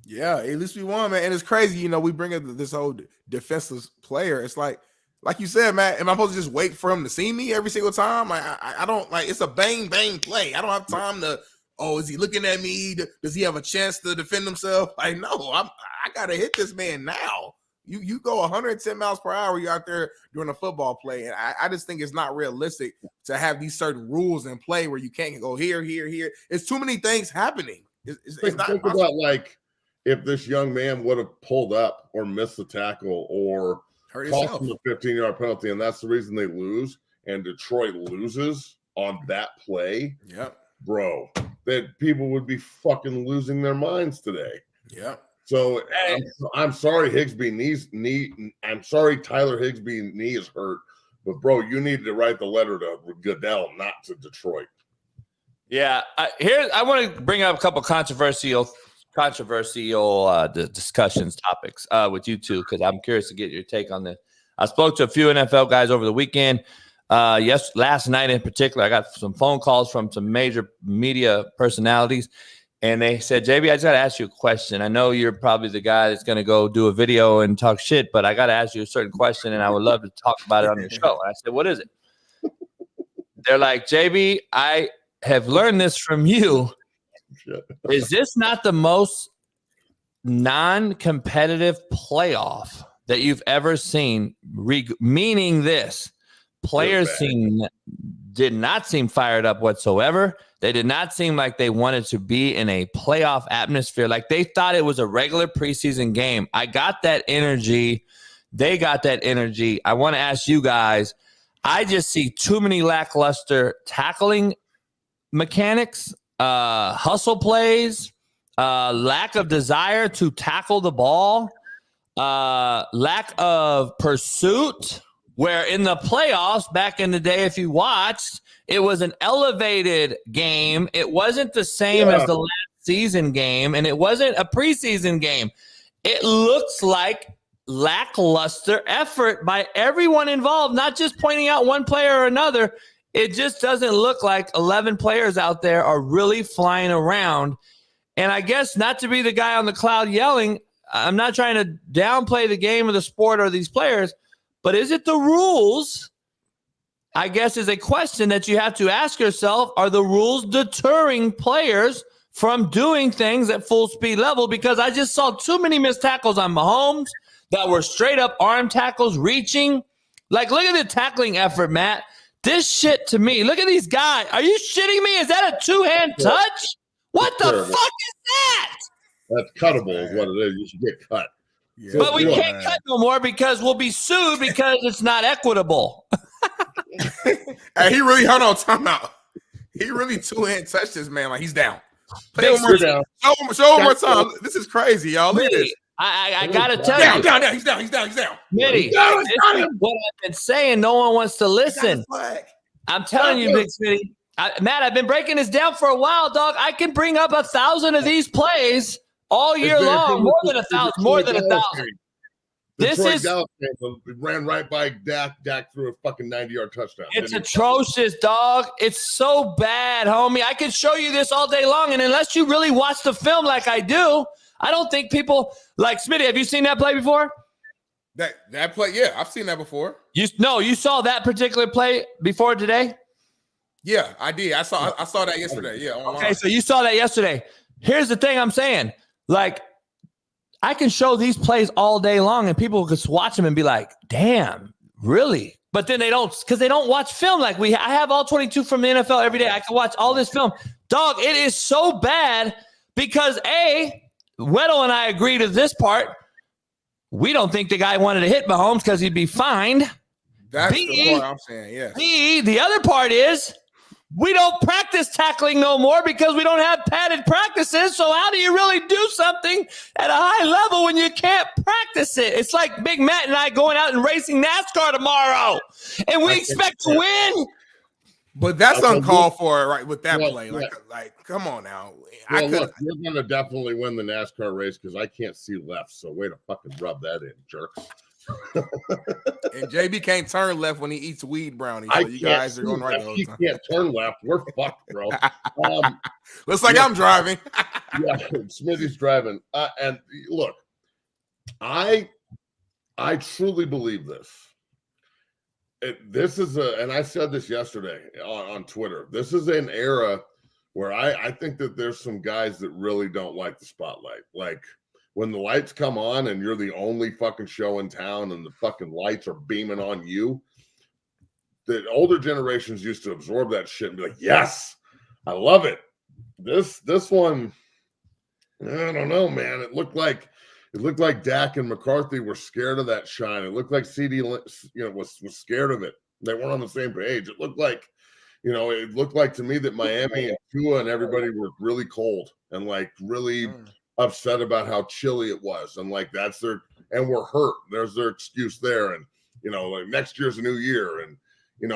Speaker 3: Yeah, at least we won, man. And it's crazy, we bring up this whole defenseless player. It's like you said, man, am I supposed to just wait for him to see me every single time? I don't, like, it's a bang, bang play. I don't have time to, is he looking at me? Does he have a chance to defend himself? Like, no, I got to hit this man now. You go 110 miles per hour. You're out there doing a football play, and I just think it's not realistic to have these certain rules in play where you can't go here. It's too many things happening. It's not
Speaker 8: think about like if this young man would have pulled up or missed the tackle or cost him a 15-yard penalty, and that's the reason they lose. And Detroit loses on that play.
Speaker 3: Yep,
Speaker 8: bro, that people would be fucking losing their minds today.
Speaker 3: Yep.
Speaker 8: So I'm sorry, I'm sorry, Tyler Higbee knee is hurt, but bro, you needed to write the letter to Goodell, not to Detroit.
Speaker 2: Yeah, I want to bring up a couple controversial discussions topics with you two because I'm curious to get your take on this. I spoke to a few NFL guys over the weekend. Last night in particular, I got some phone calls from some major media personalities. And they said, JB, I just got to ask you a question. I know you're probably the guy that's going to go do a video and talk shit, but I got to ask you a certain question, and I would love to talk about it on your show. And I said, what is it? They're like, JB, I have learned this from you. Is this not the most non-competitive playoff that you've ever seen? Meaning this, players did not seem fired up whatsoever. They did not seem like they wanted to be in a playoff atmosphere. Like they thought it was a regular preseason game. I got that energy. They got that energy. I want to ask you guys, I just see too many lackluster tackling mechanics, hustle plays, lack of desire to tackle the ball, lack of pursuit, where in the playoffs back in the day, if you watched, it was an elevated game. It wasn't the same as the last season game, and it wasn't a preseason game. It looks like lackluster effort by everyone involved, not just pointing out one player or another. It just doesn't look like 11 players out there are really flying around. And I guess not to be the guy on the cloud yelling, I'm not trying to downplay the game or the sport or these players, but is it the rules? I guess is a question that you have to ask yourself. Are the rules deterring players from doing things at full speed level? Because I just saw too many missed tackles on Mahomes that were straight up arm tackles, reaching. Like, look at the tackling effort, Matt. This shit to me. Look at these guys. Are you shitting me? Is that a two-hand touch? What the fuck is that?
Speaker 8: That's cuttable is what it is. You should get cut.
Speaker 3: Yeah.
Speaker 2: But we can't cut no more because we'll be sued because it's not equitable.
Speaker 3: Hey, he really time out. He really two-hand touched this man like he's down. Play one more time. Show one more time. This is crazy, y'all. Look at this.
Speaker 2: I gotta tell you.
Speaker 3: Down. He's down.
Speaker 2: Smitty, this is what I've been saying. No one wants to listen. I'm telling you, Big Smitty. Matt, I've been breaking this down for a while, dog. I can bring up 1,000 of these plays all year long. More than 1,000. This is
Speaker 8: Dallas ran right by Dak. Dak threw a fucking 90-yard touchdown.
Speaker 2: It's atrocious, dog. It's so bad, homie. I can show you this all day long, and unless you really watch the film like I do, I don't think people like Smitty. Have you seen that play before?
Speaker 3: That play, yeah, I've seen that before.
Speaker 2: You saw that particular play before today?
Speaker 3: Yeah, I did. I saw that yesterday. Yeah. Online.
Speaker 2: Okay, so you saw that yesterday. Here's the thing I'm saying. Like, I can show these plays all day long and people can watch them and be like, damn, really? But then they don't, because they don't watch film like I have all 22 from the NFL every day. I can watch all this film. Dog, it is so bad because A, Weddle and I agree to this part. We don't think the guy wanted to hit Mahomes because he'd be fined.
Speaker 3: That's the part I'm saying, yeah.
Speaker 2: B, the other part is we don't practice tackling no more because we don't have padded practices. So how do you really do something at a high level when you can't practice it? It's like Big Matt and I going out and racing NASCAR tomorrow, and we expect to win.
Speaker 3: But that's uncalled for, right? With that play, like, come on now.
Speaker 8: Well, look, you're going to definitely win the NASCAR race because I can't see left. So way to fucking rub that in, jerks.
Speaker 3: And JB can't turn left when he eats weed brownies. So you guys are going right.
Speaker 8: He can't turn left. We're fucked, bro.
Speaker 3: Looks like I'm driving.
Speaker 8: Yeah, Smitty's driving. And look, I truly believe this. This is and I said this yesterday on Twitter. This is an era where I think that there's some guys that really don't like the spotlight. Like when the lights come on and you're the only fucking show in town and the fucking lights are beaming on you, the older generations used to absorb that shit and be like, yes, I love it. This one, I don't know, man. It looked like Dak and McCarthy were scared of that shine. It looked like CD, was scared of it. They weren't on the same page. It looked like to me that Miami and Tua and everybody were really cold and like really upset about how chilly it was. And like and we're hurt. There's their excuse there. And like next year's a new year. And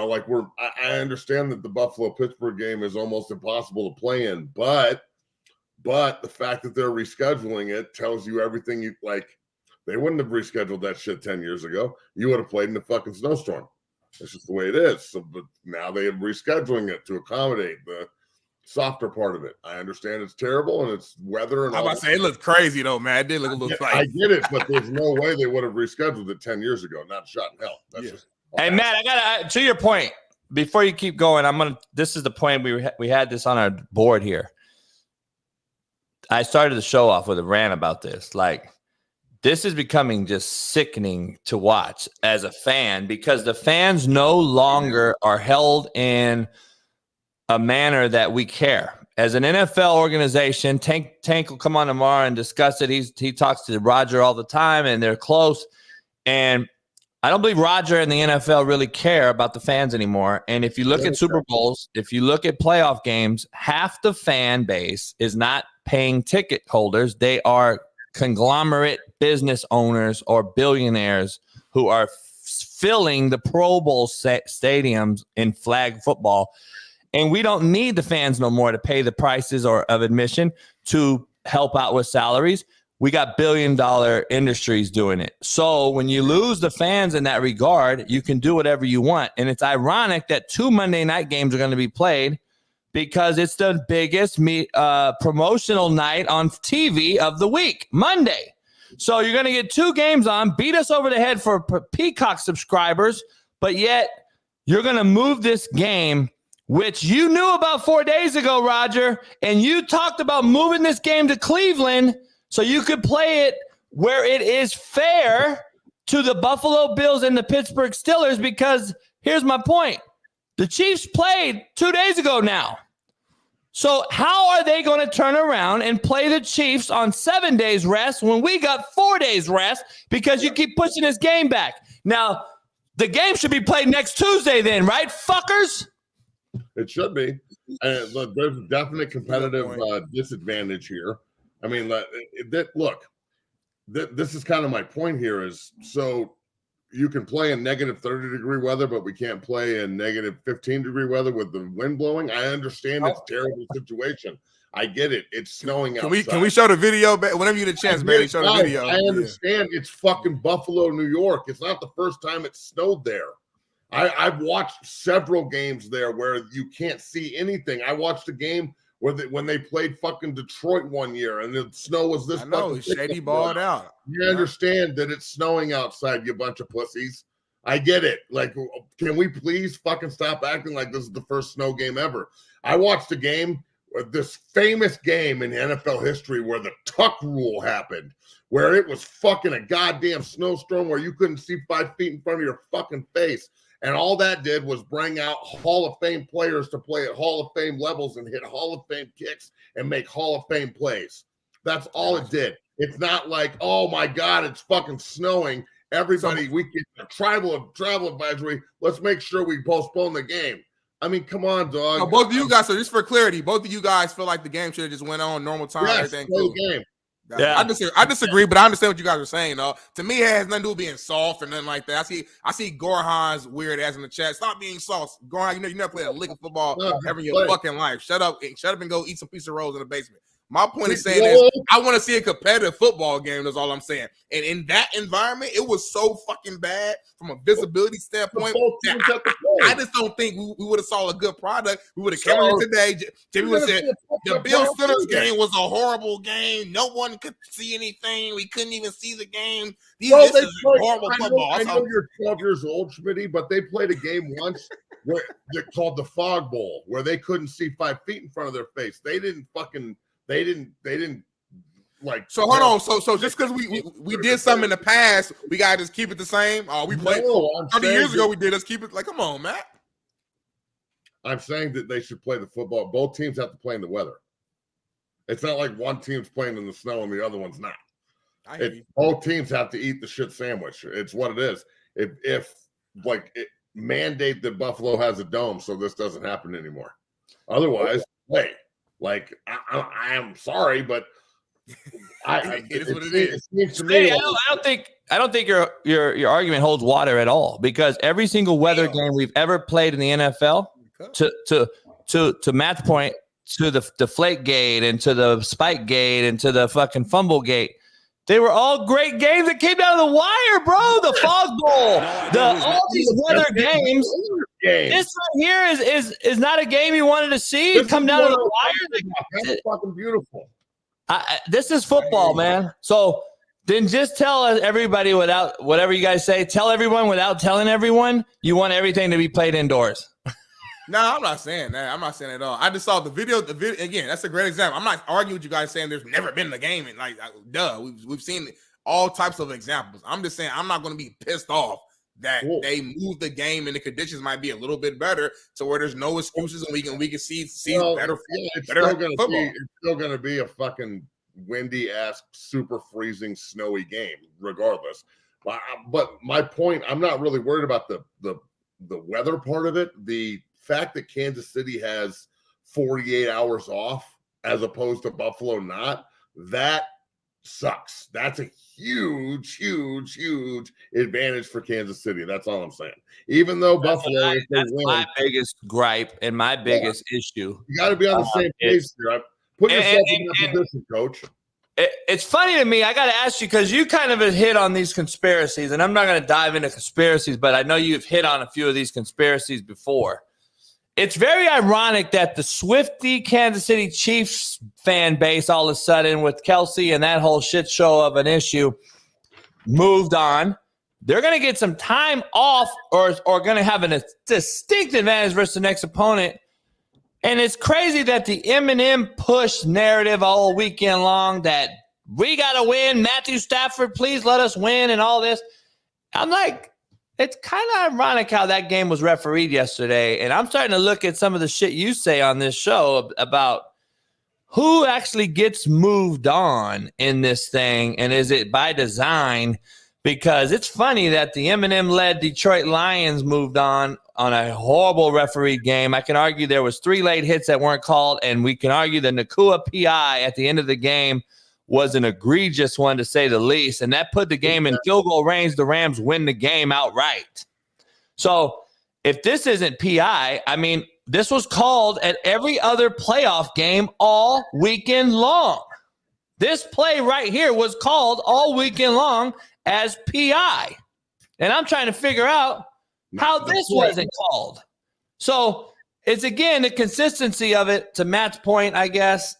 Speaker 8: like I understand that the Buffalo-Pittsburgh game is almost impossible to play in, but the fact that they're rescheduling it tells you everything you like. They wouldn't have rescheduled that shit 10 years ago. You would have played in a fucking snowstorm. That's just the way it is. So, but now they are rescheduling it to accommodate the softer part of it. I understand it's terrible and it's weather and
Speaker 3: I'm about to say it looks crazy though, man. It did look a little
Speaker 8: I get it, but there's no way they would have rescheduled it 10 years ago. Not a shot in hell. That's just
Speaker 2: Hey, Matt, I gotta to your point. Before you keep going, this is the point we had this on our board here. I started the show off with a rant about this. Like, this is becoming just sickening to watch as a fan because the fans no longer are held in a manner that we care. As an NFL organization, Tank will come on tomorrow and discuss it. He talks to Roger all the time, and they're close. And I don't believe Roger and the NFL really care about the fans anymore. And if you look at Super Bowls, if you look at playoff games, half the fan base is not paying ticket holders. They are conglomerate business owners or billionaires who are filling the Pro Bowl stadiums in flag football. And we don't need the fans no more to pay the prices of admission to help out with salaries. We got billion-dollar industries doing it. So when you lose the fans in that regard, you can do whatever you want. And it's ironic that 2 Monday night games are going to be played because it's the biggest promotional night on TV of the week, Monday. So you're going to get 2 games on, beat us over the head for Peacock subscribers, but yet you're going to move this game, which you knew about 4 days ago, Roger, and you talked about moving this game to Cleveland so you could play it where it is fair to the Buffalo Bills and the Pittsburgh Steelers, because here's my point. The Chiefs played 2 days ago now. So how are they going to turn around and play the Chiefs on 7 days rest when we got 4 days rest because you keep pushing this game back? Now, the game should be played next Tuesday then, right, fuckers?
Speaker 8: It should be. And look, there's a definite competitive disadvantage here. I mean, this is kind of my point here is, so you can play in negative 30-degree weather, but we can't play in negative 15-degree weather with the wind blowing. I understand it's a terrible situation. I get it. It's snowing outside.
Speaker 3: Can we show the video? Whenever you get a chance, Bailey, show the video.
Speaker 8: I understand. It's fucking Buffalo, New York. It's not the first time it's snowed there. I've watched several games there where you can't see anything. I watched a game when they played fucking Detroit one year and the snow was this.
Speaker 3: I know, shady balled out.
Speaker 8: You understand that it's snowing outside, you bunch of pussies. I get it. Like, can we please fucking stop acting like this is the first snow game ever? I watched a game, this famous game in NFL history where the tuck rule happened, where it was fucking a goddamn snowstorm where you couldn't see 5 feet in front of your fucking face. And all that did was bring out Hall of Fame players to play at Hall of Fame levels and hit Hall of Fame kicks and make Hall of Fame plays. That's all it did. It's not like, oh my God, it's fucking snowing. Everybody, we get a travel advisory. Let's make sure we postpone the game. I mean, come on, dog.
Speaker 3: No, both of you guys, so just for clarity, both of you guys feel like the game should have just went on normal time.
Speaker 8: Yes,
Speaker 3: everything
Speaker 8: no
Speaker 3: cool.
Speaker 8: game.
Speaker 3: Yeah, I disagree, but I understand what you guys are saying, though. To me, it has nothing to do with being soft or nothing like that. I see Gorhan's weird ass in the chat. Stop being soft. Gorhan, you never played a lick of football ever in your fucking life. Shut up and go eat some piece of rolls in the basement. My point is saying is I want to see a competitive football game. That's all I'm saying. And in that environment, it was so fucking bad from a visibility standpoint. I just don't think we would have saw a good product. We would have come in today. Jimmy would have said the Bill Sinners game was a horrible game. No one could see anything. We couldn't even see the game. This is horrible football.
Speaker 8: I know you're 12 years old, Smitty, but they played a game once where they're called the Fog Bowl, where they couldn't see 5 feet in front of their face. They didn't
Speaker 3: So hold on. So just because we did something in the past, we gotta just keep it the same. Oh, we played 30 years ago. We did. Let's keep it like. Come on, Matt.
Speaker 8: I'm saying that they should play the football. Both teams have to play in the weather. It's not like one team's playing in the snow and the other one's not. Both teams have to eat the shit sandwich. It's what it is. If mandate that Buffalo has a dome so this doesn't happen anymore. Otherwise, I am sorry, but
Speaker 3: it is what it is.
Speaker 2: I don't think your argument holds water at all, because every single weather game we've ever played in the NFL, to Matt's point, to the deflate gate and to the spike gate and to the fucking fumble gate, they were all great games that came down to the wire, bro. The Fog Bowl, all these weather games. This right here is not a game you wanted to see. It come down to the wire.
Speaker 8: That's fucking beautiful.
Speaker 2: This is football, man. So then just tell everybody without whatever you guys say. Tell everyone without telling everyone you want everything to be played indoors.
Speaker 3: No, I'm not saying that. I'm not saying at all. I just saw the video. Again, that's a great example. I'm not arguing with you guys saying there's never been a game, and we've seen all types of examples. I'm just saying I'm not going to be pissed off that they moved the game and the conditions might be a little bit better to where there's no excuses and we can see better.
Speaker 8: It's still going to be a fucking windy ass, super freezing, snowy game, regardless. But my point, I'm not really worried about the weather part of it. The fact that Kansas City has 48 hours off as opposed to Buffalo not, that sucks. That's a huge advantage for Kansas City. That's all I'm saying. Even though Buffalo,
Speaker 2: that's my biggest gripe and my biggest issue.
Speaker 8: You got to be on the same page here. Put yourself in that position, Coach.
Speaker 2: It's funny to me. I got to ask you, because you kind of have hit on these conspiracies, and I'm not going to dive into conspiracies, but I know you've hit on a few of these conspiracies before. It's very ironic that the Swiftie Kansas City Chiefs fan base all of a sudden, with Kelsey and that whole shit show of an issue, moved on. They're going to get some time off or going to have a distinct advantage versus the next opponent. And it's crazy that the Eminem push narrative all weekend long that we got to win, Matthew Stafford, please let us win, and all this. I'm like, it's kind of ironic how that game was refereed yesterday. And I'm starting to look at some of the shit you say on this show about who actually gets moved on in this thing. And is it by design? Because it's funny that the Eminem-led Detroit Lions moved on a horrible referee game. I can argue there was 3 late hits that weren't called, and we can argue the Nakua PI at the end of the game was an egregious one, to say the least, and that put the game in field goal range. The Rams win the game outright. So if this isn't PI, I mean, this was called at every other playoff game all weekend long. This play right here was called all weekend long as PI. And I'm trying to figure out how this wasn't called. So it's, again, the consistency of it, to Matt's point, I guess.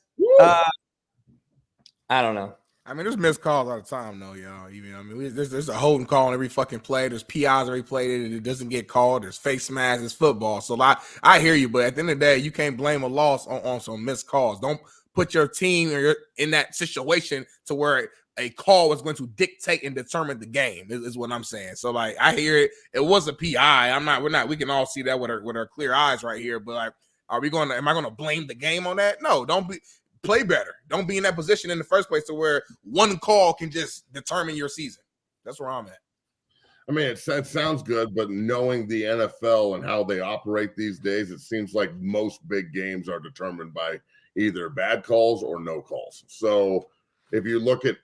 Speaker 2: I don't know.
Speaker 3: I mean, there's missed calls all the time, though, y'all. There's a holding call on every fucking play. There's PIs every play that it doesn't get called. There's face masks. It's football. So I hear you, but at the end of the day, you can't blame a loss on some missed calls. Don't put your team in that situation to where a call was going to dictate and determine the game. Is what I'm saying. So I hear it. It was a PI. We can all see that with our clear eyes right here. But am I going to blame the game on that? No. Play better. Don't be in that position in the first place to where one call can just determine your season. That's where I'm at.
Speaker 8: I mean, it sounds good, but knowing the NFL and how they operate these days, it seems like most big games are determined by either bad calls or no calls. So if you look at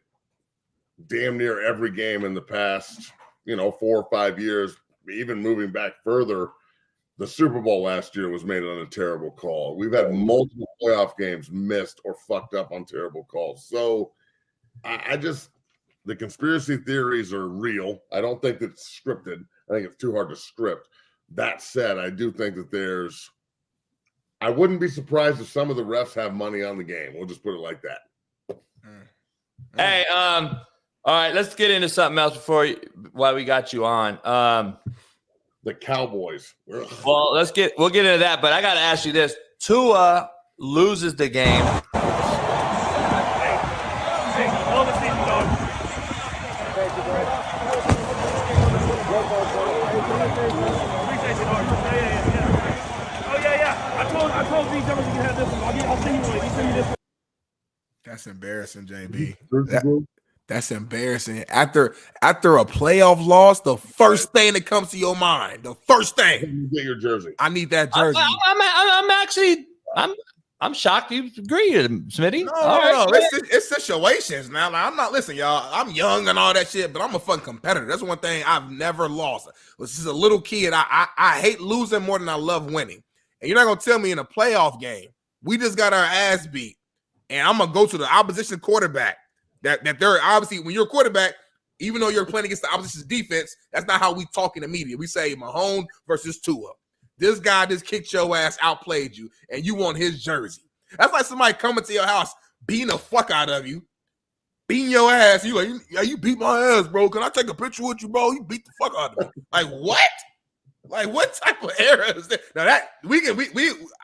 Speaker 8: damn near every game in the past, 4 or 5 years, even moving back further, the Super Bowl last year was made on a terrible call. We've had multiple playoff games missed or fucked up on terrible calls. So the conspiracy theories are real. I don't think that it's scripted. I think it's too hard to script. That said, I do think that I wouldn't be surprised if some of the refs have money on the game. We'll just put it like that.
Speaker 2: Hey, all right, let's get into something else while we got you on.
Speaker 8: The Cowboys.
Speaker 2: Well, we'll get into that, but I got to ask you this. Tua loses the game.
Speaker 3: That's embarrassing, JB. That's embarrassing. After a playoff loss, the first thing that comes to your mind, the first thing,
Speaker 8: You get your jersey.
Speaker 3: I need that jersey.
Speaker 2: I'm shocked you agree, Smitty.
Speaker 3: No. It's situations now. Like, I'm not listening, y'all. I'm young and all that shit, but I'm a fucking competitor. That's one thing I've never lost. This is a little kid. I hate losing more than I love winning. And you're not gonna tell me in a playoff game we just got our ass beat, and I'm gonna go to the opposition quarterback. That they're obviously, when you're a quarterback, even though you're playing against the opposition's defense, that's not how we talk in the media. We say Mahomes versus Tua. This guy just kicked your ass, outplayed you, and you want his jersey. That's like somebody coming to your house, beating the fuck out of you, beating your ass. You like, yeah, you beat my ass, bro. Can I take a picture with you, bro? You beat the fuck out of me. Like, what? Like, what type of era is that? Now that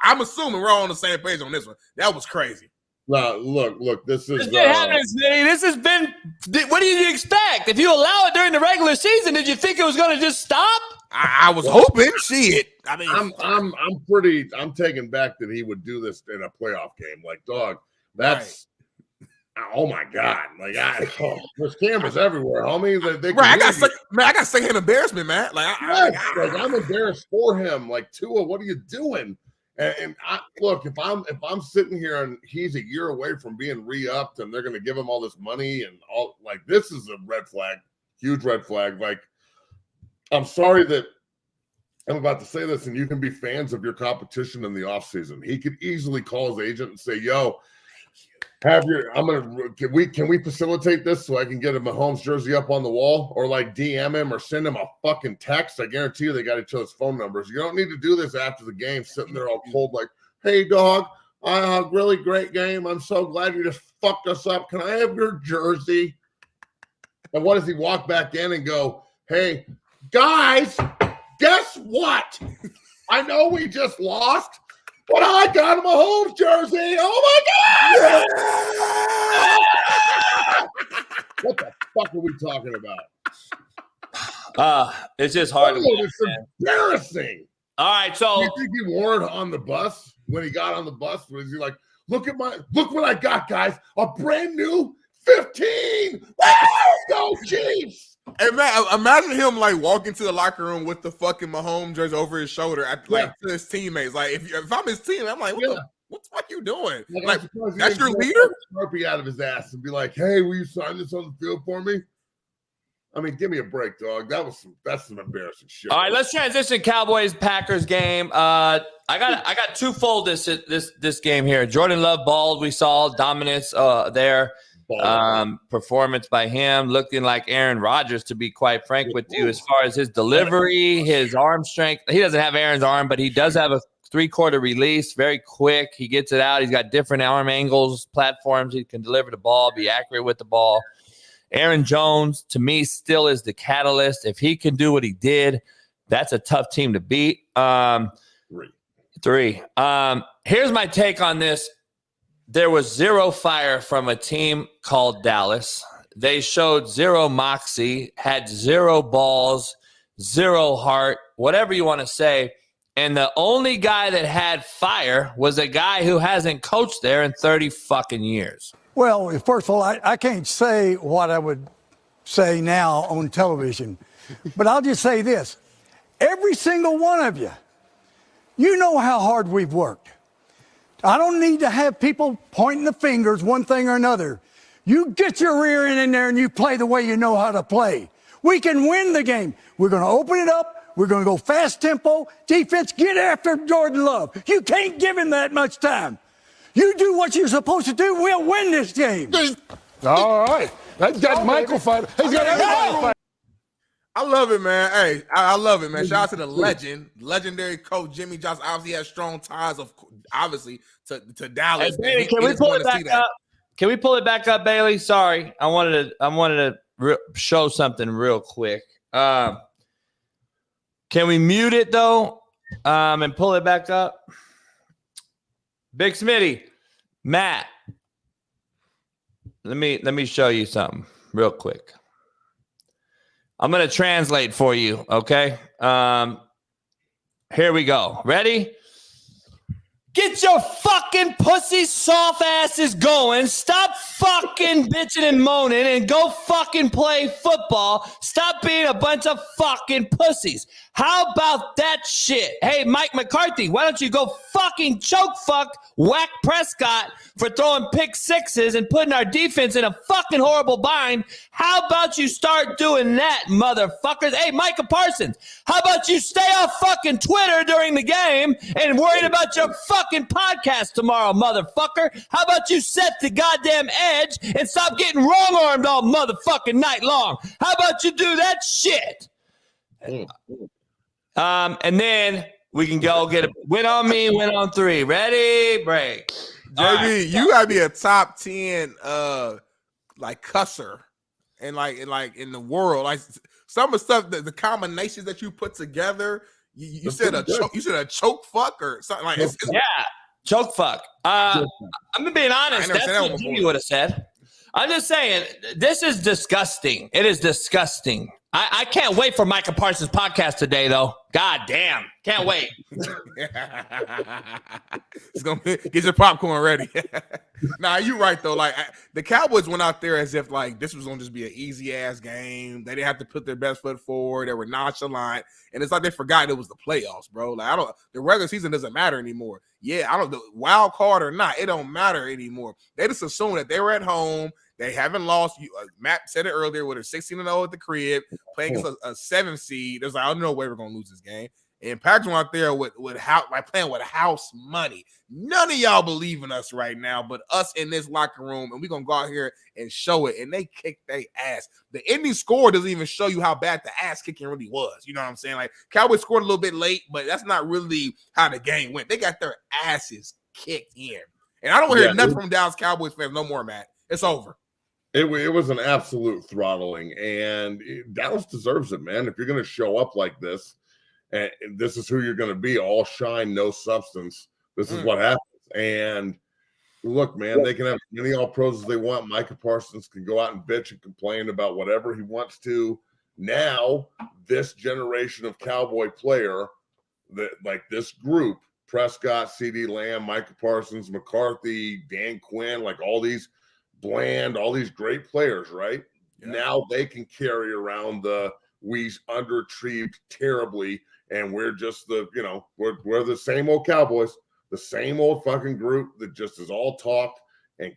Speaker 3: I'm assuming we're all on the same page on this one. That was crazy.
Speaker 8: No, look. This is
Speaker 2: Smitty. This has been. What did you expect? If you allow it during the regular season, did you think it was going to just stop?
Speaker 3: I was hoping. Shit. I mean,
Speaker 8: I'm taken back that he would do this in a playoff game. Like, dog, that's oh my god. Like, there's cameras everywhere, homie.
Speaker 3: I got second embarrassment, man. Like,
Speaker 8: I'm embarrassed for him. Like, Tua, what are you doing? And look, if I'm sitting here and he's a year away from being re-upped and they're going to give him all this money and all, like, this is a red flag, huge red flag. Like, I'm sorry that I'm about to say this, and you can be fans of your competition in the offseason. He could easily call his agent and say, yo, can we facilitate this so I can get a Mahomes jersey up on the wall, or like DM him or send him a fucking text? I guarantee you they got each other's phone numbers. You don't need to do this after the game, sitting there all cold like, hey, dog, really great game. I'm so glad you just fucked us up. Can I have your jersey? And what does he walk back in and go, hey, guys, guess what? I know we just lost, but I got a Mahomes jersey. Oh my God! What the fuck are we talking about?
Speaker 2: It's just hard.
Speaker 8: It's embarrassing.
Speaker 2: All right, so
Speaker 8: you think he wore it on the bus when he got on the bus? Was he like, look what I got, guys, a brand new 15. Let's go, Chiefs.
Speaker 3: Hey man, imagine him like walking to the locker room with the fucking Mahomes jersey over his shoulder, to his teammates. Like, if I'm his team, I'm like, what the fuck you doing? Like that's your leader?
Speaker 8: Sharpie out of his ass and be like, hey, will you sign this on the field for me? I mean, give me a break, dog. That's some embarrassing shit.
Speaker 2: All right, let's transition Cowboys Packers game. I got twofold this game here. Jordan Love balled. We saw dominance there. Performance by him, looking like Aaron Rodgers, to be quite frank with you, as far as his delivery, his arm strength. He doesn't have Aaron's arm, but he does have a 3-quarter release, very quick. He gets it out. He's got different arm angles, platforms. He can deliver the ball, be accurate with the ball. Aaron Jones, to me, still is the catalyst. If he can do what he did, that's a tough team to beat. 3. Here's my take on this. There was zero fire from a team called Dallas. They showed zero moxie, had zero balls, zero heart, whatever you want to say. And the only guy that had fire was a guy who hasn't coached there in 30 fucking years.
Speaker 9: Well, first of all, I can't say what I would say now on television, but I'll just say this. Every single one of you, you know how hard we've worked. I don't need to have people pointing the fingers one thing or another. You get your rear end in there and you play the way you know how to play. We can win the game. We're going to open it up. We're going to go fast tempo. Defense, get after Jordan Love. You can't give him that much time. You do what you're supposed to do, we'll win this game.
Speaker 10: All right. That's got Michael fighting. He's got everybody fighting.
Speaker 3: I love it, man. Hey, I love it, man. Shout out to the legendary coach Jimmy Johnson. Obviously, has strong ties, to Dallas.
Speaker 2: Hey, Bailey, can we pull it back up? Can we pull it back up, Bailey? Sorry, I wanted to show something real quick. Can we mute it though, and pull it back up? Big Smitty, Matt. Let me show you something real quick. I'm going to translate for you, okay? Here we go. Ready? Get your fucking pussy soft asses going. Stop fucking bitching and moaning and go fucking play football. Stop being a bunch of fucking pussies. How about that shit? Hey, Mike McCarthy, why don't you go fucking choke fuck Dak Prescott for throwing pick sixes and putting our defense in a fucking horrible bind? How about you start doing that, motherfuckers? Hey, Micah Parsons, how about you stay off fucking Twitter during the game and worried about your fucking podcast tomorrow, motherfucker? How about you set the goddamn edge and stop getting wrong-armed all motherfucking night long? How about you do that shit? And then we can go get a win on me, win on three. Ready? Break.
Speaker 3: JB, you gotta be a top 10 like cusser and like in the world. Like some of the stuff, the combinations that you put together. You said a choke fuck or something like that.
Speaker 2: Yeah, choke fuck. I'm being honest. That's what you would have said. I'm just saying, this is disgusting. It is disgusting. I can't wait for Micah Parsons' podcast today, though. God damn. Can't wait.
Speaker 3: It's gonna get your popcorn ready. Nah, you're right, though. Like, the Cowboys went out there as if, like, this was going to just be an easy-ass game. They didn't have to put their best foot forward. They were nonchalant. And it's like they forgot it was the playoffs, bro. Like, the regular season doesn't matter anymore. Yeah, the wild card or not, it don't matter anymore. They just assumed that they were at home. They haven't lost. Matt said it earlier with a 16-0 at the crib, playing against a 7 seed. There's like, I don't know where we're going to lose this game. And Patrick went out there with playing with house money. None of y'all believe in us right now, but us in this locker room, and we're going to go out here and show it. And they kicked their ass. The ending score doesn't even show you how bad the ass kicking really was. You know what I'm saying? Like, Cowboys scored a little bit late, but that's not really how the game went. They got their asses kicked in. And I don't hear nothing from Dallas Cowboys fans no more, Matt. It's over.
Speaker 8: It was an absolute throttling, and Dallas deserves it, man. If you're going to show up like this, and this is who you're going to be, all shine, no substance, this is what happens. And look, man, they can have as many all-pros as they want. Micah Parsons can go out and bitch and complain about whatever he wants to. Now, this generation of Cowboy player, like this group, Prescott, CeeDee Lamb, Micah Parsons, McCarthy, Dan Quinn, like all these Bland, all these great players, right? Yeah. Now they can carry around we underachieved terribly, and we're just we're the same old Cowboys, the same old fucking group that just is all talk and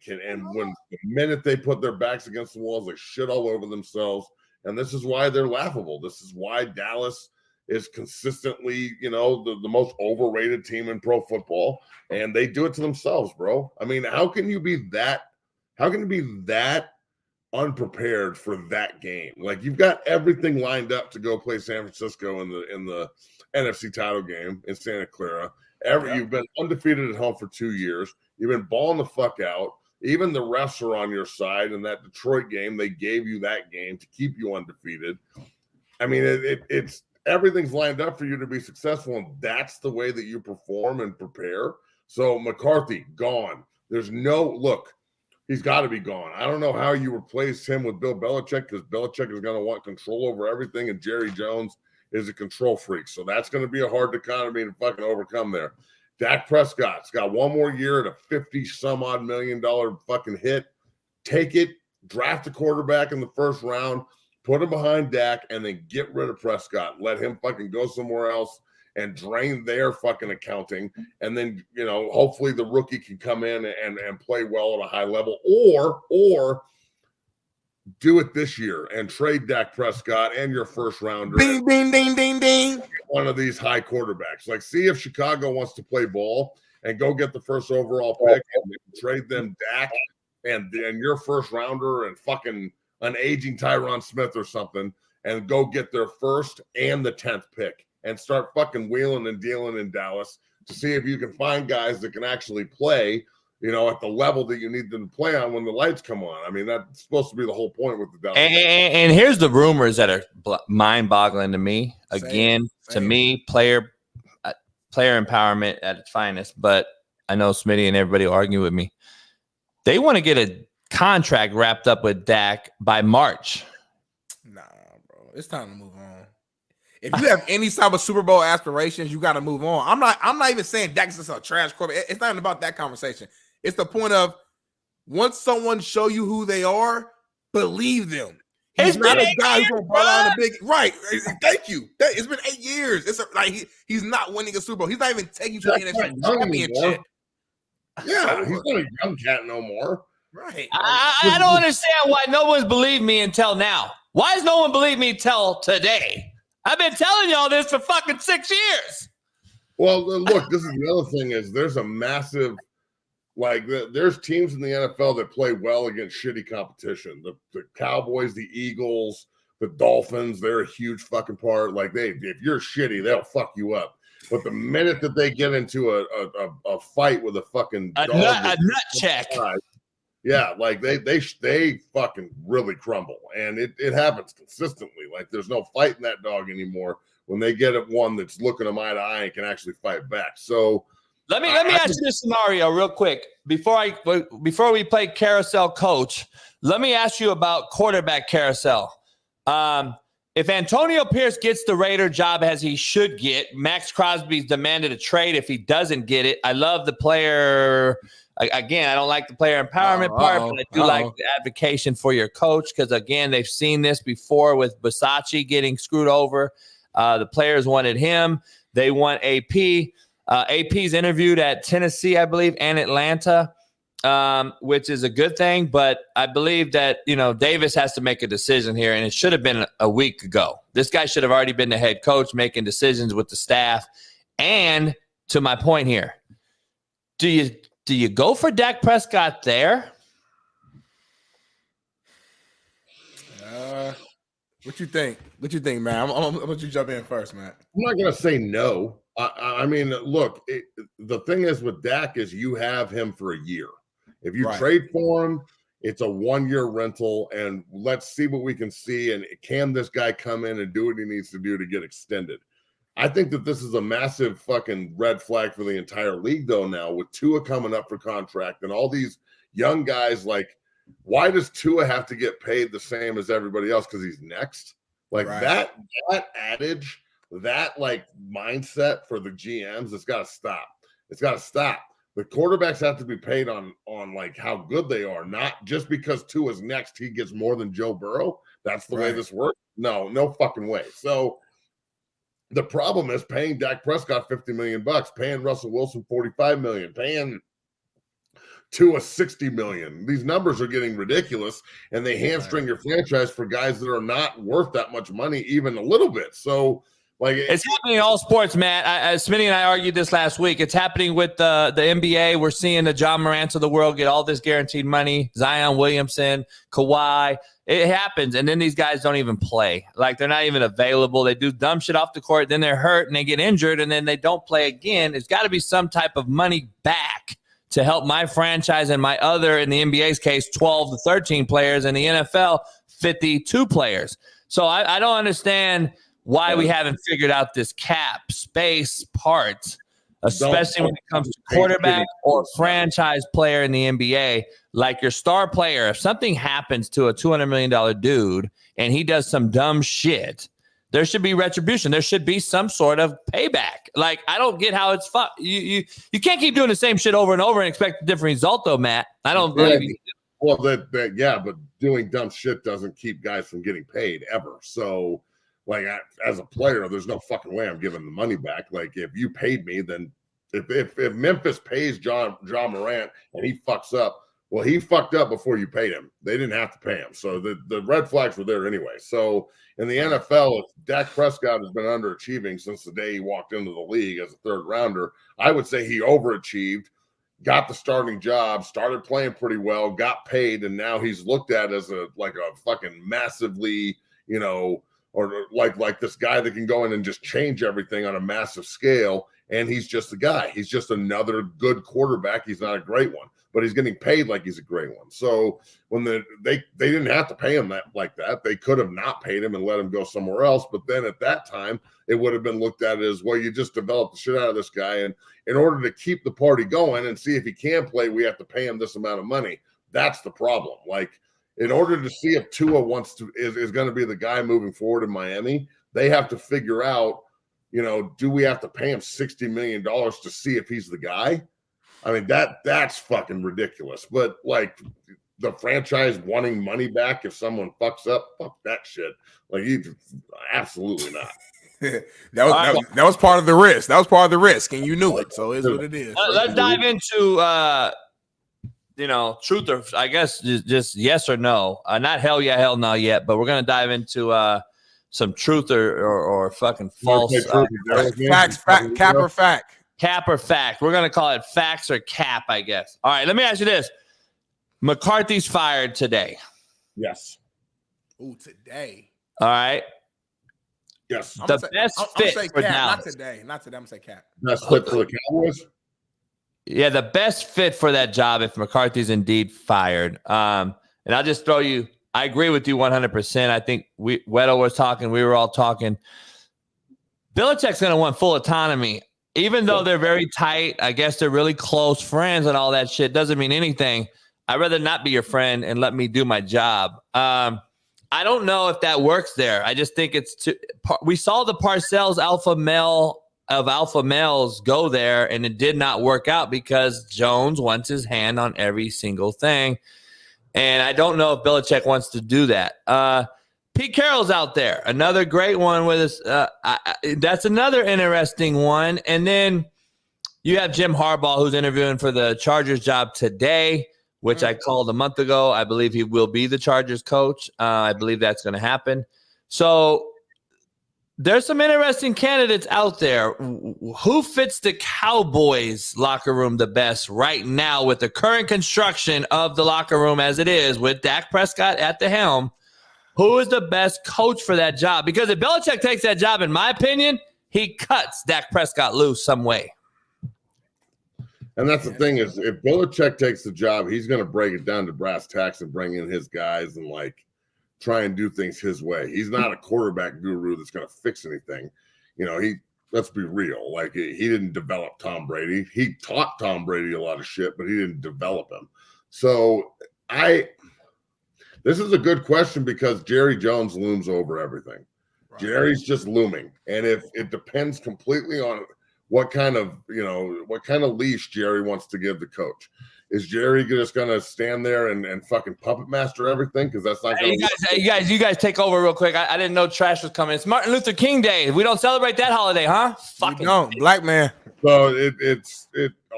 Speaker 8: when the minute they put their backs against the walls, they shit all over themselves. And this is why they're laughable. This is why Dallas is consistently, the most overrated team in pro football, and they do it to themselves, bro. I mean, how can you be that unprepared for that game? Like, you've got everything lined up to go play San Francisco in the NFC title game in Santa Clara. You've been undefeated at home for 2 years. You've been balling the fuck out. Even the refs are on your side. In that Detroit game, they gave you that game to keep you undefeated. I mean, it's everything's lined up for you to be successful, and that's the way that you perform and prepare. So McCarthy, gone. There's no look. He's got to be gone. I don't know how you replace him with Bill Belichick, because Belichick is going to want control over everything, and Jerry Jones is a control freak. So that's going to be a hard economy to fucking overcome there. Dak Prescott's got one more year at a $50-some-odd million fucking hit. Take it, draft a quarterback in the first round, put him behind Dak, and then get rid of Prescott. Let him fucking go somewhere else and drain their fucking accounting. And then, hopefully the rookie can come in and play well at a high level, or do it this year and trade Dak Prescott and your first rounder.
Speaker 3: Ding, ding, ding, ding, ding.
Speaker 8: One of these high quarterbacks. Like, see if Chicago wants to play ball and go get the first overall pick and trade them Dak and your first rounder and fucking an aging Tyron Smith or something, and go get their first and the 10th pick. And start fucking wheeling and dealing in Dallas to see if you can find guys that can actually play, at the level that you need them to play on when the lights come on. I mean, that's supposed to be the whole point with the Dallas.
Speaker 2: And here's the rumors that are mind-boggling to me. Again, to me, player empowerment at its finest. But I know Smitty and everybody will argue with me. They want to get a contract wrapped up with Dak by March.
Speaker 3: Nah, bro. It's time to move on. If you have any type of Super Bowl aspirations, you got to move on. I'm not even saying Dak's just a trash quarterback. It's not even about that conversation. It's the point of once someone show you who they are, believe them. He's not a guy who's gonna ball out a big right. Thank you. It's been 8 years. It's he's not winning a Super Bowl. He's not even taking to the NFC Championship.
Speaker 8: Yeah, he's not a young cat no more.
Speaker 3: Right.
Speaker 2: I don't understand why no one's believed me until now. Why has no one believed me till today? I've been telling y'all this for fucking 6 years.
Speaker 8: Well, look, this is the other thing is there's a massive, there's teams in the NFL that play well against shitty competition. The Cowboys, the Eagles, the Dolphins, they're a huge fucking part. If you're shitty, they'll fuck you up. But the minute that they get into a fight with a fucking
Speaker 2: a nut check.
Speaker 8: Yeah, they fucking really crumble. And it happens consistently. There's no fighting that dog anymore when they get at one that's looking them eye to eye and can actually fight back. So
Speaker 2: let me ask you this scenario real quick. Before we play carousel coach, let me ask you about quarterback carousel. If Antonio Pierce gets the Raider job as he should get, Max Crosby's demanded a trade if he doesn't get it. I love the player. Again, I don't like the player empowerment part, but I do like the advocation for your coach because, again, they've seen this before with Bisaccia getting screwed over. The players wanted him. They want AP. AP's interviewed at Tennessee, I believe, and Atlanta, which is a good thing. But I believe that, Davis has to make a decision here, and it should have been a week ago. This guy should have already been the head coach making decisions with the staff. And to my point here, do you go for Dak Prescott there?
Speaker 3: What you think? What you think, man? I'm gonna let you jump in first, man.
Speaker 8: I'm not gonna say no. I mean, look, the thing is with Dak is you have him for a year. If you trade for him, it's a 1-year rental, and let's see what we can see. And can this guy come in and do what he needs to do to get extended? I think that this is a massive fucking red flag for the entire league, though, now, with Tua coming up for contract and all these young guys. Why does Tua have to get paid the same as everybody else? Because he's next? That adage, that mindset for the GMs, it's got to stop. It's got to stop. The quarterbacks have to be paid on how good they are, not just because Tua's next, he gets more than Joe Burrow. That's the way this works. No fucking way. So the problem is paying Dak Prescott $50 million, paying Russell Wilson $45 million, paying Tua $60 million. These numbers are getting ridiculous, and they hamstring your franchise for guys that are not worth that much money, even a little bit. So,
Speaker 2: it's happening in all sports, Matt. Smitty and I argued this last week. It's happening with the NBA. We're seeing the John Morants of the world get all this guaranteed money. Zion Williamson, Kawhi. It happens, and then these guys don't even play. They're not even available. They do dumb shit off the court, then they're hurt, and they get injured, and then they don't play again. It's got to be some type of money back to help my franchise and my other, in the NBA's case, 12 to 13 players, and the NFL, 52 players. So I don't understand why we haven't figured out this cap space part, especially when it comes to quarterback or franchise player in the NBA. Your star player, if something happens to a $200 million dude and he does some dumb shit, there should be retribution. There should be some sort of payback. I don't get how it's fun. You can't keep doing the same shit over and over and expect a different result, though, Matt. I don't believe you.
Speaker 8: Well, but doing dumb shit doesn't keep guys from getting paid ever. So, as a player, there's no fucking way I'm giving the money back. If you paid me, then if Memphis pays John Morant and he fucks up, well, he fucked up before you paid him. They didn't have to pay him. So the red flags were there anyway. So in the NFL, if Dak Prescott has been underachieving since the day he walked into the league as a third rounder, I would say he overachieved, got the starting job, started playing pretty well, got paid, and now he's looked at as a fucking massively, or like this guy that can go in and just change everything on a massive scale. And he's just a guy. He's just another good quarterback. He's not a great one, but he's getting paid like he's a great one. So when they didn't have to pay him like that, they could have not paid him and let him go somewhere else. But then at that time, it would have been looked at as, well, you just developed the shit out of this guy. And in order to keep the party going and see if he can play, we have to pay him this amount of money. That's the problem. In order to see if Tua is going to be the guy moving forward in Miami, they have to figure out, do we have to pay him $60 million to see if he's the guy? I mean, that's fucking ridiculous. But like the franchise wanting money back if someone fucks up, fuck that shit. Like, absolutely not.
Speaker 3: that was part of the risk. That was part of the risk, and you knew it. So it's what it is.
Speaker 2: Let's dive into truth or I guess just yes or no. Not hell yeah, hell no yet, but we're gonna dive into some truth or fucking false.
Speaker 3: Facts, cap or fact.
Speaker 2: Cap or fact. We're gonna call it facts or cap, I guess. All right, let me ask you this: McCarthy's fired today.
Speaker 8: Yes.
Speaker 3: Ooh, today.
Speaker 2: All right.
Speaker 8: Yes.
Speaker 2: The best fit for Dallas.
Speaker 3: Not today. I'm gonna say cap.
Speaker 8: Best fit for the Cowboys.
Speaker 2: Yeah, the best fit for that job if McCarthy's indeed fired. And I'll just throw you. I agree with you 100%. I think Weddle was talking. We were all talking. Belichick's going to want full autonomy, even though they're very tight. I guess they're really close friends and all that shit. Doesn't mean anything. I'd rather not be your friend and let me do my job. I don't know if that works there. I just think it's too. We saw the Parcells alpha male of alpha males go there, and it did not work out because Jones wants his hand on every single thing. And I don't know if Belichick wants to do that. Pete Carroll's out there, another great one with us. That's another interesting one. And then you have Jim Harbaugh, who's interviewing for the Chargers job today, which I called a month ago. I believe he will be the Chargers coach. I believe that's going to happen. So there's some interesting candidates out there. Who fits the Cowboys locker room the best right now with the current construction of the locker room as it is with Dak Prescott at the helm? Who is the best coach for that job? Because if Belichick takes that job, in my opinion, he cuts Dak Prescott loose some way.
Speaker 8: And that's the thing is, if Belichick takes the job, he's going to break it down to brass tacks and bring in his guys and try and do things his way. He's not a quarterback guru that's going to fix anything. Let's be real. He didn't develop Tom Brady. He taught Tom Brady a lot of shit, but he didn't develop him. So this is a good question because Jerry Jones looms over everything. Right. Jerry's just looming. And if it depends completely on what kind of leash Jerry wants to give the coach. Is Jerry just going to stand there and fucking puppet master everything? Because that's not going to
Speaker 2: You guys take over real quick. I didn't know trash was coming. It's Martin Luther King Day. We don't celebrate that holiday, huh?
Speaker 3: Fucking don't. Black man.
Speaker 8: So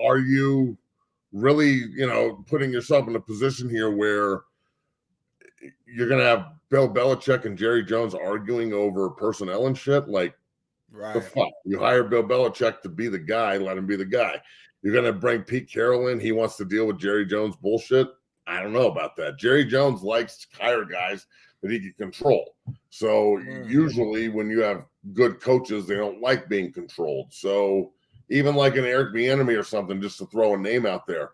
Speaker 8: are you really, putting yourself in a position here where you're going to have Bill Belichick and Jerry Jones arguing over personnel and shit? Right. The fuck? You hire Bill Belichick to be the guy, let him be the guy. You're going to bring Pete Carroll in. He wants to deal with Jerry Jones bullshit. I don't know about that. Jerry Jones likes to hire guys that he can control. So usually when you have good coaches, they don't like being controlled. So even like an Eric Bieniemy or something, just to throw a name out there,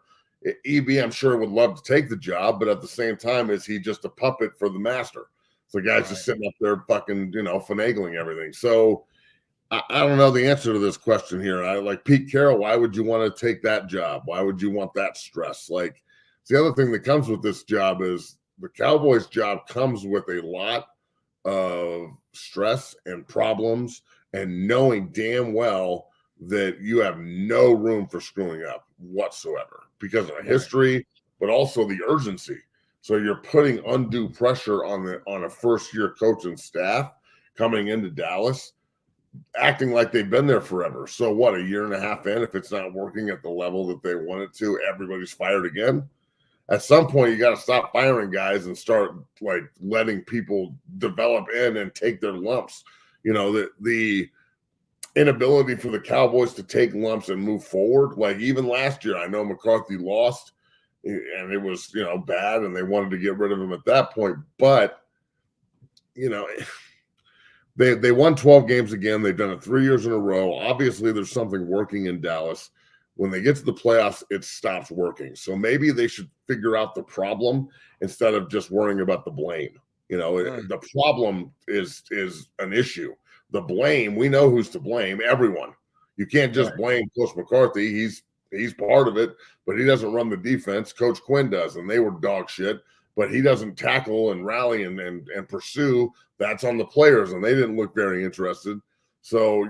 Speaker 8: EB, I'm sure would love to take the job, but at the same time, is he just a puppet for the master? So the guy's just sitting up there fucking, finagling everything. So I don't know the answer to this question here. I like Pete Carroll. Why would you want to take that job? Why would you want that stress? The other thing that comes with this job is the Cowboys job comes with a lot of stress and problems and knowing damn well that you have no room for screwing up whatsoever because of history, but also the urgency. So you're putting undue pressure on a first-year coaching staff coming into Dallas, acting like they've been there forever. So what, a year and a half in, if it's not working at the level that they want it to, everybody's fired again? At some point, you got to stop firing guys and start letting people develop in and take their lumps. The inability for the Cowboys to take lumps and move forward. Even last year, I know McCarthy lost and it was, bad and they wanted to get rid of him at that point. But, They won 12 games again. They've done it 3 years in a row. Obviously, there's something working in Dallas. When they get to the playoffs, it stops working. So maybe they should figure out the problem instead of just worrying about the blame. The problem is an issue. The blame, we know who's to blame. Everyone. You can't just blame Coach McCarthy. He's part of it, but he doesn't run the defense. Coach Quinn does, and they were dog shit. but he doesn't tackle and rally and pursue. That's on the players, and they didn't look very interested. So,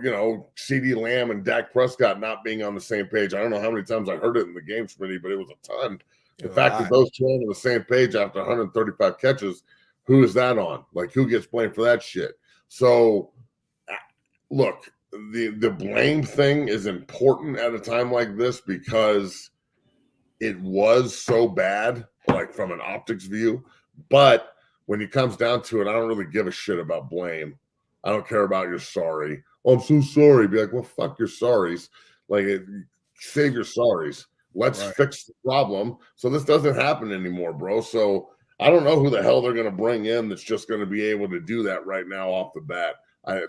Speaker 8: CeeDee Lamb and Dak Prescott not being on the same page. I don't know how many times I heard it in the game, Smitty, but it was a ton. The fact that those two are on the same page after 135 catches, who is that on? Like, who gets blamed for that shit? So, look, the blame thing is important at a time like this because it was so bad, like from an optics view. But when it comes down to it, I don't really give a shit about blame. I don't care about your sorry. Oh, I'm so sorry. Be like, well, fuck your sorries. Like, save your sorries. Let's fix the problem so this doesn't happen anymore, bro. So I don't know who the hell they're going to bring in that's just going to be able to do that right now off the bat.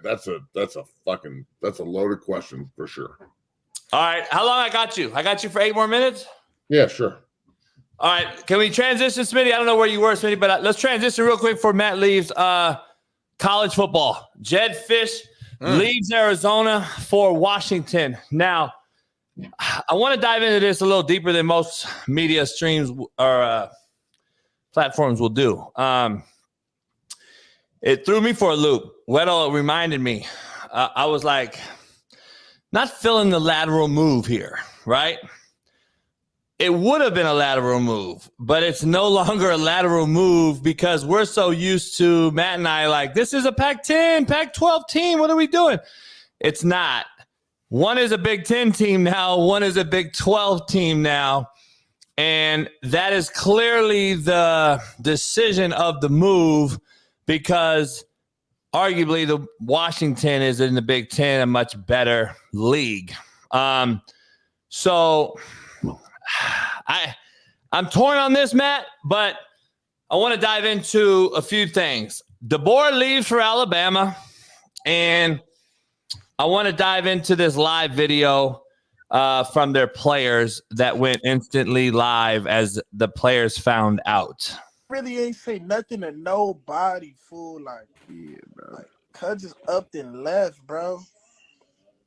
Speaker 8: That's a loaded question for sure.
Speaker 2: All right. How long I got you? I got you for 8 more minutes?
Speaker 8: Yeah, sure.
Speaker 2: All right. Can we transition, Smitty? I don't know where you were, Smitty, but let's transition real quick before Matt leaves. College football. Jedd Fisch leaves Arizona for Washington. Now, I want to dive into this a little deeper than most media streams or platforms will do. It threw me for a loop. Weddle reminded me. I was like, not feeling the lateral move here, right? It would have been a lateral move, but it's no longer a lateral move because we're so used to, Matt and I, like, this is a Pac-10, Pac-12 team. What are we doing? It's not. One is a Big Ten team now. One is a Big 12 team now. And that is clearly the decision of the move because arguably the Washington is in the Big Ten, a much better league. So I'm torn on this, Matt, but I want to dive into a few things. DeBoer leaves for Alabama, and I want to dive into this live video from their players that went instantly live as the players found out.
Speaker 11: Really ain't say nothing to nobody, fool. Like,
Speaker 12: yeah, bro.
Speaker 11: Like, cuz just upped and left, bro.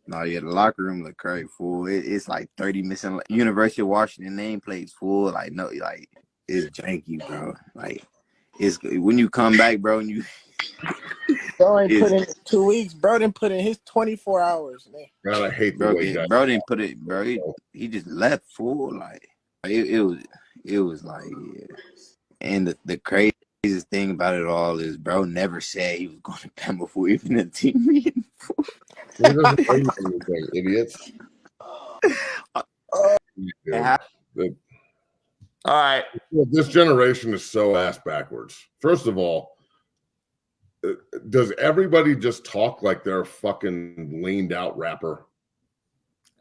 Speaker 12: No, yeah, the locker room look crazy, fool. It's like 30 missing. University of Washington nameplates, fool. Like, no, like, it's janky, bro. Like, it's when you come back, bro, and you.
Speaker 11: Bro ain't put in 2 weeks. Bro didn't put in his 24 hours, man.
Speaker 8: God, I hate
Speaker 12: bro. Bro didn't put it, bro. He just left, fool. Like, it was like, yeah. And the craziest thing about it all is, bro never said he was going to Bama before even the team meeting.
Speaker 8: He doesn't say anything, idiots.
Speaker 2: All right.
Speaker 8: This generation is so ass backwards. First of all, does everybody just talk like they're a fucking leaned out rapper?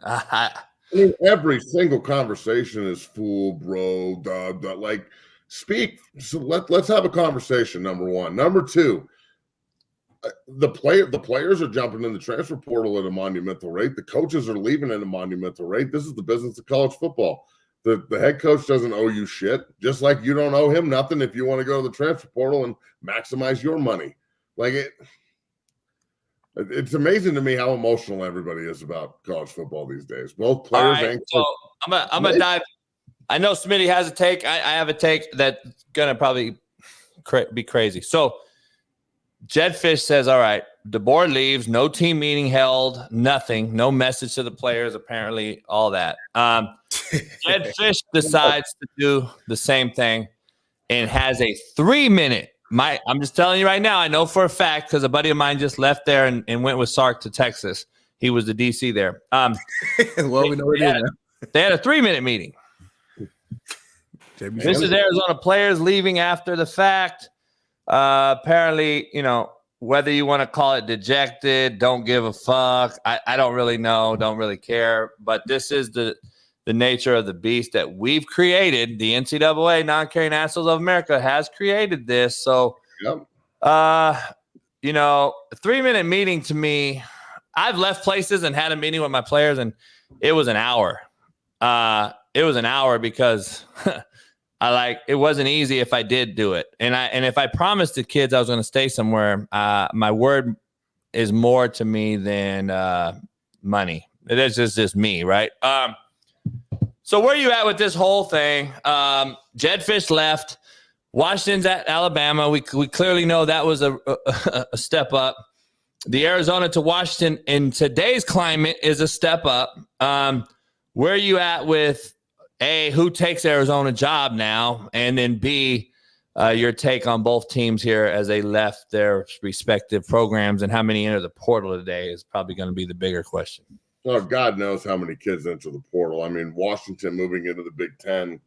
Speaker 8: I mean, every single conversation is fool, bro, duh. Like, speak. So let's have a conversation. Number one. Number two. The players are jumping in the transfer portal at a monumental rate. The coaches are leaving at a monumental rate. This is the business of college football. The head coach doesn't owe you shit, just like you don't owe him nothing if you want to go to the transfer portal and maximize your money. Like, it's amazing to me how emotional everybody is about college football these days. Both players and
Speaker 2: so I'm gonna dive. I know Smitty has a take. I have a take that's gonna probably be crazy. So Jedd Fisch says, all right, DeBoer leaves, no team meeting held, nothing, no message to the players, apparently, all that. Jedd Fisch decides to do the same thing and has a 3-minute. I'm just telling you right now, I know for a fact because a buddy of mine just left there and went with Sark to Texas. He was the DC there.
Speaker 3: Well, we know what
Speaker 2: they had a 3-minute meeting. This is Arizona players leaving after the fact. Apparently, whether you want to call it dejected, don't give a fuck. I don't really know, don't really care. But this is the nature of the beast that we've created. The NCAA, Non-Carrying Assholes of America, has created this. So, a 3-minute meeting to me, I've left places and had a meeting with my players, and it was an hour. It was an hour because it wasn't easy if I did do it. And if I promised the kids I was going to stay somewhere, my word is more to me than money. It is just me, right? So where are you at with this whole thing? Jedd Fisch left. Washington's at Alabama. We clearly know that was a step up. The Arizona to Washington in today's climate is a step up. Where are you at with A, who takes Arizona job now, and then B, your take on both teams here as they left their respective programs, and how many enter the portal today is probably going to be the bigger question.
Speaker 8: Oh, God knows how many kids enter the portal. I mean, Washington moving into the Big Ten.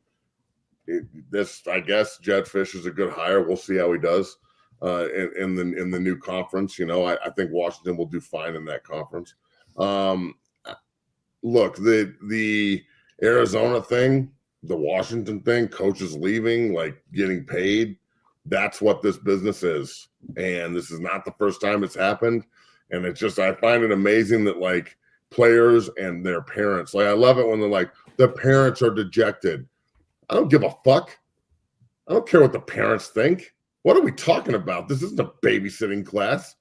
Speaker 8: I guess Jed Fish is a good hire. We'll see how he does in the new conference. I think Washington will do fine in that conference. Look, the Arizona thing, the Washington thing, coaches leaving, like getting paid, that's what this business is. And this is not the first time it's happened. And it's just, I find it amazing that like players and their parents, like I love it when they're like, the parents are dejected. I don't give a fuck. I don't care what the parents think. What are we talking about? This isn't a babysitting class.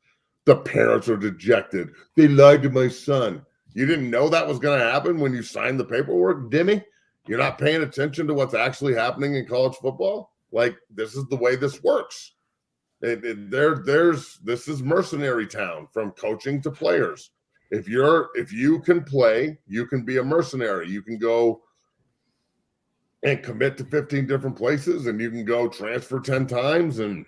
Speaker 8: The parents are dejected. They lied to my son. You didn't know that was going to happen when you signed the paperwork, Dimmy? You're not paying attention to what's actually happening in college football? Like, this is the way this works. This is mercenary town from coaching to players. If you can play, you can be a mercenary. You can go and commit to 15 different places, and you can go transfer 10 times, and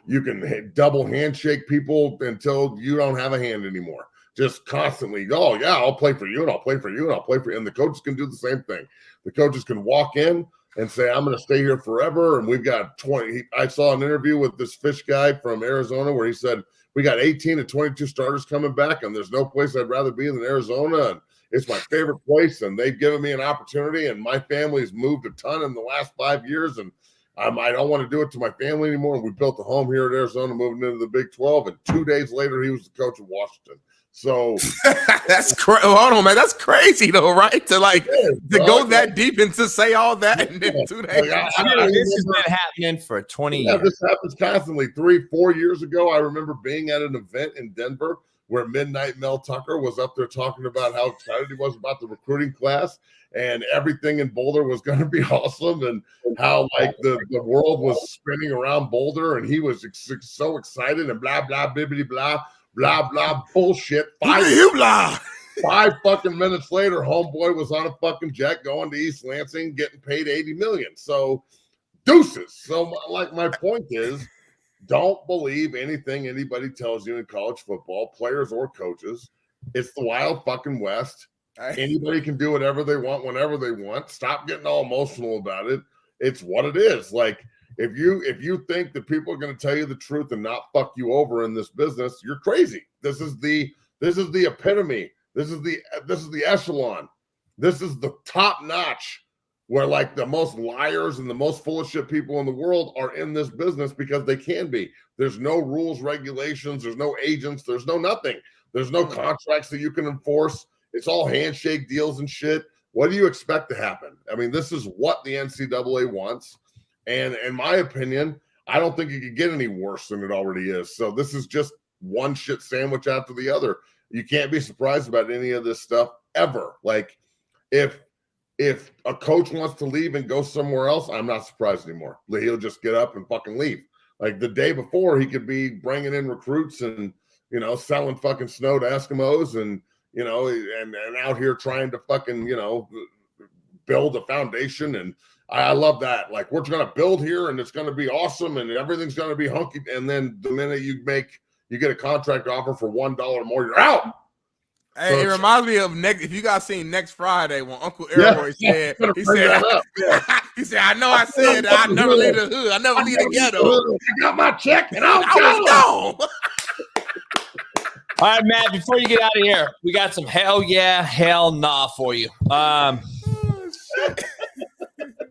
Speaker 8: you can double handshake people until you don't have a hand anymore. Just constantly, oh, yeah, I'll play for you, and I'll play for you, and I'll play for you. And the coaches can do the same thing. The coaches can walk in and say, I'm going to stay here forever, and we've got 20. I saw an interview with this Fish guy from Arizona where he said, we got 18 to 22 starters coming back, and there's no place I'd rather be than Arizona, and it's my favorite place, and they've given me an opportunity, and my family's moved a ton in the last 5 years, and I don't want to do it to my family anymore. And we built a home here at Arizona, moving into the Big 12, and 2 days later, he was the coach of Washington. So
Speaker 3: that's crazy. Hold on, man. That's crazy, though, right? To go that deep and to say all that in 2 days.
Speaker 2: This has been happening for 20 years.
Speaker 8: This happens constantly. 3-4 years ago, I remember being at an event in Denver where Midnight Mel Tucker was up there talking about how excited he was about the recruiting class and everything in Boulder was going to be awesome, and how like the world was spinning around Boulder, and he was so excited, and blah, blah, bibbity, blah, blah, blah, bullshit. 5 fucking minutes later, homeboy was on a fucking jet going to East Lansing, getting paid $80 million. So deuces. So like my point is, don't believe anything anybody tells you in college football, players or coaches. It's the wild fucking West. Anybody can do whatever they want, whenever they want. Stop getting all emotional about it. It's what it is. Like, if you think that people are going to tell you the truth and not fuck you over in this business, you're crazy. This is the epitome. This is the echelon. This is the top notch where like the most liars and the most full of shit people in the world are in this business because they can be. There's no rules, regulations. There's no agents. There's no nothing. There's no contracts that you can enforce. It's all handshake deals and shit. What do you expect to happen? I mean, this is what the NCAA wants. And in my opinion, I don't think it could get any worse than it already is. So this is just one shit sandwich after the other. You can't be surprised about any of this stuff ever. Like, if a coach wants to leave and go somewhere else, I'm not surprised anymore. He'll just get up and fucking leave. Like the day before, he could be bringing in recruits and, selling fucking snow to Eskimos and, and out here trying to fucking, build a foundation. And I love that. Like, we're going to build here and it's going to be awesome and everything's going to be hunky. And then the minute you get a contract offer for $1 more, you're out.
Speaker 3: Hey, so it reminds me of if you guys seen Next Friday when Uncle Airboy said, he said, I know I said I never leave the hood. I never leave the ghetto.
Speaker 8: I got my check and I
Speaker 3: was gone.
Speaker 2: All right, Matt, before you get out of here, we got some hell yeah, hell nah for you.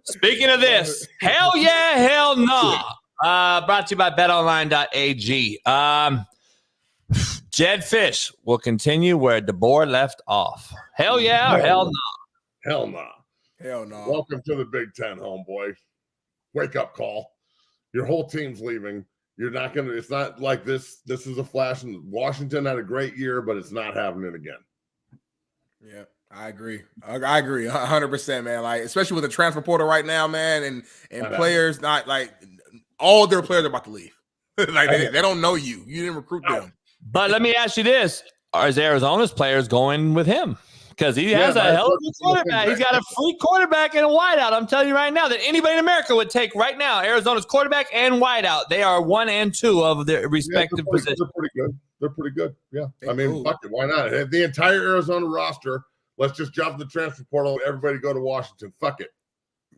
Speaker 2: Speaking of this, hell yeah, hell nah. Brought to you by betonline.ag. Jed Fish will continue where DeBoer left off. Hell yeah or hell nah?
Speaker 8: Hell nah.
Speaker 3: Hell no.
Speaker 8: Welcome to the Big Ten, homeboy. Wake up call. Your whole team's leaving. You're not going to, it's not like this. This is a flash. Washington had a great year, but it's not happening again.
Speaker 3: Yeah. I agree. I agree 100%, man. Like, especially with the transfer portal right now, man, and players not like all their players are about to leave. Like they don't know you. You didn't recruit them.
Speaker 2: But let me ask you this: is Arizona's players going with him? Because he has a hell of a quarterback. He's got a free quarterback and a wideout. I'm telling you right now that anybody in America would take right now Arizona's quarterback and wideout. They are 1 and 2 of their respective positions.
Speaker 8: They're pretty good. They're pretty good. Yeah. I mean, fuck it. Why not? The entire Arizona roster, let's just jump the transfer portal. Everybody go to Washington. Fuck it.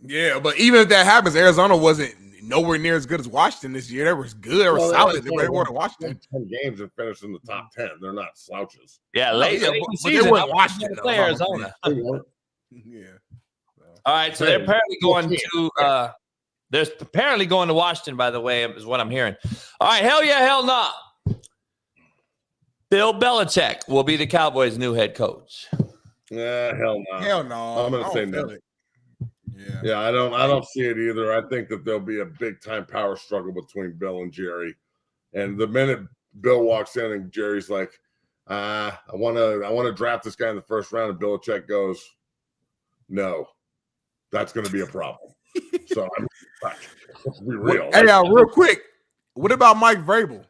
Speaker 3: Yeah, but even if that happens, Arizona wasn't nowhere near as good as Washington this year. They were good. They were solid. They weren't Washington.
Speaker 8: 10 games and finished in the top 10. They're not slouches.
Speaker 2: Yeah, late
Speaker 3: but
Speaker 2: season,
Speaker 3: they weren't Washington.
Speaker 2: Play Arizona.
Speaker 3: Yeah.
Speaker 2: All right, so they're apparently going to they're apparently going to Washington, by the way, is what I'm hearing. All right, hell yeah, hell nah. Bill Belichick will be the Cowboys' new head coach.
Speaker 8: Hell no.
Speaker 3: Hell no.
Speaker 8: I'm gonna say no. Yeah, I don't see it either. I think that there'll be a big time power struggle between Bill and Jerry. And the minute Bill walks in and Jerry's like, I want to draft this guy in the first round, and Belichick goes, no, that's going to be a problem. So let's be real.
Speaker 3: Hey, real quick, what about Mike Vrabel?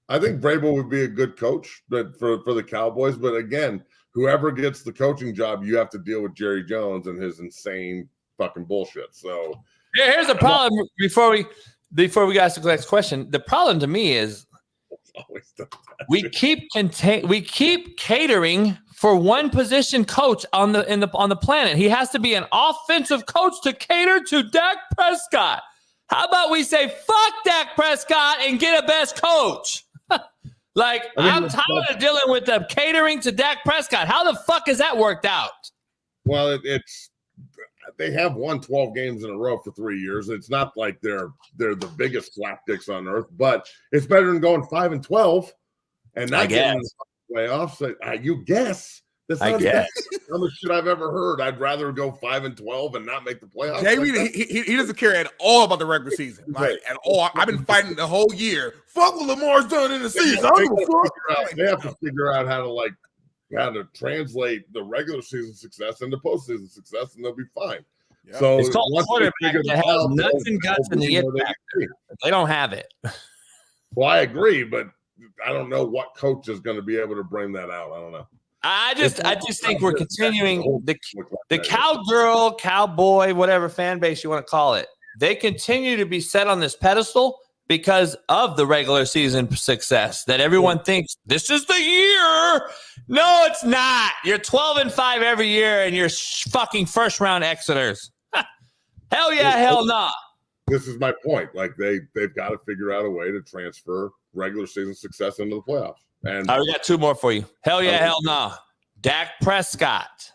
Speaker 8: I think Vrabel would be a good coach for the Cowboys, but again, whoever gets the coaching job, you have to deal with Jerry Jones and his insane fucking bullshit. So
Speaker 2: here's the problem. Before we ask the next question, the problem to me is we keep catering for one position coach on the planet. He has to be an offensive coach to cater to Dak Prescott. How about we say fuck Dak Prescott and get a best coach? I'm tired of dealing with the catering to Dak Prescott. How the fuck has that worked out?
Speaker 8: Well, they have won 12 games in a row for 3 years. It's not like they're the biggest slapdicks on earth, but it's better than going 5-12 and not getting the playoffs. You guess. That's not the dumbest shit I've ever heard. I'd rather go 5-12 and not make the playoffs.
Speaker 3: JB, he doesn't care at all about the regular season. Like at all. I've been fighting the whole year. Fuck what Lamar's done in the season.
Speaker 8: They have to figure out how to translate the regular season success into postseason success, and they'll be fine. Yeah. So
Speaker 2: it's called quarterback that has nuts and guts in the impact. They don't have it.
Speaker 8: Well, I agree, but I don't know what coach is going to be able to bring that out. I don't know.
Speaker 2: I just think we're continuing the cowgirl, cowboy, whatever fan base you want to call it. They continue to be set on this pedestal because of the regular season success that everyone thinks this is the year. No, it's not. You're 12-5 every year and you're fucking first round exiters. Hell yeah, hell no.
Speaker 8: This is my point. Like they've got to figure out a way to transfer regular season success into the playoffs. And
Speaker 2: we got 2 more for you. Hell yeah, hell no. Dak Prescott.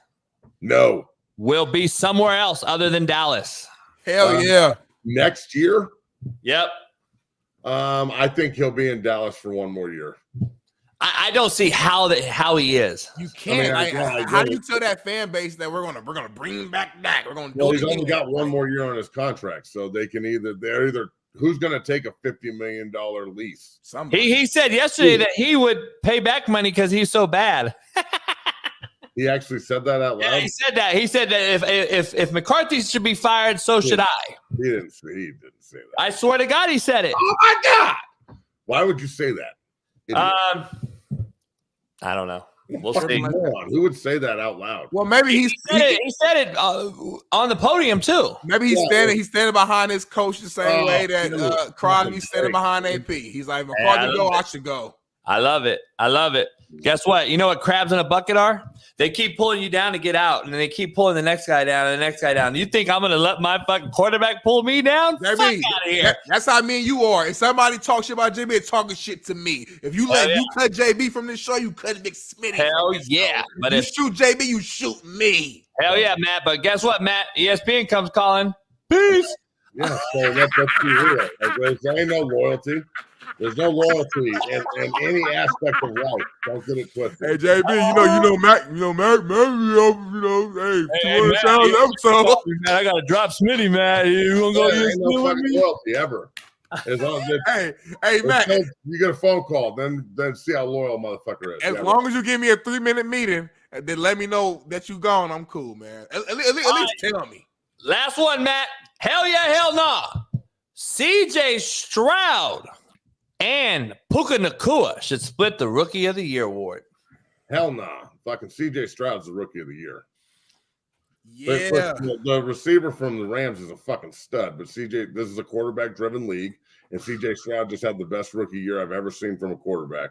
Speaker 8: No.
Speaker 2: Will be somewhere else other than Dallas.
Speaker 3: Hell yeah.
Speaker 8: Next year?
Speaker 2: Yep.
Speaker 8: I think he'll be in Dallas for 1 more year.
Speaker 2: I don't see how he is.
Speaker 3: You can't. How do you tell that fan base that we're gonna bring back Dak? We're gonna do
Speaker 8: he's only got 1 more year on his contract, so they can either who's going to take a $50 million lease?
Speaker 2: He said yesterday that he would pay back money because he's so bad.
Speaker 8: He actually said that out loud?
Speaker 2: Yeah, he said that. He said that if McCarthy should be fired, so should I.
Speaker 8: He didn't say that.
Speaker 2: I swear to God, he said it.
Speaker 8: Oh, my God. Why would you say that?
Speaker 2: I don't know. We'll see.
Speaker 8: Who would say that out loud?
Speaker 3: Well, maybe
Speaker 2: he said it on the podium too.
Speaker 3: Maybe he's standing behind his coach the same way that Crosby's standing behind AP. He's like, McCarthy go, I should go.
Speaker 2: I love it. Guess what? You know what crabs in a bucket are? They keep pulling you down to get out, and then they keep pulling the next guy down and the next guy down. You think I'm going to let my fucking quarterback pull me down? Fuck out of here.
Speaker 3: That's how me and you are. If somebody talks shit about JB, it's talking shit to me. If you you cut JB from this show, you cut Big Smitty.
Speaker 2: Hell yeah.
Speaker 3: But if you shoot JB, you shoot me.
Speaker 2: Hell yeah, Matt. But guess what, Matt? ESPN comes calling. Peace.
Speaker 8: Yeah, so let's be real. There ain't no loyalty. There's no loyalty in any aspect of life. Don't get it twisted.
Speaker 3: Hey, JB, Matt, hey, 200 sounds episode.
Speaker 2: Man, I got to drop Smitty, man. You want to go
Speaker 8: ain't no fucking loyalty ever.
Speaker 3: Hey, Matt.
Speaker 8: You get a phone call, then see how loyal a motherfucker is.
Speaker 3: As long as you give me a 3-minute meeting And then let me know that you gone. I'm cool, man. At least tell me.
Speaker 2: Last one, Matt. Hell yeah, hell nah. CJ Stroud and Puka Nacua should split the Rookie of the Year award.
Speaker 8: Hell nah. Fucking CJ Stroud's the Rookie of the Year.
Speaker 3: Yeah.
Speaker 8: The receiver from the Rams is a fucking stud, but CJ, this is a quarterback-driven league, and CJ Stroud just had the best rookie year I've ever seen from a quarterback.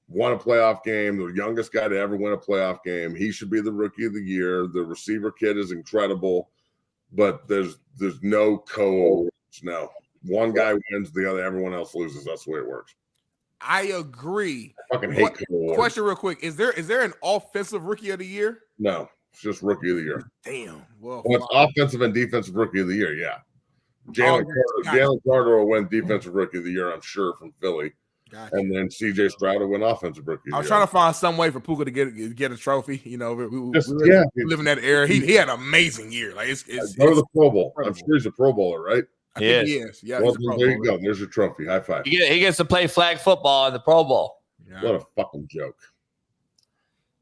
Speaker 8: Won a playoff game, the youngest guy to ever win a playoff game. He should be the Rookie of the Year. The receiver kid is incredible, but there's no co-awards. No. One guy wins, the other, everyone else loses. That's the way it works.
Speaker 3: I agree.
Speaker 8: I fucking hate co-awards.
Speaker 3: Question real quick. Is there an offensive Rookie of the Year?
Speaker 8: No. It's just Rookie of the Year.
Speaker 3: Damn. Well,
Speaker 8: it's offensive and defensive Rookie of the Year, yeah. Jalen Carter will win defensive Rookie of the Year, I'm sure, from Philly.
Speaker 3: Gotcha.
Speaker 8: And then CJ Stroud will win offensive Rookie of the Year.
Speaker 3: I was trying to find some way for Puka to get a trophy. You know, we live in that era. He had an amazing year. Like it's
Speaker 8: go to the Pro Bowl. I'm sure he's a Pro Bowler, right?
Speaker 3: I think he is. Yeah.
Speaker 8: Well, there you go. There's your trophy. High five.
Speaker 2: He gets to play flag football in the Pro Bowl.
Speaker 3: Yeah.
Speaker 8: What a fucking joke.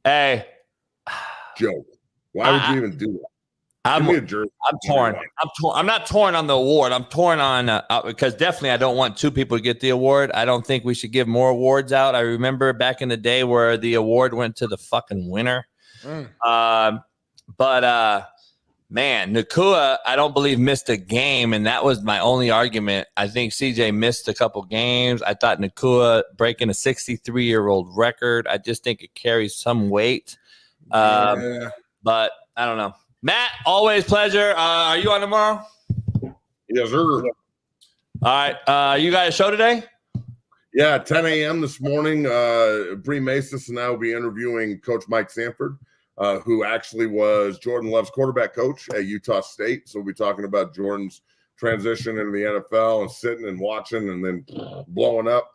Speaker 2: Hey.
Speaker 8: Joke. Why would you even do that?
Speaker 2: I'm torn. I'm not torn on the award. I'm torn on because definitely I don't want two people to get the award. I don't think we should give more awards out. I remember back in the day where the award went to the fucking winner. But man, Nacua, I don't believe missed a game, and that was my only argument. I think CJ missed a couple games. I thought Nacua breaking a 63-year-old record. I just think it carries some weight. But I don't know. Matt, always pleasure. Are you on tomorrow?
Speaker 8: Yes, sir.
Speaker 2: All right. You got a show today?
Speaker 8: Yeah, 10 a.m. this morning. Bree Masis and I will be interviewing Coach Mike Sanford, who actually was Jordan Love's quarterback coach at Utah State. So we'll be talking about Jordan's transition into the NFL and sitting and watching and then blowing up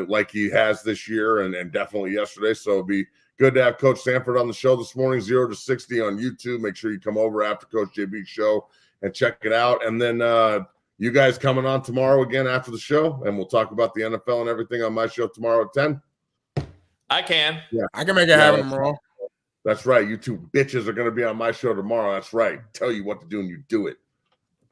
Speaker 8: like he has this year and definitely yesterday. So it'll be good to have Coach Sanford on the show this morning, 0 to 60 on YouTube. Make sure you come over after Coach JB's show and check it out. And then you guys coming on tomorrow again after the show, and we'll talk about the NFL and everything on my show tomorrow at 10.
Speaker 2: I can.
Speaker 3: Yeah, I can make it happen tomorrow.
Speaker 8: That's right. You two bitches are going to be on my show tomorrow. That's right. Tell you what to do and you do it.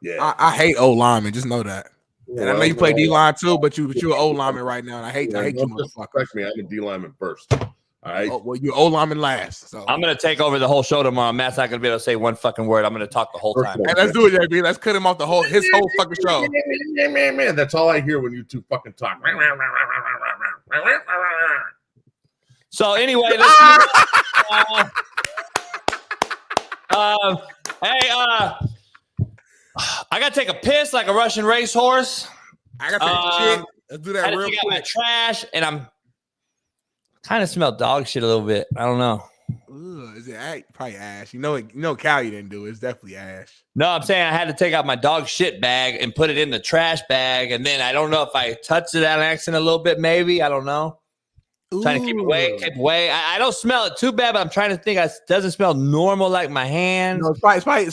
Speaker 8: Yeah.
Speaker 3: I hate old linemen. Just know that. And I know you play D-line too, but you're an old lineman right now, and I hate you motherfuckers.
Speaker 8: Me. I'm a D-lineman first. All right.
Speaker 3: Oh, well, you're old lineman last. So
Speaker 2: I'm gonna take over the whole show tomorrow. Matt's not gonna be able to say one fucking word. I'm gonna talk the whole time.
Speaker 3: Hey, let's do it, JB. Let's cut him off his whole fucking show.
Speaker 8: Man, that's all I hear when you two fucking talk.
Speaker 2: So anyway, hey, I gotta take a piss like a Russian racehorse.
Speaker 3: I gotta take a shit. Let's do that real quick.
Speaker 2: My trash, and I'm kind of smell dog shit a little bit. I don't know.
Speaker 3: Ugh, is it probably ash? You know, Cal, you didn't do it. It's definitely ash.
Speaker 2: No, I'm saying I had to take out my dog shit bag and put it in the trash bag, and then I don't know if I touched it on accident a little bit. Maybe I don't know. Trying to keep it away. I don't smell it too bad, but I'm trying to think. It doesn't smell normal like my hands.
Speaker 3: No, it's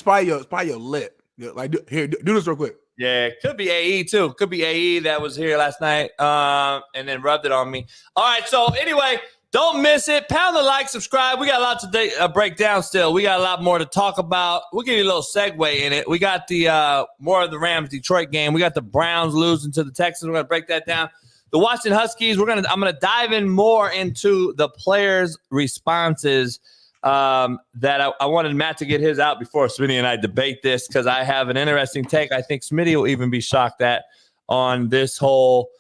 Speaker 3: probably your lip. Like here, do this real quick.
Speaker 2: Yeah, it could be AE too. Could be AE that was here last night and then rubbed it on me. All right, so anyway, don't miss it. Pound the like, subscribe. We got a lot to break down still. We got a lot more to talk about. We'll give you a little segue in it. We got the more of the Rams-Detroit game. We got the Browns losing to the Texans. We're going to break that down. The Washington Huskies, I'm going to dive in more into the players' responses that I wanted Matt to get his out before Smitty and I debate this because I have an interesting take. I think Smitty will even be shocked at on this whole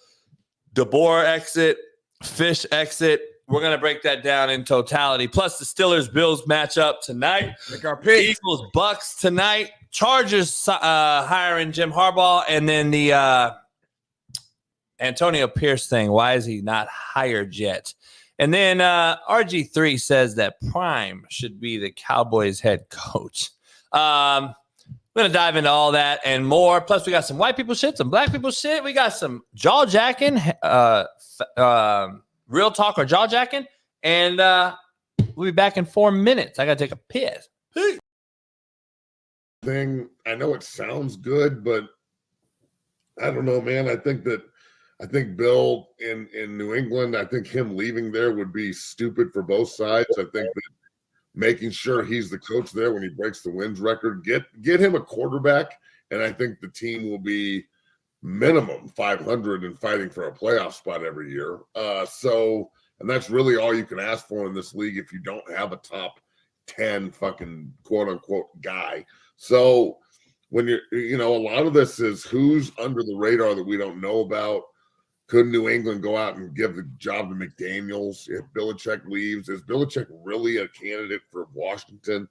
Speaker 2: DeBoer exit, Fish exit. We're going to break that down in totality. Plus the Steelers-Bills matchup tonight. Eagles Bucks tonight. Chargers hiring Jim Harbaugh, and then the Antonio Pierce thing. Why is he not hired yet? And then RG3 says that Prime should be the Cowboys head coach. We're going to dive into all that and more. Plus, we got some white people shit, some black people shit. We got some jaw-jacking, real talk or jaw-jacking. And we'll be back in 4 minutes. I got to take a piss.
Speaker 8: I know it sounds good, but I don't know, man. I think Bill in New England, I think him leaving there would be stupid for both sides. I think that making sure he's the coach there when he breaks the wins record. Get him a quarterback, and I think the team will be minimum 500 and fighting for a playoff spot every year. And that's really all you can ask for in this league if you don't have a top 10 fucking quote unquote guy. So when a lot of this is who's under the radar that we don't know about. Could New England go out and give the job to McDaniels if Belichick leaves? Is Belichick really a candidate for Washington?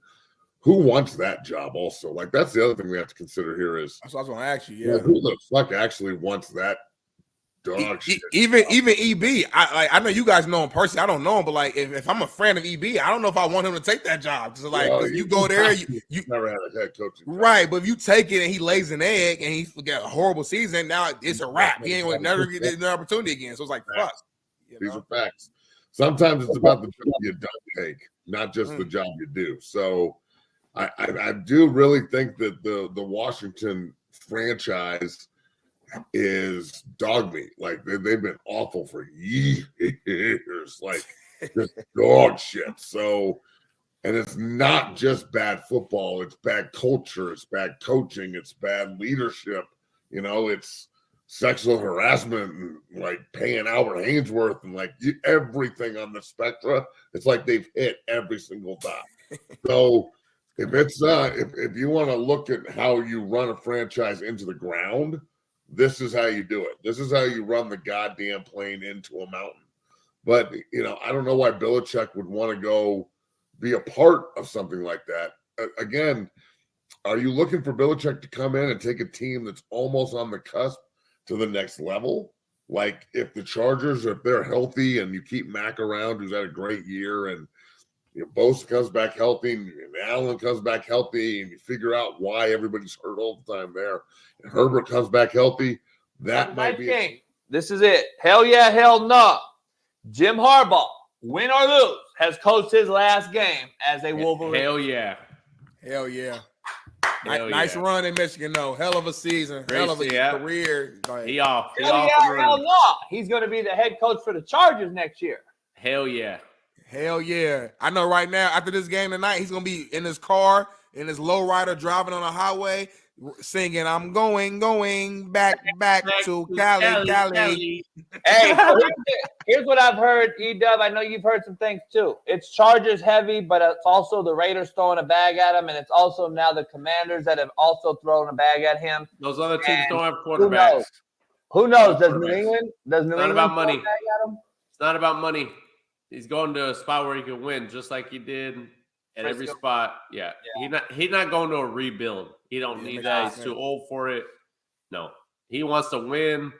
Speaker 8: Who wants that job also? Like, that's the other thing we have to consider here is
Speaker 3: that's what I was going to ask you. Yeah.
Speaker 8: Who the fuck actually wants that dog shit?
Speaker 3: Even EB, I know you guys know him personally. I don't know him, but like if I'm a friend of EB, I don't know if I want him to take that job. So like you go there, you
Speaker 8: never had a head coach,
Speaker 3: right? But if you take it and he lays an egg and he's got a horrible season, now it's a wrap. He ain't going to never get an opportunity again. So it's like fuck.
Speaker 8: These are facts. Sometimes it's about the job you don't take, not just the job you do. So I do really think that the Washington franchise is dog meat. Like they've been awful for years, like just dog shit. So, and it's not just bad football, it's bad culture, it's bad coaching, it's bad leadership. It's sexual harassment and like paying Albert Hainsworth and like everything on the spectrum. It's like they've hit every single time. So if it's if you want to look at how you run a franchise into the ground, this is how you do it. This is how you run the goddamn plane into a mountain. But, I don't know why Belichick would want to go be a part of something like that. Again, are you looking for Belichick to come in and take a team that's almost on the cusp to the next level? Like if the Chargers, if they're healthy and you keep Mac around, who's had a great year, and Bosa comes back healthy and Allen comes back healthy, and you figure out why everybody's hurt all the time there, and Herbert comes back healthy, that might be
Speaker 2: This is it. Hell yeah, hell no. Jim Harbaugh, win or lose, has coached his last game as a Wolverine.
Speaker 6: Hell yeah.
Speaker 3: Hell yeah. Nice run in Michigan, though. Hell of a season.
Speaker 6: Great,
Speaker 3: hell of a career.
Speaker 6: Like,
Speaker 2: he off. Hell no. He's going to be the head coach for the Chargers next year.
Speaker 6: Hell yeah.
Speaker 3: Hell yeah. I know right now, after this game tonight, he's going to be in his car, in his lowrider, driving on a highway, singing, I'm going back to Cali.
Speaker 2: Hey, here's what I've heard, E-Dub. I know you've heard some things too. It's Chargers heavy, but it's also the Raiders throwing a bag at him, and it's also now the Commanders that have also thrown a bag at him.
Speaker 6: Those other teams don't have quarterbacks.
Speaker 2: Who knows? Does New England? It's
Speaker 6: not about money. It's not about money. He's going to a spot where he can win, just like he did at every spot. Yeah. He's not going to a rebuild. He don't need that. He's too old for it. No. He wants to win,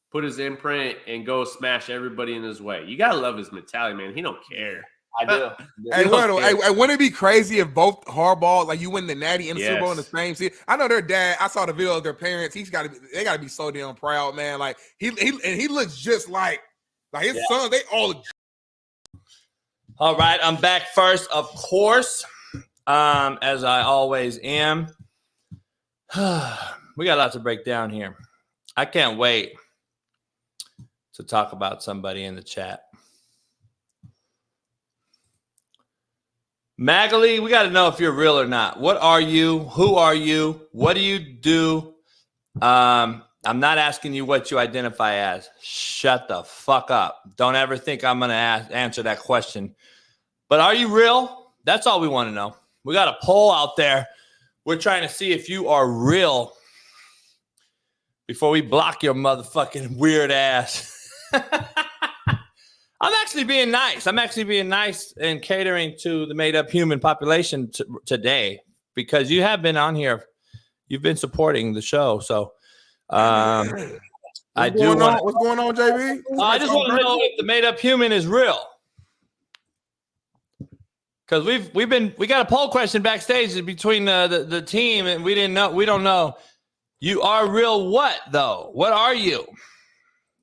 Speaker 6: put his imprint, and go smash everybody in his way. You got to love his mentality, man. He don't care.
Speaker 2: I do.
Speaker 3: Hey, Weddle, wouldn't it be crazy if both Harbaugh, like you win the Natty and the Super Bowl in the same season? I know their dad. I saw the video of their parents. They got to be so damn proud, man. Like he looks just like his son. They all.
Speaker 2: All right, I'm back first, of course, as I always am. We got a lot to break down here. I can't wait to talk about somebody in the chat. Magali, we got to know if you're real or not. What are you? Who are you? What do you do? I'm not asking you what you identify as. Shut the fuck up. Don't ever think I'm going to answer that question. But are you real? That's all we want to know. We got a poll out there. We're trying to see if you are real before we block your motherfucking weird ass. I'm actually being nice. I'm actually being nice and catering to the made-up human population today because you have been on here. You've been supporting the show. So I do want.
Speaker 3: What's going on, JB?
Speaker 2: I just want to know if the made-up human is real. Because we got a poll question backstage between the team, and we don't know. You are real what, though? What are you?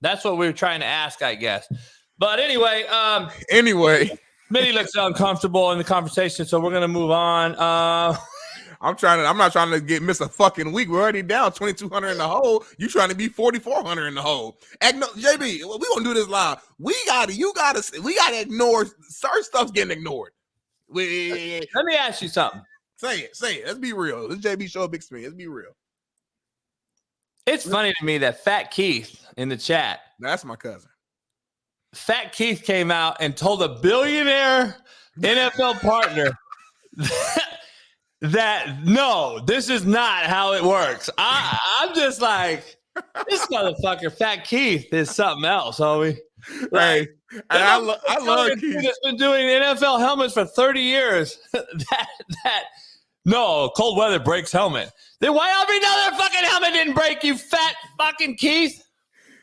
Speaker 2: That's what we were trying to ask, I guess. But anyway. Smitty looks uncomfortable in the conversation, so we're gonna move on.
Speaker 3: I'm not trying to miss a fucking week. We're already down 2,200 in the hole. You trying to be 4,400 in the hole. JB, we gonna do this live. We gotta ignore certain stuff's getting ignored.
Speaker 2: Let me ask you something.
Speaker 3: Say it. Let's be real. This JB show, big screen. Let's be real.
Speaker 2: It's funny to me that Fat Keith in the chat.
Speaker 3: That's my cousin.
Speaker 2: Fat Keith came out and told a billionaire NFL partner that no, this is not how it works. I'm just like, this motherfucker, Fat Keith, is something else, homie. Like,
Speaker 3: hey, I love Keith.
Speaker 2: That's been doing NFL helmets for 30 years. No, cold weather breaks helmet. Then why every other fucking helmet didn't break, you fat fucking Keith?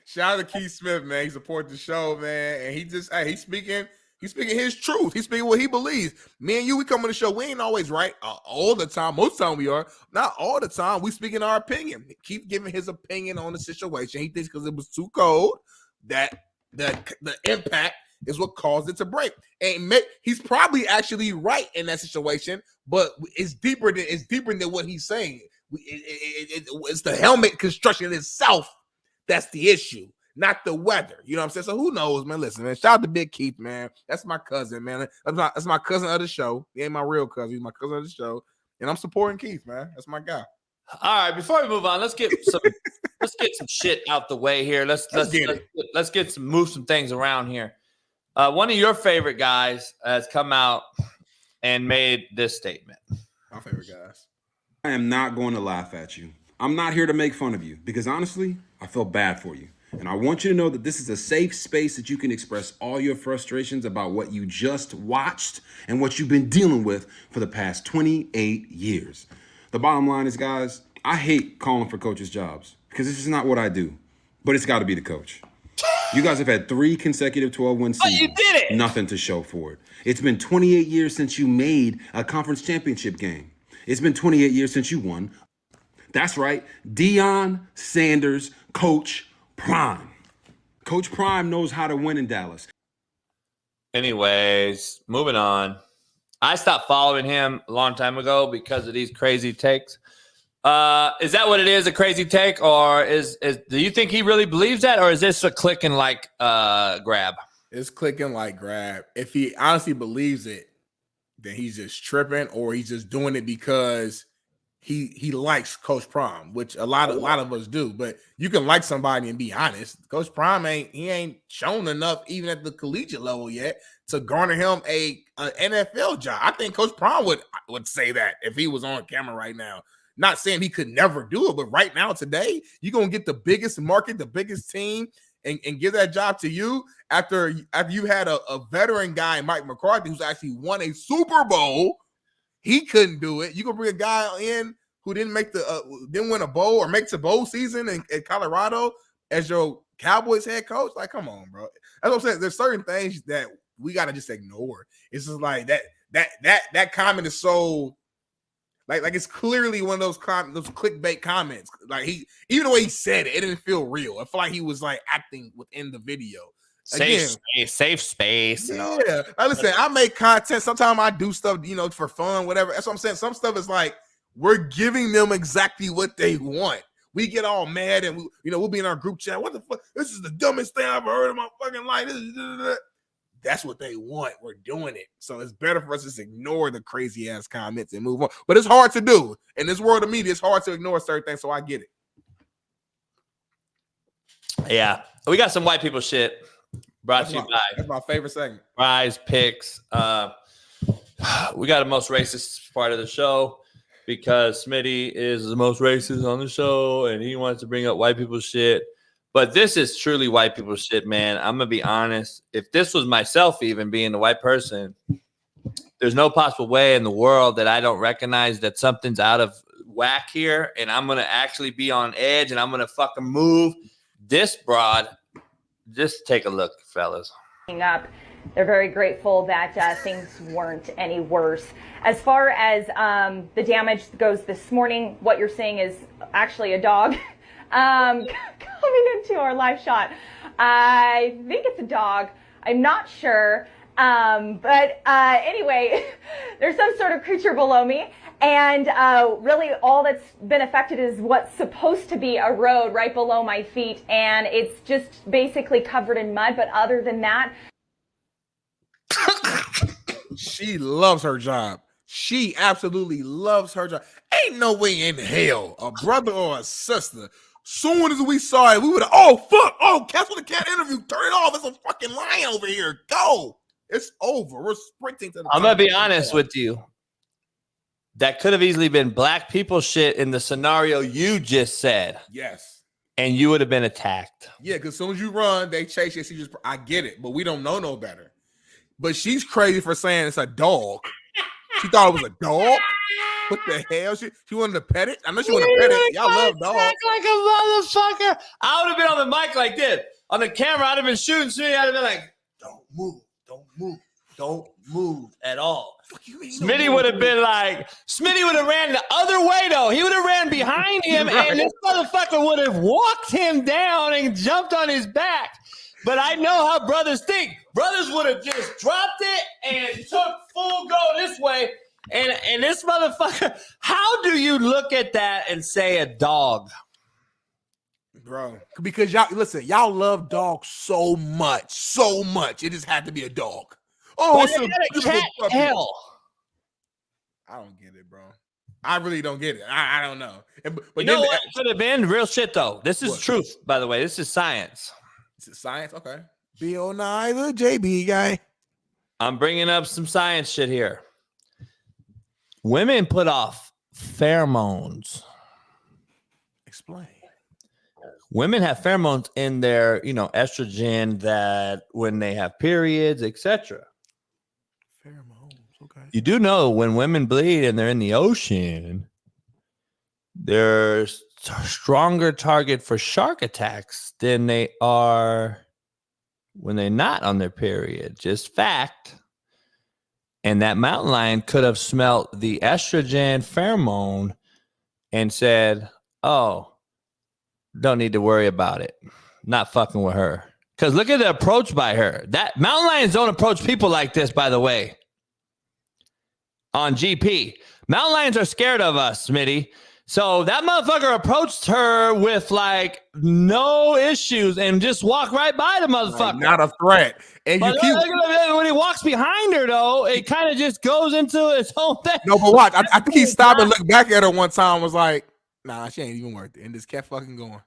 Speaker 3: Shout out to Keith Smith, man. He supports the show, man. And he's speaking his truth. He's speaking what he believes. Me and you, we come on the show. We ain't always right all the time. Most of the time we are. Not all the time. We speaking our opinion. Keep giving his opinion on the situation. He thinks because it was too cold that the impact is what caused it to break. And he's probably actually right in that situation, but it's deeper than what he's saying. It's the helmet construction itself that's the issue, not the weather. You know what I'm saying? So who knows, man? Listen, man. Shout out to Big Keith, man. That's my cousin, man. That's my cousin of the show. He ain't my real cousin. He's my cousin of the show. And I'm supporting Keith, man. That's my guy.
Speaker 2: All right, before we move on, let's get some shit out the way here. Let's move some things around here. One of your favorite guys has come out and made this statement.
Speaker 3: My favorite guys.
Speaker 13: I am not going to laugh at you. I'm not here to make fun of you because honestly, I feel bad for you. And I want you to know that this is a safe space that you can express all your frustrations about what you just watched and what you've been dealing with for the past 28 years. The bottom line is, guys, I hate calling for coaches' jobs because this is not what I do, but it's got to be the coach. You guys have had 3 consecutive 12-win seasons.
Speaker 2: You did it.
Speaker 13: Nothing to show for it. It's been 28 years since you made a conference championship game. It's been 28 years since you won. That's right. Deion Sanders, Coach Prime. Coach Prime knows how to win in Dallas.
Speaker 2: Anyways, moving on. I stopped following him a long time ago because of these crazy takes. Is that what it is, a crazy take? Or do you think he really believes that? Or is this a clicking like grab?
Speaker 3: It's clicking like grab. If he honestly believes it, then he's just tripping, or he's just doing it because he likes Coach Prime, which a lot of us do. But you can like somebody and be honest. Coach Prime ain't shown enough even at the collegiate level yet to garner him an NFL job. I think Coach Prime would say that if he was on camera right now. Not saying he could never do it, but right now, today, you're going to get the biggest market, the biggest team, and give that job to you after you had a veteran guy, Mike McCarthy, who's actually won a Super Bowl. He couldn't do it. You can bring a guy in who didn't win a bowl or makes a bowl season in Colorado as your Cowboys head coach. Like, come on, bro. That's what I'm saying. There's certain things that we got to just ignore. It's just like that comment is so like it's clearly one of those clickbait comments. Like even the way he said it didn't feel real. I feel like he was like acting within the video.
Speaker 2: Safe space.
Speaker 3: Yeah. Listen, I make content. Sometimes I do stuff, for fun, whatever. That's what I'm saying. Some stuff is like we're giving them exactly what they want. We get all mad and we'll be in our group chat. What the fuck? This is the dumbest thing I've ever heard in my fucking life. That's what they want. We're doing it. So it's better for us to just ignore the crazy ass comments and move on. But it's hard to do. In this world of media, it's hard to ignore certain things. So I get it.
Speaker 2: Yeah. We got some white people shit brought to you by.
Speaker 3: That's my favorite segment.
Speaker 2: Rise Picks. We got the most racist part of the show because Smitty is the most racist on the show and he wants to bring up white people shit. But this is truly white people shit, man. I'm going to be honest. If this was myself even being the white person, there's no possible way in the world that I don't recognize that something's out of whack here. And I'm going to actually be on edge and I'm going to fucking move this broad. Just take a look, fellas.
Speaker 14: Up. They're very grateful that things weren't any worse. As far as the damage goes this morning, what you're seeing is actually a dog. Coming into our live shot. I think it's a dog. I'm not sure. But anyway, there's some sort of creature below me. And really all that's been affected is what's supposed to be a road right below my feet. And it's just basically covered in mud. But other than that.
Speaker 3: She loves her job. She absolutely loves her job. Ain't no way in hell a brother or a sister. Soon as we saw it, we would have, oh, fuck. Oh, cancel the cat interview. Turn it off. There's a fucking lion over here. Go. It's over. We're sprinting to the
Speaker 2: I'm going to be honest with you. That could have easily been black people shit in the scenario you just said.
Speaker 3: Yes.
Speaker 2: And you would have been attacked.
Speaker 3: Yeah, because as soon as you run, they chase you. I get it, but we don't know no better. But she's crazy for saying it's a dog. She thought it was a dog. What the hell? She wanted to pet it? I know she wanted to pet it. Y'all love dogs.
Speaker 2: Like a motherfucker. I would have been on the mic like this. On the camera, I'd have been shooting. Smitty, I'd have been like, don't move. Don't move. Don't move at all. Smitty would have been like, Smitty would have ran the other way, though. He would have ran behind him, right. And this motherfucker would have walked him down and jumped on his back. But I know how brothers think. Brothers would have just dropped it and took full go this way. And this motherfucker, how do you look at that and say a dog?
Speaker 3: Bro, because y'all love dogs so much. It just had to be a dog. Oh, it's
Speaker 2: a cat. Hell,
Speaker 3: I don't get it, bro. I really don't get it. I don't know. But
Speaker 2: you know what could have been? Real shit, though. This is truth, by the way. This is science.
Speaker 3: Is it science? Okay. Bill Nye, the JB guy.
Speaker 2: I'm bringing up some science shit here. Women put off pheromones.
Speaker 3: Explain.
Speaker 2: Women have pheromones in their, estrogen that when they have periods, etc.
Speaker 3: Pheromones, okay.
Speaker 2: You do know when women bleed and they're in the ocean, they're a stronger target for shark attacks than they are when they're not on their period. Just fact. And that mountain lion could have smelt the estrogen pheromone and said, oh, don't need to worry about it. Not fucking with her. Because look at the approach by her. That mountain lions don't approach people like this, by the way. On GP. Mountain lions are scared of us, Smitty. So that motherfucker approached her with like no issues and just walked right by the motherfucker.
Speaker 3: Like, not a threat. And
Speaker 2: but when he walks behind her, though, it kind of just goes into its own thing.
Speaker 3: No, but watch. I think he stopped and looked back at her one time and was like, nah, she ain't even worth it. And just kept fucking going.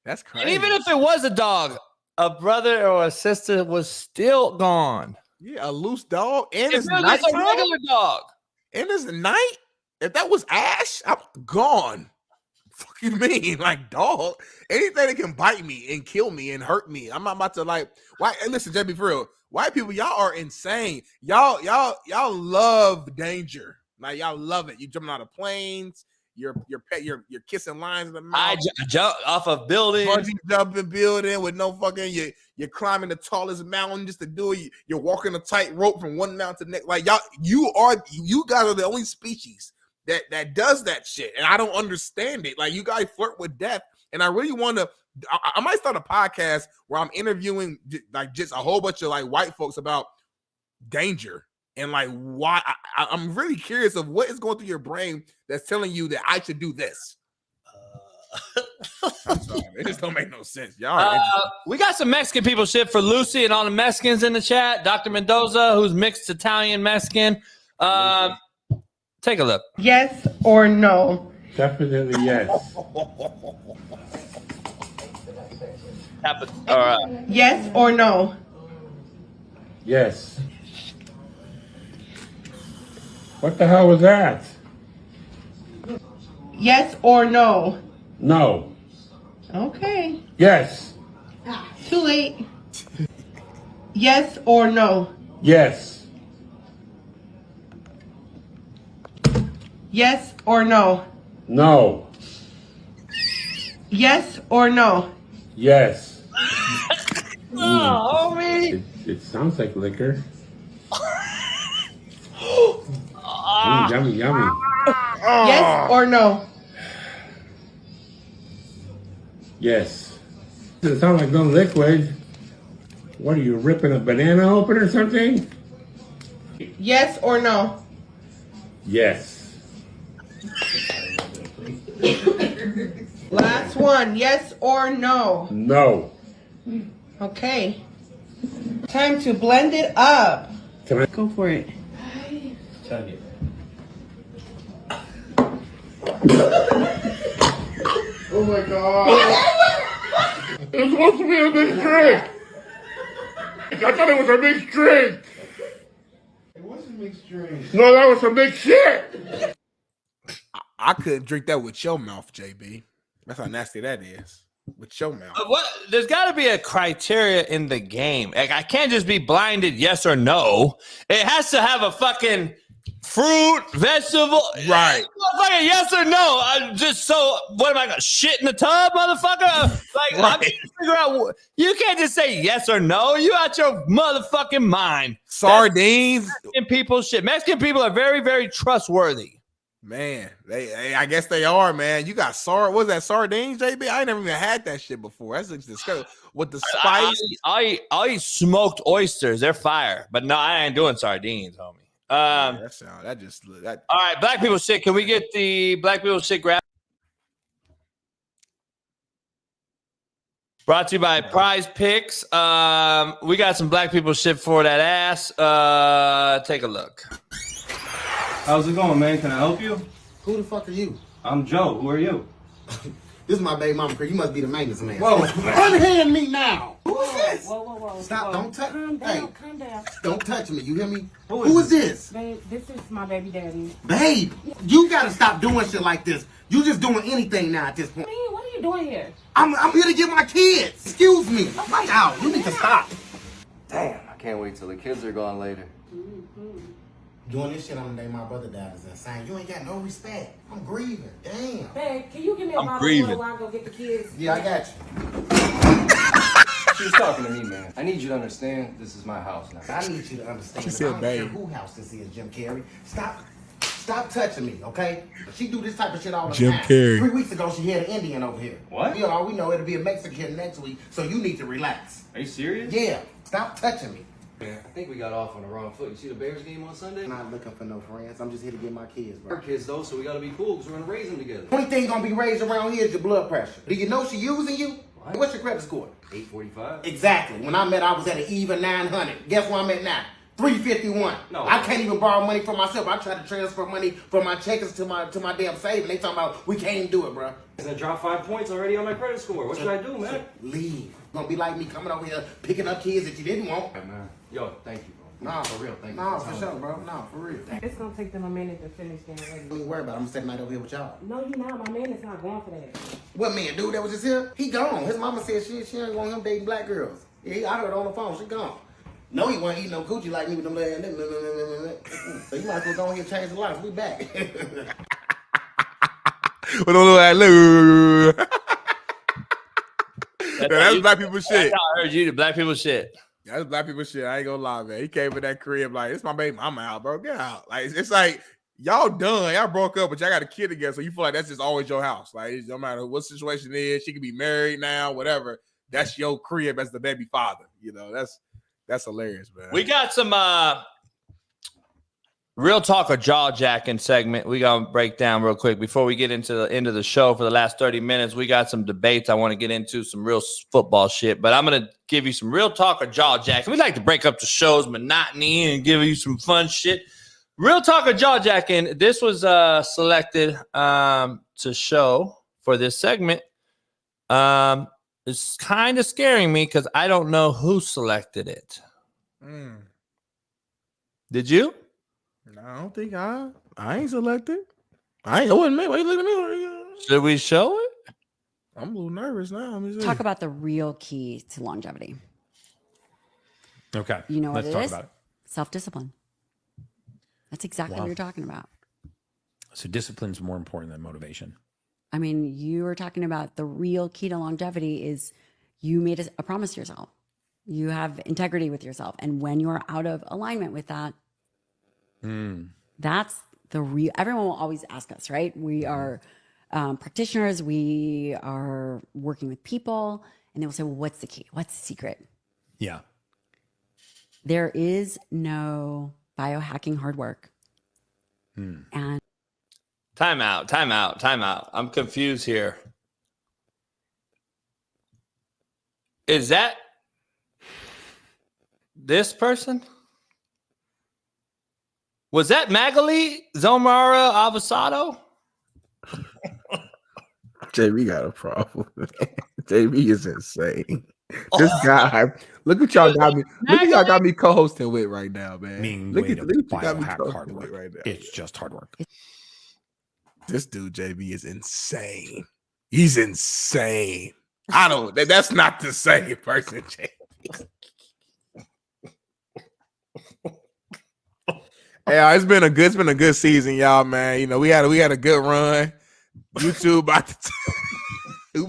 Speaker 3: That's crazy.
Speaker 2: And even if it was a dog, a brother or a sister was still gone.
Speaker 3: Yeah, a loose dog. And
Speaker 2: it's a regular dog.
Speaker 3: And it's night. If that was Ash, I'm gone. Fuck you mean? Like, dog. Anything that can bite me and kill me and hurt me. I'm not about to like, why? And listen, JB, for real. White people, y'all are insane. Y'all love danger. Like, y'all love it. You jumping out of planes. You're kissing lines in the mouth.
Speaker 2: I jump off of buildings.
Speaker 3: Bungee jumping building with no fucking. You're climbing the tallest mountain just to do it. You're walking a tight rope from one mountain to the next. Like, you guys are the only species that does that shit, and I don't understand it. Like, you guys flirt with death, and I really want to. I might start a podcast where I'm interviewing like just a whole bunch of like white folks about danger and like why. I'm really curious of what is going through your brain that's telling you that I should do this. I'm sorry, it just don't make no sense, y'all.
Speaker 2: We got some Mexican people shit for Lucy and all the Mexicans in the chat. Dr. Mendoza, who's mixed Italian Mexican. Take a look.
Speaker 15: Yes or no?
Speaker 10: Definitely yes.
Speaker 15: Yes or no?
Speaker 10: Yes. What the hell was that?
Speaker 15: Yes or no?
Speaker 10: No.
Speaker 15: Okay.
Speaker 10: Yes.
Speaker 15: Too late. Yes or no?
Speaker 10: Yes.
Speaker 15: Yes or no?
Speaker 10: No.
Speaker 15: Yes or no?
Speaker 10: Yes.
Speaker 2: Oh, homie.
Speaker 10: It sounds like liquor. Yummy, yummy.
Speaker 15: Yes or no?
Speaker 10: Yes. Does it sound like no liquid? What are you, ripping a banana open or something?
Speaker 15: Yes or no?
Speaker 10: Yes.
Speaker 15: Last one. Yes or no?
Speaker 10: No.
Speaker 15: Okay. Time to blend it up.
Speaker 10: Can I
Speaker 15: go for it?
Speaker 16: Chug it.
Speaker 17: Oh my God. It's supposed to be a big drink. I thought it was a big drink.
Speaker 16: It wasn't mixed drink.
Speaker 17: No, that was some big shit.
Speaker 3: I couldn't drink that with your mouth, JB. That's how nasty that is. With your mouth.
Speaker 2: There's got to be a criteria in the game. Like, I can't just be blinded yes or no. It has to have a fucking fruit, vegetable.
Speaker 3: Right.
Speaker 2: Fucking yes or no. What am I going to shit in the tub, motherfucker? Like, I'm trying to figure out. You can't just say yes or no. You out your motherfucking mind.
Speaker 3: Sardines.
Speaker 2: Mexican people shit. Mexican people are very, very trustworthy.
Speaker 3: Man, I guess they are, man. You got what's that, sardines, JB? I ain't never even had that shit before. That's just disgusting. With the spice.
Speaker 2: I'll eat smoked oysters. They're fire. But no, I ain't doing sardines, homie.
Speaker 3: All
Speaker 2: right, black people shit. Can we get the black people shit grab? Brought to you by Prize Picks. We got some black people shit for that ass. Take a look.
Speaker 16: How's it going, man? Can I help you?
Speaker 18: Who the fuck are you?
Speaker 16: I'm Joe. Who are you?
Speaker 18: This is my baby mama. You must be the maintenance man.
Speaker 16: Whoa.
Speaker 18: Unhand me now. Who is this?
Speaker 19: Whoa.
Speaker 18: Stop. Don't touch me. Hey,
Speaker 19: Calm down.
Speaker 18: don't touch me. You hear me? Who is this?
Speaker 19: Babe, this is my baby daddy.
Speaker 18: Babe, you gotta stop doing shit like this. You just doing anything now at this point.
Speaker 19: Man, what are you doing here?
Speaker 18: I'm here to get my kids. Excuse me. Watch out. You need to stop.
Speaker 20: Damn, I can't wait till the kids are gone later.
Speaker 18: Doing this shit on the day my brother died is insane. You ain't got no respect. I'm grieving. Damn.
Speaker 19: Babe, can you give me a bottle of water while I go get the kids?
Speaker 18: Yeah, I got you.
Speaker 20: She's talking to me, man. I need you to understand this is my house now.
Speaker 18: I need you to understand.
Speaker 3: She said,
Speaker 18: I don't care
Speaker 3: babe.
Speaker 18: who house this is, Jim Carrey. Stop touching me, okay? She do this type of shit all the
Speaker 3: Jim
Speaker 18: time.
Speaker 3: Carrey.
Speaker 18: 3 weeks ago, she had an Indian over here.
Speaker 20: What?
Speaker 18: Yeah, all we know it'll be a Mexican next week, so you need to relax.
Speaker 20: Are you serious?
Speaker 18: Yeah, stop touching me.
Speaker 20: Man, I think we got off on the wrong foot. You see the Bears game on Sunday?
Speaker 18: I'm not looking for no friends. I'm just here to get my kids, bro.
Speaker 20: Our kids, though, so we gotta be cool because we're gonna raise them together.
Speaker 18: Only thing gonna be raised around here is your blood pressure. Do you know she using you?
Speaker 20: What?
Speaker 18: What's your credit score?
Speaker 20: 845.
Speaker 18: Exactly. When I met, I was at an even 900. Guess where I'm at now? 351.
Speaker 20: No.
Speaker 18: I can't even borrow money for myself. I tried to transfer money from my checkers to my damn savings. They talking about we can't even do it, bro.
Speaker 20: I dropped 5 points already on my credit score. What should I do, man?
Speaker 18: Leave. Gonna be like me coming over here picking up kids that you didn't want.
Speaker 20: Hey, man. Yo, thank you, bro.
Speaker 18: Nah, for real.
Speaker 20: Thank you.
Speaker 18: Nah, for sure, bro. Nah, for real.
Speaker 19: It's gonna take them a minute to finish getting ready.
Speaker 18: Don't even worry about it. I'm gonna stay the night over here with y'all.
Speaker 19: No, you're not. My man is not going for that.
Speaker 18: What man, dude that was just here? He gone. His mama said she ain't want him dating black girls. Yeah, I heard on the phone. She gone. No, he wasn't eating no coochie like me with them legs. So you might as well go ahead and change the life. We back.
Speaker 3: Well, don't look like look. That's black people shit.
Speaker 2: That's how I heard you. The black people shit.
Speaker 3: That's black people shit. I ain't gonna lie, man. He came in that crib like, it's my baby. I'm out, bro. Get out. Like, it's like y'all done. Y'all broke up, but y'all got a kid together. So you feel like that's just always your house. Like, no matter what situation it is, she could be married now, whatever. That's your crib as the baby father. You know, that's hilarious, man.
Speaker 2: We got some real talk or jaw jacking segment. We gonna break down real quick before we get into the end of the show. For the last 30 minutes, we got some debates. I want to get into some real football shit, but I'm gonna give you some real talk or jaw jacking. We like to break up the show's monotony and give you some fun shit. Real talk or jaw jacking. This was selected to show for this segment. It's kind of scaring me because I don't know who selected it. Did you?
Speaker 3: No, I don't think I ain't selected. It wasn't me. Why you looking at me?
Speaker 2: Should we show it?
Speaker 3: I'm a little nervous now. Let me see.
Speaker 21: Talk about the real key to longevity.
Speaker 22: Okay.
Speaker 21: You know what
Speaker 22: Let's
Speaker 21: it
Speaker 22: talk
Speaker 21: is?
Speaker 22: about it.
Speaker 21: Self-discipline. That's exactly what you're talking about.
Speaker 22: So discipline's more important than motivation.
Speaker 21: I mean, you were talking about the real key to longevity is you made a promise to yourself. You have integrity with yourself. And when you're out of alignment with that, that's the real, everyone will always ask us, right? We are practitioners. We are working with people and they will say, well, what's the key? What's the secret?
Speaker 22: Yeah.
Speaker 21: There is no biohacking hard work. And
Speaker 2: Time out. I'm confused here. Is that this person? Was that Magali Zomara Avasado?
Speaker 3: JB got a problem. JB is insane. This guy, look what y'all got me. Look what y'all got me co-hosting with right now, man. Look at what you got me co-hosting with right now.
Speaker 22: It's just hard work.
Speaker 3: This dude JB is insane. He's insane. I don't. That's not the same person, JB. Yeah, it's been a good season, y'all, man. You know, we had a good run. YouTube about to we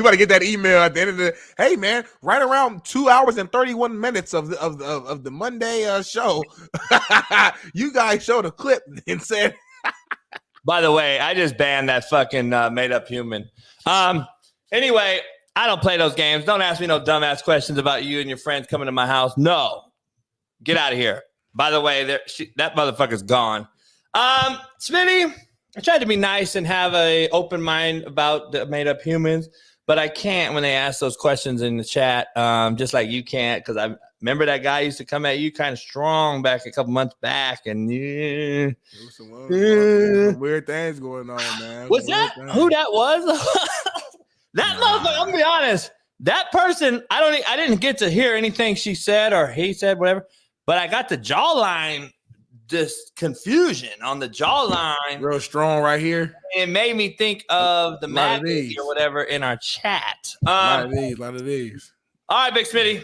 Speaker 3: about to get that email at the end of the. Hey, man, right around 2 hours and 31 minutes of the Monday show, you guys showed a clip and said.
Speaker 2: By the way, I just banned that fucking made up human. Anyway, I don't play those games. Don't ask me no dumbass questions about you and your friends coming to my house. No, get out of here. By the way, that motherfucker's gone. Smitty, I tried to be nice and have a open mind about the made up humans, but I can't when they ask those questions in the chat. Just like you can't, because I remember that guy used to come at you kind of strong back a couple months back, and
Speaker 3: some weird things going on, man.
Speaker 2: Was that who that was? That motherfucker. I'm gonna be honest. That person, I didn't get to hear anything she said or he said, whatever. But I got the jawline, this confusion on the jawline.
Speaker 3: Real strong right here.
Speaker 2: It made me think of the magazine or whatever in our chat.
Speaker 3: A lot of these.
Speaker 2: All right, Big Smitty.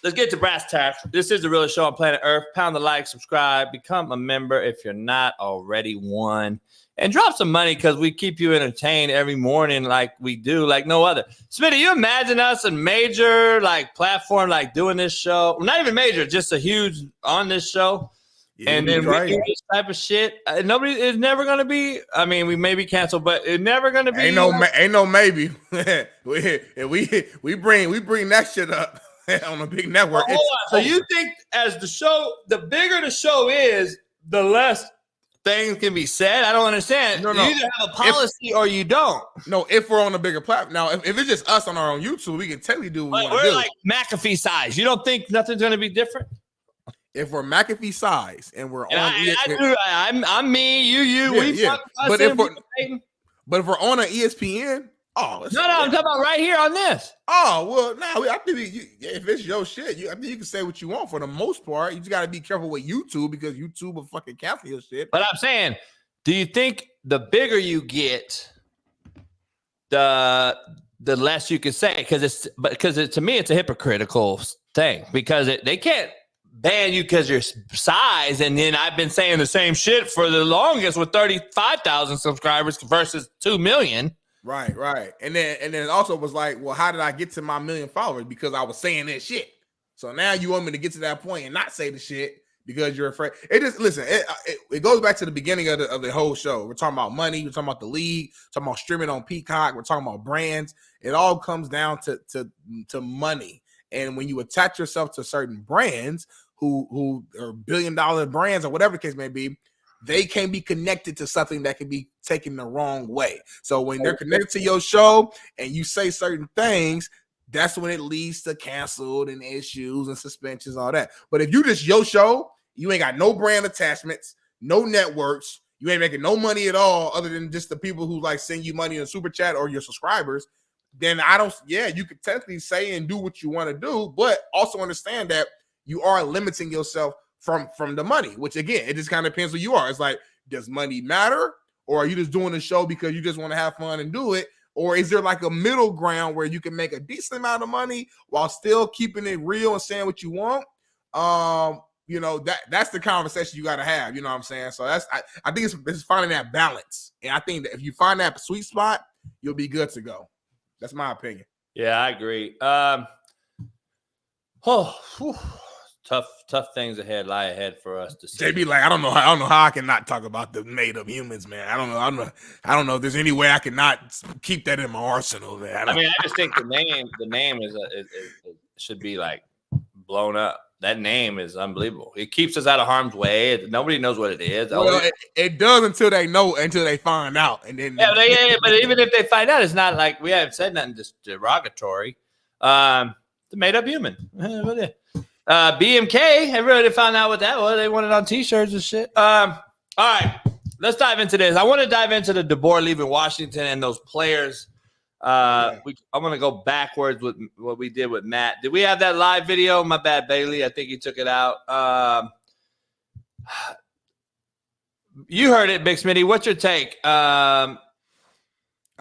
Speaker 2: Let's get to brass tacks. This is the realest show on planet Earth. Pound the like, subscribe, become a member if you're not already one. And drop some money because we keep you entertained every morning like we do, like no other. Smitty, you imagine us a major like platform like doing this show? Not even major, just a huge on this show. Yeah, and then we do this type of shit. Nobody is never gonna be. I mean, we may be canceled, but it's never gonna be.
Speaker 3: Ain't no maybe. we bring that shit up on a big network.
Speaker 2: Hold on. So you think as the show, the bigger the show is, the less things can be said? I don't understand. No. You either have a policy or you don't.
Speaker 3: No, if we're on a bigger platform. Now, if it's just us on our own YouTube, we can technically do what we want to do.
Speaker 2: We're like McAfee size. You don't think nothing's going to be different?
Speaker 3: If we're McAfee size and we're on,
Speaker 2: I'm me, you.
Speaker 3: But if we're on an ESPN,
Speaker 2: I'm talking about right here on this.
Speaker 3: Oh well, no, I think if it's your shit, I think you can say what you want for the most part. You just got to be careful with YouTube because YouTube will fucking cancel your shit.
Speaker 2: But I'm saying, do you think the bigger you get, the less you can say? Because to me, it's a hypocritical thing because they can't ban you because your size, and then I've been saying the same shit for the longest with 35,000 subscribers versus 2 million.
Speaker 3: Right. And then it also was like, well, how did I get to my 1 million followers? Because I was saying that shit. So now you want me to get to that point and not say the shit because you're afraid. It just listen. It goes back to the beginning of the whole show. We're talking about money. We're talking about the league. We're talking about streaming on Peacock. We're talking about brands. It all comes down to money. And when you attach yourself to certain brands who are $1 billion brands or whatever the case may be, they can be connected to something that can be taken the wrong way. So when they're connected to your show and you say certain things, that's when it leads to canceled and issues and suspensions, all that. But if you just your show, you ain't got no brand attachments, no networks, you ain't making no money at all other than just the people who like send you money in a super chat or your subscribers, then you could technically say and do what you want to do, but also understand that you are limiting yourself from the money, which again, it just kind of depends who you are. It's like, does money matter? Or are you just doing the show because you just want to have fun and do it? Or is there like a middle ground where you can make a decent amount of money while still keeping it real and saying what you want? That's the conversation you got to have. You know what I'm saying? So I think it's finding that balance. And I think that if you find that sweet spot, you'll be good to go. That's my opinion.
Speaker 2: Yeah, I agree. Tough things lie ahead for us to see.
Speaker 3: JB, like, I don't know how I can not talk about the made up humans, man. I don't know if there's any way I can not keep that in my arsenal, man.
Speaker 2: I just think the name is should be like blown up. That name is unbelievable. It keeps us out of harm's way. Nobody knows what it is.
Speaker 3: Well, it does until they find out, and then
Speaker 2: but even if they find out, it's not like we haven't said nothing just derogatory. The made up human. BMK, everybody found out what that was. They want it on T-shirts and shit. All right, let's dive into this. I want to dive into the DeBoer leaving Washington and those players. I'm going to go backwards with what we did with Matt. Did we have that live video? My bad, Bailey. I think he took it out. You heard it, Big Smitty. What's your take? I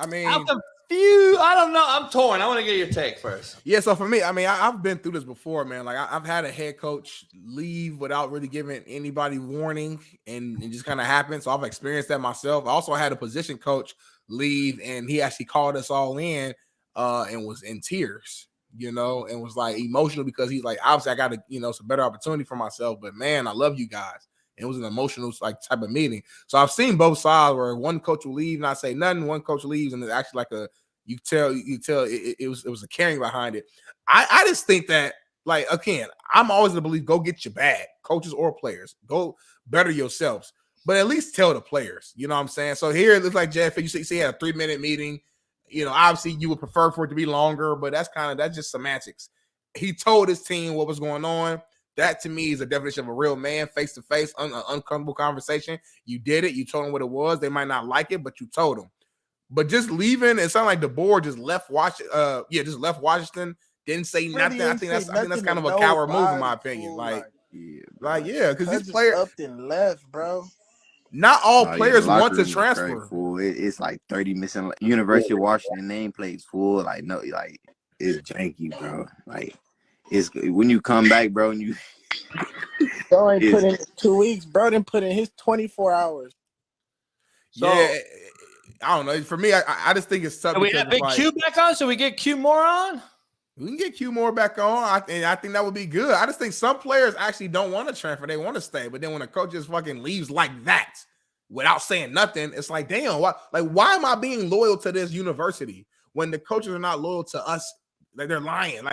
Speaker 3: mean,
Speaker 2: I'm confused. I don't know. I'm torn. I want to get your take first.
Speaker 3: Yeah, so for me, I mean, I've been through this before, man. Like I've had a head coach leave without really giving anybody warning, and it just kind of happened. So I've experienced that myself. I also had a position coach leave, and he actually called us all in and was in tears, you know, and was like emotional because he's like, obviously I got to, you know, some better opportunity for myself, but man, I love you guys. It was an emotional like type of meeting. So I've seen both sides where one coach will leave and not say nothing. One coach leaves and it's actually like you tell it was a caring behind it. I just think that, like, again, I'm always going to believe go get your bag, coaches or players. Go better yourselves, but at least tell the players. You know what I'm saying? So here it looks like Jeff, you see he had a 3-minute meeting. You know, obviously you would prefer for it to be longer, but that's just semantics. He told his team what was going on. That to me is a definition of a real man, face-to-face, uncomfortable conversation. You did it. You told them what it was. They might not like it, but you told them. But just leaving, it sounded like the board just left Washington. Just left Washington. Didn't say nothing. I think that's kind of a coward move, in my opinion. Because these players
Speaker 11: up and left, bro.
Speaker 3: Not all players want to transfer.
Speaker 12: It's like 30 missing. University of Washington nameplates full. Like no, like it's janky, bro. Like. It's when you come back, bro, and you
Speaker 11: Bro ain't put in 2 weeks. Bro didn't put in his 24 hours.
Speaker 3: So, yeah, I don't know. For me, I just think it's something.
Speaker 2: We have Big Q back on, so we get Q more on.
Speaker 3: We can get Q more back on. I think that would be good. I just think some players actually don't want to transfer; they want to stay. But then when a coach just fucking leaves like that without saying nothing, it's like, damn, why am I being loyal to this university when the coaches are not loyal to us? Like they're lying.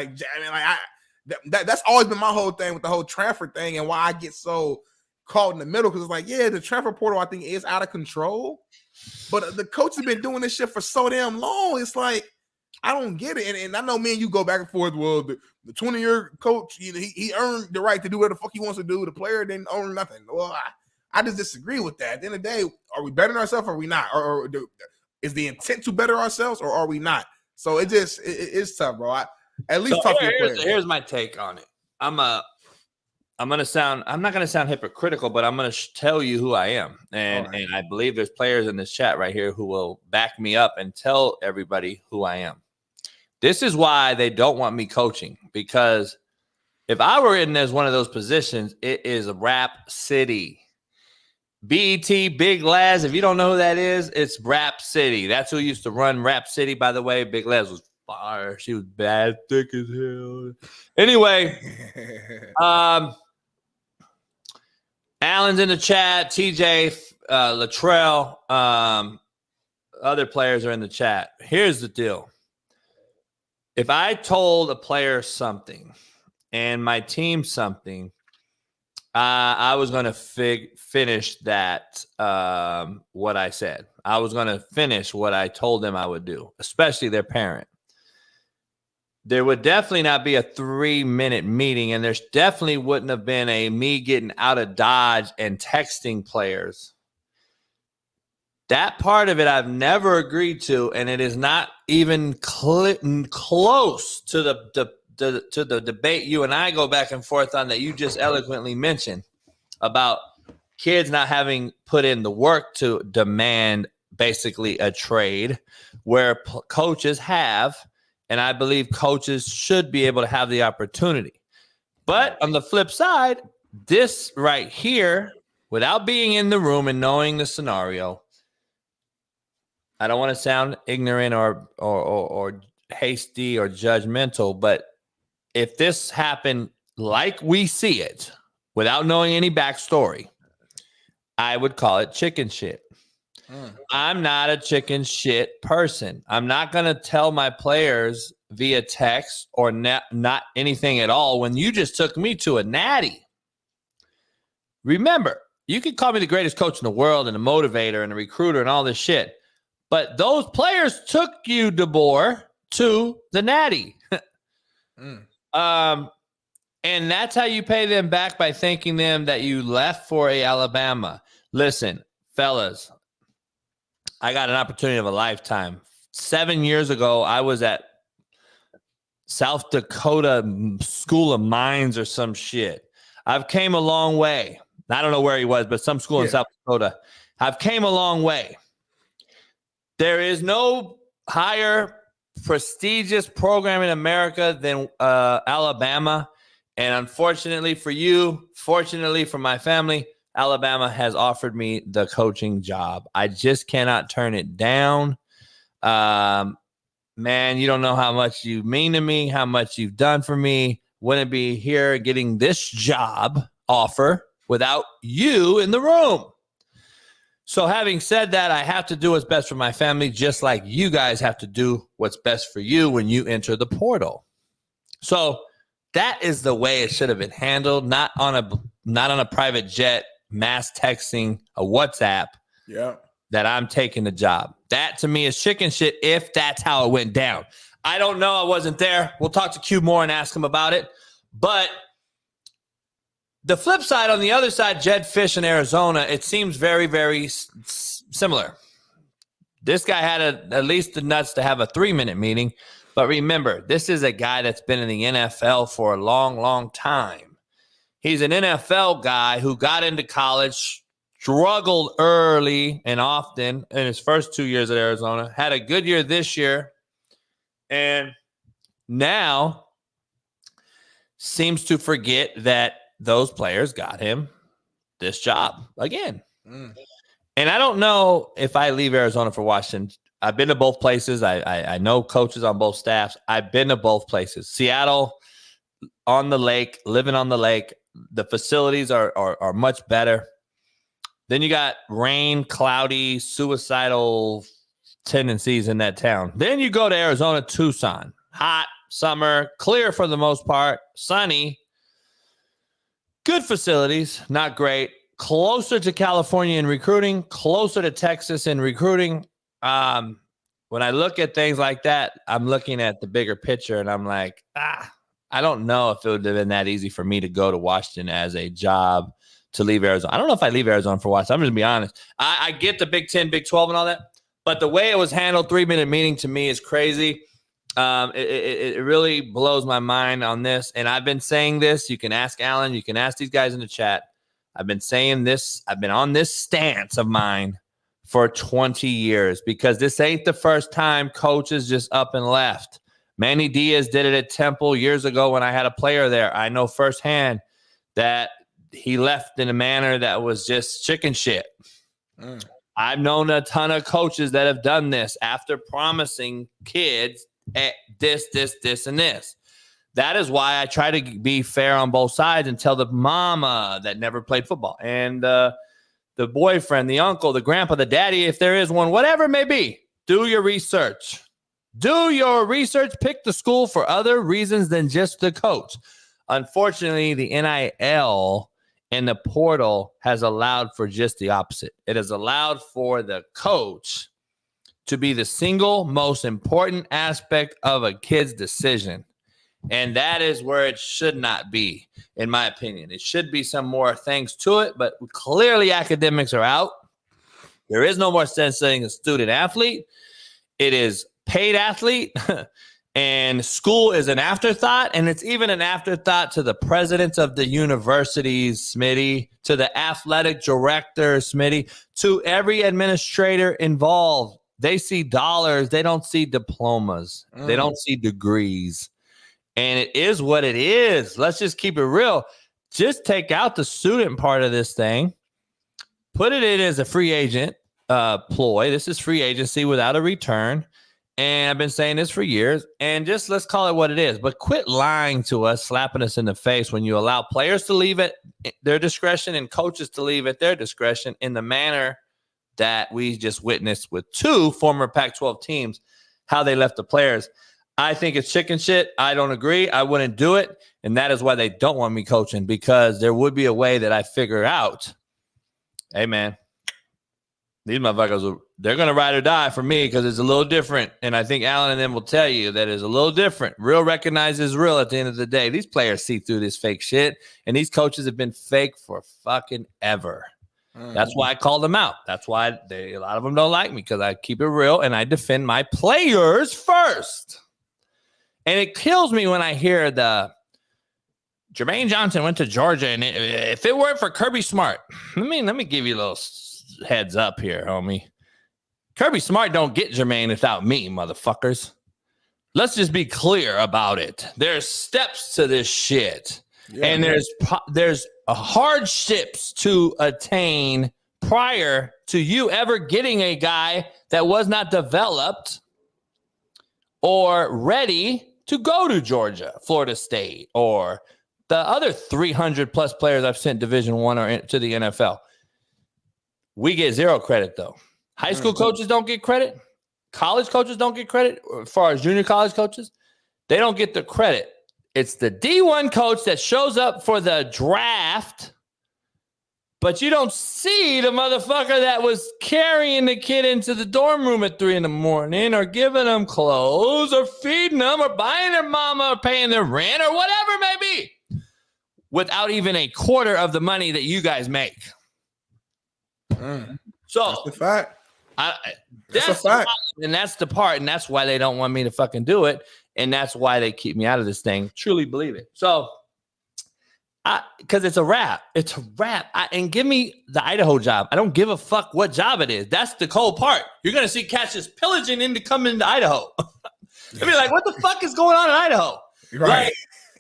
Speaker 3: That's always been my whole thing with the whole transfer thing and why I get so caught in the middle, because it's like, yeah, the transfer portal I think is out of control, but the coach has been doing this shit for so damn long. It's like, I don't get it. And I know me and you go back and forth. Well, the 20-year coach, he earned the right to do whatever the fuck he wants to do. The player didn't earn nothing. Well, I just disagree with that. At the end of the day, are we bettering ourselves or are we not? Or is the intent to better ourselves or are we not? So it's tough, bro. At least talk to your players.
Speaker 2: Here's my take on it. I'm not gonna sound hypocritical, but I'm gonna tell you who I am, and I believe there's players in this chat right here who will back me up and tell everybody who I am. This is why they don't want me coaching, because if I were in as one of those positions, it is Rap City. BET, Big Laz. If you don't know who that is, it's Rap City. That's who used to run Rap City, by the way. Big Laz was fire. She was bad, thick as hell. Anyway, Alan's in the chat. TJ, Latrell, other players are in the chat. Here's the deal. If I told a player something and my team something, I was going to finish that, what I said. I was going to finish what I told them I would do, especially their parent. There would definitely not be a 3-minute meeting, and there's definitely wouldn't have been a me getting out of Dodge and texting players. That part of it I've never agreed to, and it is not even close to the debate you and I go back and forth on that you just eloquently mentioned about kids not having put in the work to demand basically a trade, where coaches have. And I believe coaches should be able to have the opportunity. But on the flip side, this right here, without being in the room and knowing the scenario, I don't want to sound ignorant or hasty or judgmental, but if this happened like we see it, without knowing any backstory, I would call it chicken shit. I'm not a chicken shit person. I'm not going to tell my players via text or not anything at all when you just took me to a natty. Remember, you can call me the greatest coach in the world and a motivator and a recruiter and all this shit, but those players took you, DeBoer, to the natty. And that's how you pay them back, by thanking them that you left for a Alabama. Listen, fellas, I got an opportunity of a lifetime. 7 years ago, I was at South Dakota School of Mines or some shit. I've came a long way. I don't know where he was, but some school in South Dakota. I've came a long way. There is no higher prestigious program in America than Alabama. And unfortunately for you, fortunately for my family, Alabama has offered me the coaching job. I just cannot turn it down. Man, you don't know how much you mean to me, how much you've done for me. Wouldn't be here getting this job offer without you in the room. So having said that, I have to do what's best for my family, just like you guys have to do what's best for you when you enter the portal. So that is the way it should have been handled, not on a private jet, mass texting, a WhatsApp.
Speaker 3: Yeah.
Speaker 2: That I'm taking the job. That to me is chicken shit if that's how it went down. I don't know. I wasn't there. We'll talk to Q more and ask him about it. But the flip side, on the other side, Jed Fish in Arizona, it seems very, very similar. This guy had at least the nuts to have a 3-minute meeting. But remember, this is a guy that's been in the NFL for a long, long time. He's an NFL guy who got into college, struggled early and often in his first 2 years at Arizona, had a good year this year, and now seems to forget that those players got him this job again. And I don't know if I leave Arizona for Washington. I've been to both places. I know coaches on both staffs. I've been to both places. Seattle, on the lake, living on the lake. The facilities are much better. Then you got rain, cloudy, suicidal tendencies in that town. Then you go to Arizona, Tucson. Hot, summer, clear for the most part, sunny. Good facilities, not great. Closer to California in recruiting, closer to Texas in recruiting. When I look at things like that, I'm looking at the bigger picture, and I'm like, I don't know if it would have been that easy for me to go to Washington as a job to leave Arizona. I don't know if I leave Arizona for Washington. I'm just going to be honest. I get the Big 10, Big 12 and all that, but the way it was handled, 3-minute meeting to me is crazy. It really blows my mind on this. And I've been saying this. You can ask Alan. You can ask these guys in the chat. I've been saying this. I've been on this stance of mine for 20 years because this ain't the first time coaches just up and left. Manny Diaz did it at Temple years ago when I had a player there. I know firsthand that he left in a manner that was just chicken shit. I've known a ton of coaches that have done this after promising kids this, and this. That is why I try to be fair on both sides and tell the mama that never played football and the boyfriend, the uncle, the grandpa, the daddy, if there is one, whatever it may be, do your research. Do your research. Pick the school for other reasons than just the coach. Unfortunately, the NIL and the portal has allowed for just the opposite. It has allowed for the coach to be the single most important aspect of a kid's decision. And that is where it should not be, in my opinion. It should be some more things to it, but clearly academics are out. There is no more sense saying a student athlete. It is paid athlete. And school is an afterthought, and it's even an afterthought to the presidents of the universities, Smitty, to the athletic director, Smitty, to every administrator involved. They see dollars. They don't see diplomas. They don't see degrees. And it is what it is. Let's just keep it real. Just take out the student part of this thing. Put it in as a free agent ploy. This is free agency without a return. And I've been saying this for years. And just let's call it what it is. But quit lying to us, slapping us in the face when you allow players to leave at their discretion and coaches to leave at their discretion in the manner that we just witnessed with 2 former Pac-12 teams, how they left the players. I think it's chicken shit. I don't agree. I wouldn't do it. And that is why they don't want me coaching, because there would be a way that I figure out, hey, man, These motherfuckers, they're going to ride or die for me because it's a little different. And I think Alan and them will tell you that it's a little different. Real recognizes real at the end of the day. These players see through this fake shit. And these coaches have been fake for fucking ever. That's why I call them out. That's why a lot of them don't like me because I keep it real and I defend my players first. And it kills me when I hear Jermaine Johnson went to Georgia, and if it weren't for Kirby Smart, let me give you a little heads up here, homie. Kirby Smart don't get Jermaine without me, motherfuckers. Let's just be clear about it. There's steps to this shit, and there's hardships to attain prior to you ever getting a guy that was not developed or ready to go to Georgia, Florida State, or the other 300 plus players I've sent Division I or to the NFL. We get zero credit, though. High school coaches don't get credit. College coaches don't get credit. As far as junior college coaches, they don't get the credit. It's the D1 coach that shows up for the draft, but you don't see the motherfucker that was carrying the kid into the dorm room at 3 a.m. or giving them clothes or feeding them or buying their mama or paying their rent or whatever it may be without even a quarter of the money that you guys make. So
Speaker 3: that's the fact.
Speaker 2: That's a fact. And that's the part. And that's why they don't want me to fucking do it. And that's why they keep me out of this thing. Truly believe it. So, because it's a wrap. It's a wrap. And give me the Idaho job. I don't give a fuck what job it is. That's the cold part. You're going to see cats just pillaging into coming into Idaho. You'll be like, what the fuck is going on in Idaho?
Speaker 3: Right. Like,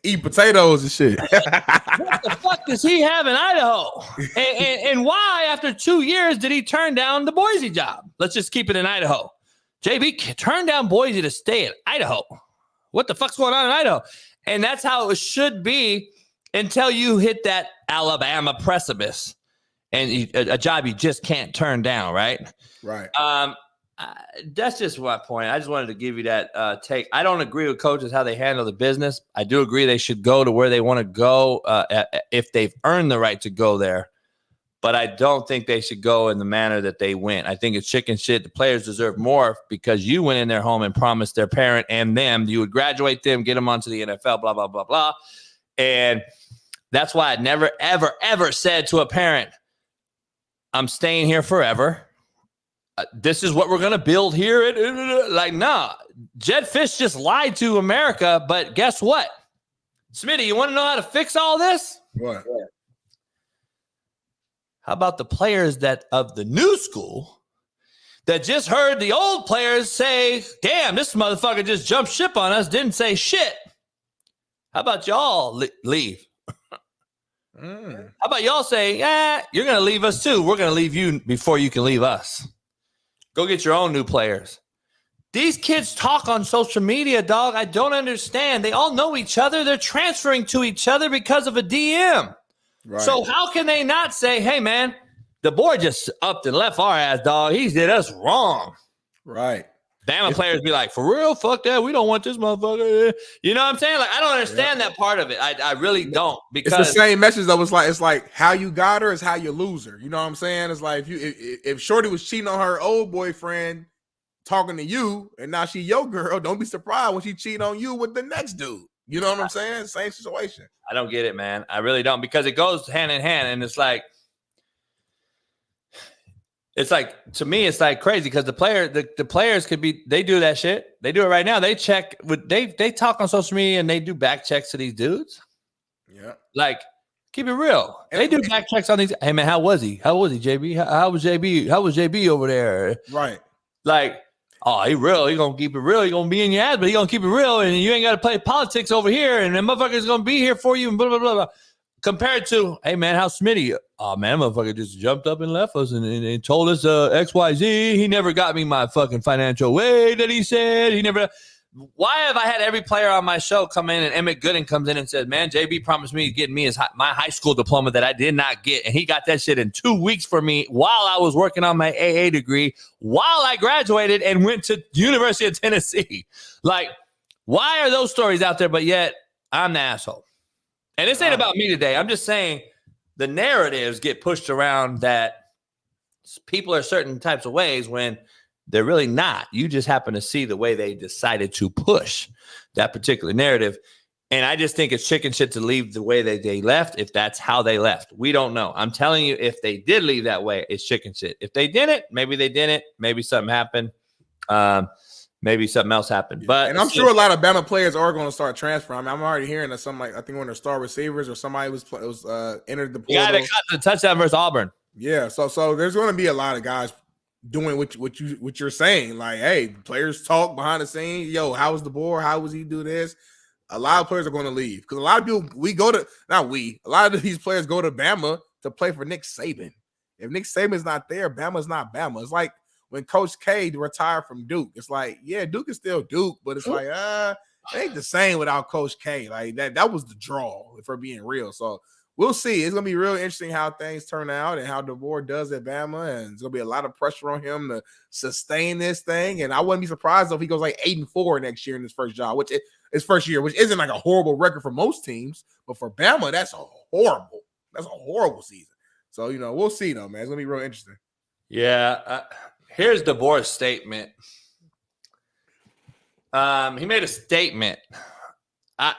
Speaker 3: eat potatoes and shit.
Speaker 2: What the fuck does he have in Idaho? And why, after 2 years, did he turn down the Boise job? Let's just keep it in Idaho. JB turned down Boise to stay at Idaho. What the fuck's going on in Idaho? And that's how it should be until you hit that Alabama precipice and a job you just can't turn down, right?
Speaker 3: Right.
Speaker 2: That's just my point. I just wanted to give you that take. I don't agree with coaches how they handle the business. I do agree they should go to where they want to go if they've earned the right to go there. But I don't think they should go in the manner that they went. I think it's chicken shit. The players deserve more because you went in their home and promised their parent and them you would graduate them, get them onto the NFL, blah, blah, blah, blah. And that's why I never, ever, ever said to a parent, I'm staying here forever. This is what we're going to build here. Like, nah, Jed Fish just lied to America. But guess what? Smitty, you want to know how to fix all this?
Speaker 3: What?
Speaker 2: How about the players that of the new school that just heard the old players say, damn, this motherfucker just jumped ship on us, didn't say shit. How about y'all leave? How about y'all say, you're going to leave us too. We're going to leave you before you can leave us. Go get your own new players. These kids talk on social media, dog. I don't understand. They all know each other. They're transferring to each other because of a DM. Right. So how can they not say, hey, man, the boy just upped and left our ass, dog. He did us wrong.
Speaker 3: Right.
Speaker 2: Bama players be like, for real? Fuck that. We don't want this motherfucker. You know what I'm saying? Like, I don't understand that part of it. I really don't. Because
Speaker 3: it's the same message that was like, it's like how you got her is how you lose her. You know what I'm saying? It's like if Shorty was cheating on her old boyfriend talking to you and now she your girl, don't be surprised when she cheat on you with the next dude. You know what I'm saying? Same situation.
Speaker 2: I don't get it, man. I really don't, because it goes hand in hand. And it's like, to me, it's like crazy because the players could be, they do that shit. They do it right now. They check with, they talk on social media and they do back checks to these dudes.
Speaker 3: Yeah.
Speaker 2: Like, keep it real. They do back checks on these. Hey man, how was he? How was he, JB? How was JB? How was JB over there?
Speaker 3: Right.
Speaker 2: Like, oh, he real. He gonna keep it real. He gonna be in your ass, but he gonna keep it real. And you ain't got to play politics over here. And the motherfucker's gonna be here for you. And blah blah blah blah. Compared to, hey man, how's Smitty? Oh man, motherfucker just jumped up and left us and told us XYZ. He never got me my fucking financial way that he said. He never. Why have I had every player on my show come in and Emmett Gooden comes in and says, man, JB promised me to get me my high school diploma that I did not get. And he got that shit in 2 weeks for me while I was working on my AA degree, while I graduated and went to University of Tennessee. Like, why are those stories out there? But yet I'm the asshole. And this ain't about me today. I'm just saying the narratives get pushed around that people are certain types of ways when they're really not. You just happen to see the way they decided to push that particular narrative. And I just think it's chicken shit to leave the way that they left if that's how they left. We don't know. I'm telling you, if they did leave that way, it's chicken shit. If they didn't, maybe they didn't. Maybe something happened. Maybe something else happened. But
Speaker 3: and I'm sure a lot of Bama players are going to start transferring. I mean, I'm already hearing that some, like, I think one of their star receivers or somebody was entered the portal.
Speaker 2: Yeah, they got the touchdown versus Auburn.
Speaker 3: Yeah, so there's going to be a lot of guys doing what you're saying. Like, hey, players talk behind the scenes. Yo, how was the board? How was he do this? A lot of players are going to leave because a lot of people a lot of these players go to Bama to play for Nick Saban. If Nick Saban's not there, Bama's not Bama. It's like when Coach K retired from Duke. It's like, yeah, Duke is still Duke, but it's like, it ain't the same without Coach K. Like that was the draw, for being real. So we'll see. It's going to be real interesting how things turn out and how DeBoer does at Bama. And it's going to be a lot of pressure on him to sustain this thing. And I wouldn't be surprised if he goes like 8-4 next year in his first job, his first year, which isn't like a horrible record for most teams. But for Bama, that's a horrible season. So, we'll see, though, man. It's going to be real interesting.
Speaker 2: Yeah. Here's DeBoer's statement. He made a statement. I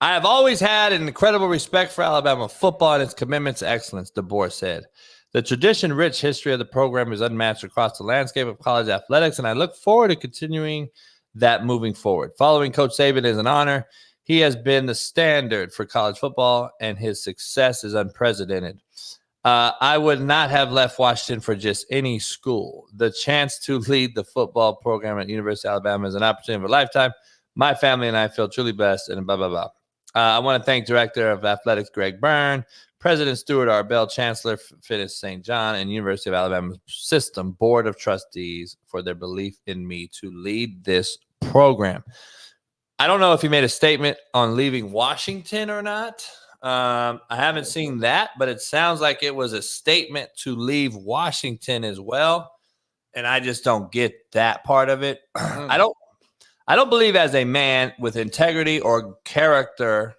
Speaker 2: have always had an incredible respect for Alabama football and its commitment to excellence, DeBoer said. The tradition-rich history of the program is unmatched across the landscape of college athletics, and I look forward to continuing that moving forward. Following Coach Saban is an honor. He has been the standard for college football, and his success is unprecedented. I would not have left Washington for just any school. The chance to lead the football program at University of Alabama is an opportunity of a lifetime. My family and I feel truly blessed, and blah, blah, blah. I want to thank Director of Athletics Greg Byrne, President Stuart R. Bell, Chancellor Finis St. John, and University of Alabama System Board of Trustees for their belief in me to lead this program. I don't know if he made a statement on leaving Washington or not. I haven't seen that, but it sounds like it was a statement to leave Washington as well. And I just don't get that part of it. I don't believe as a man with integrity or character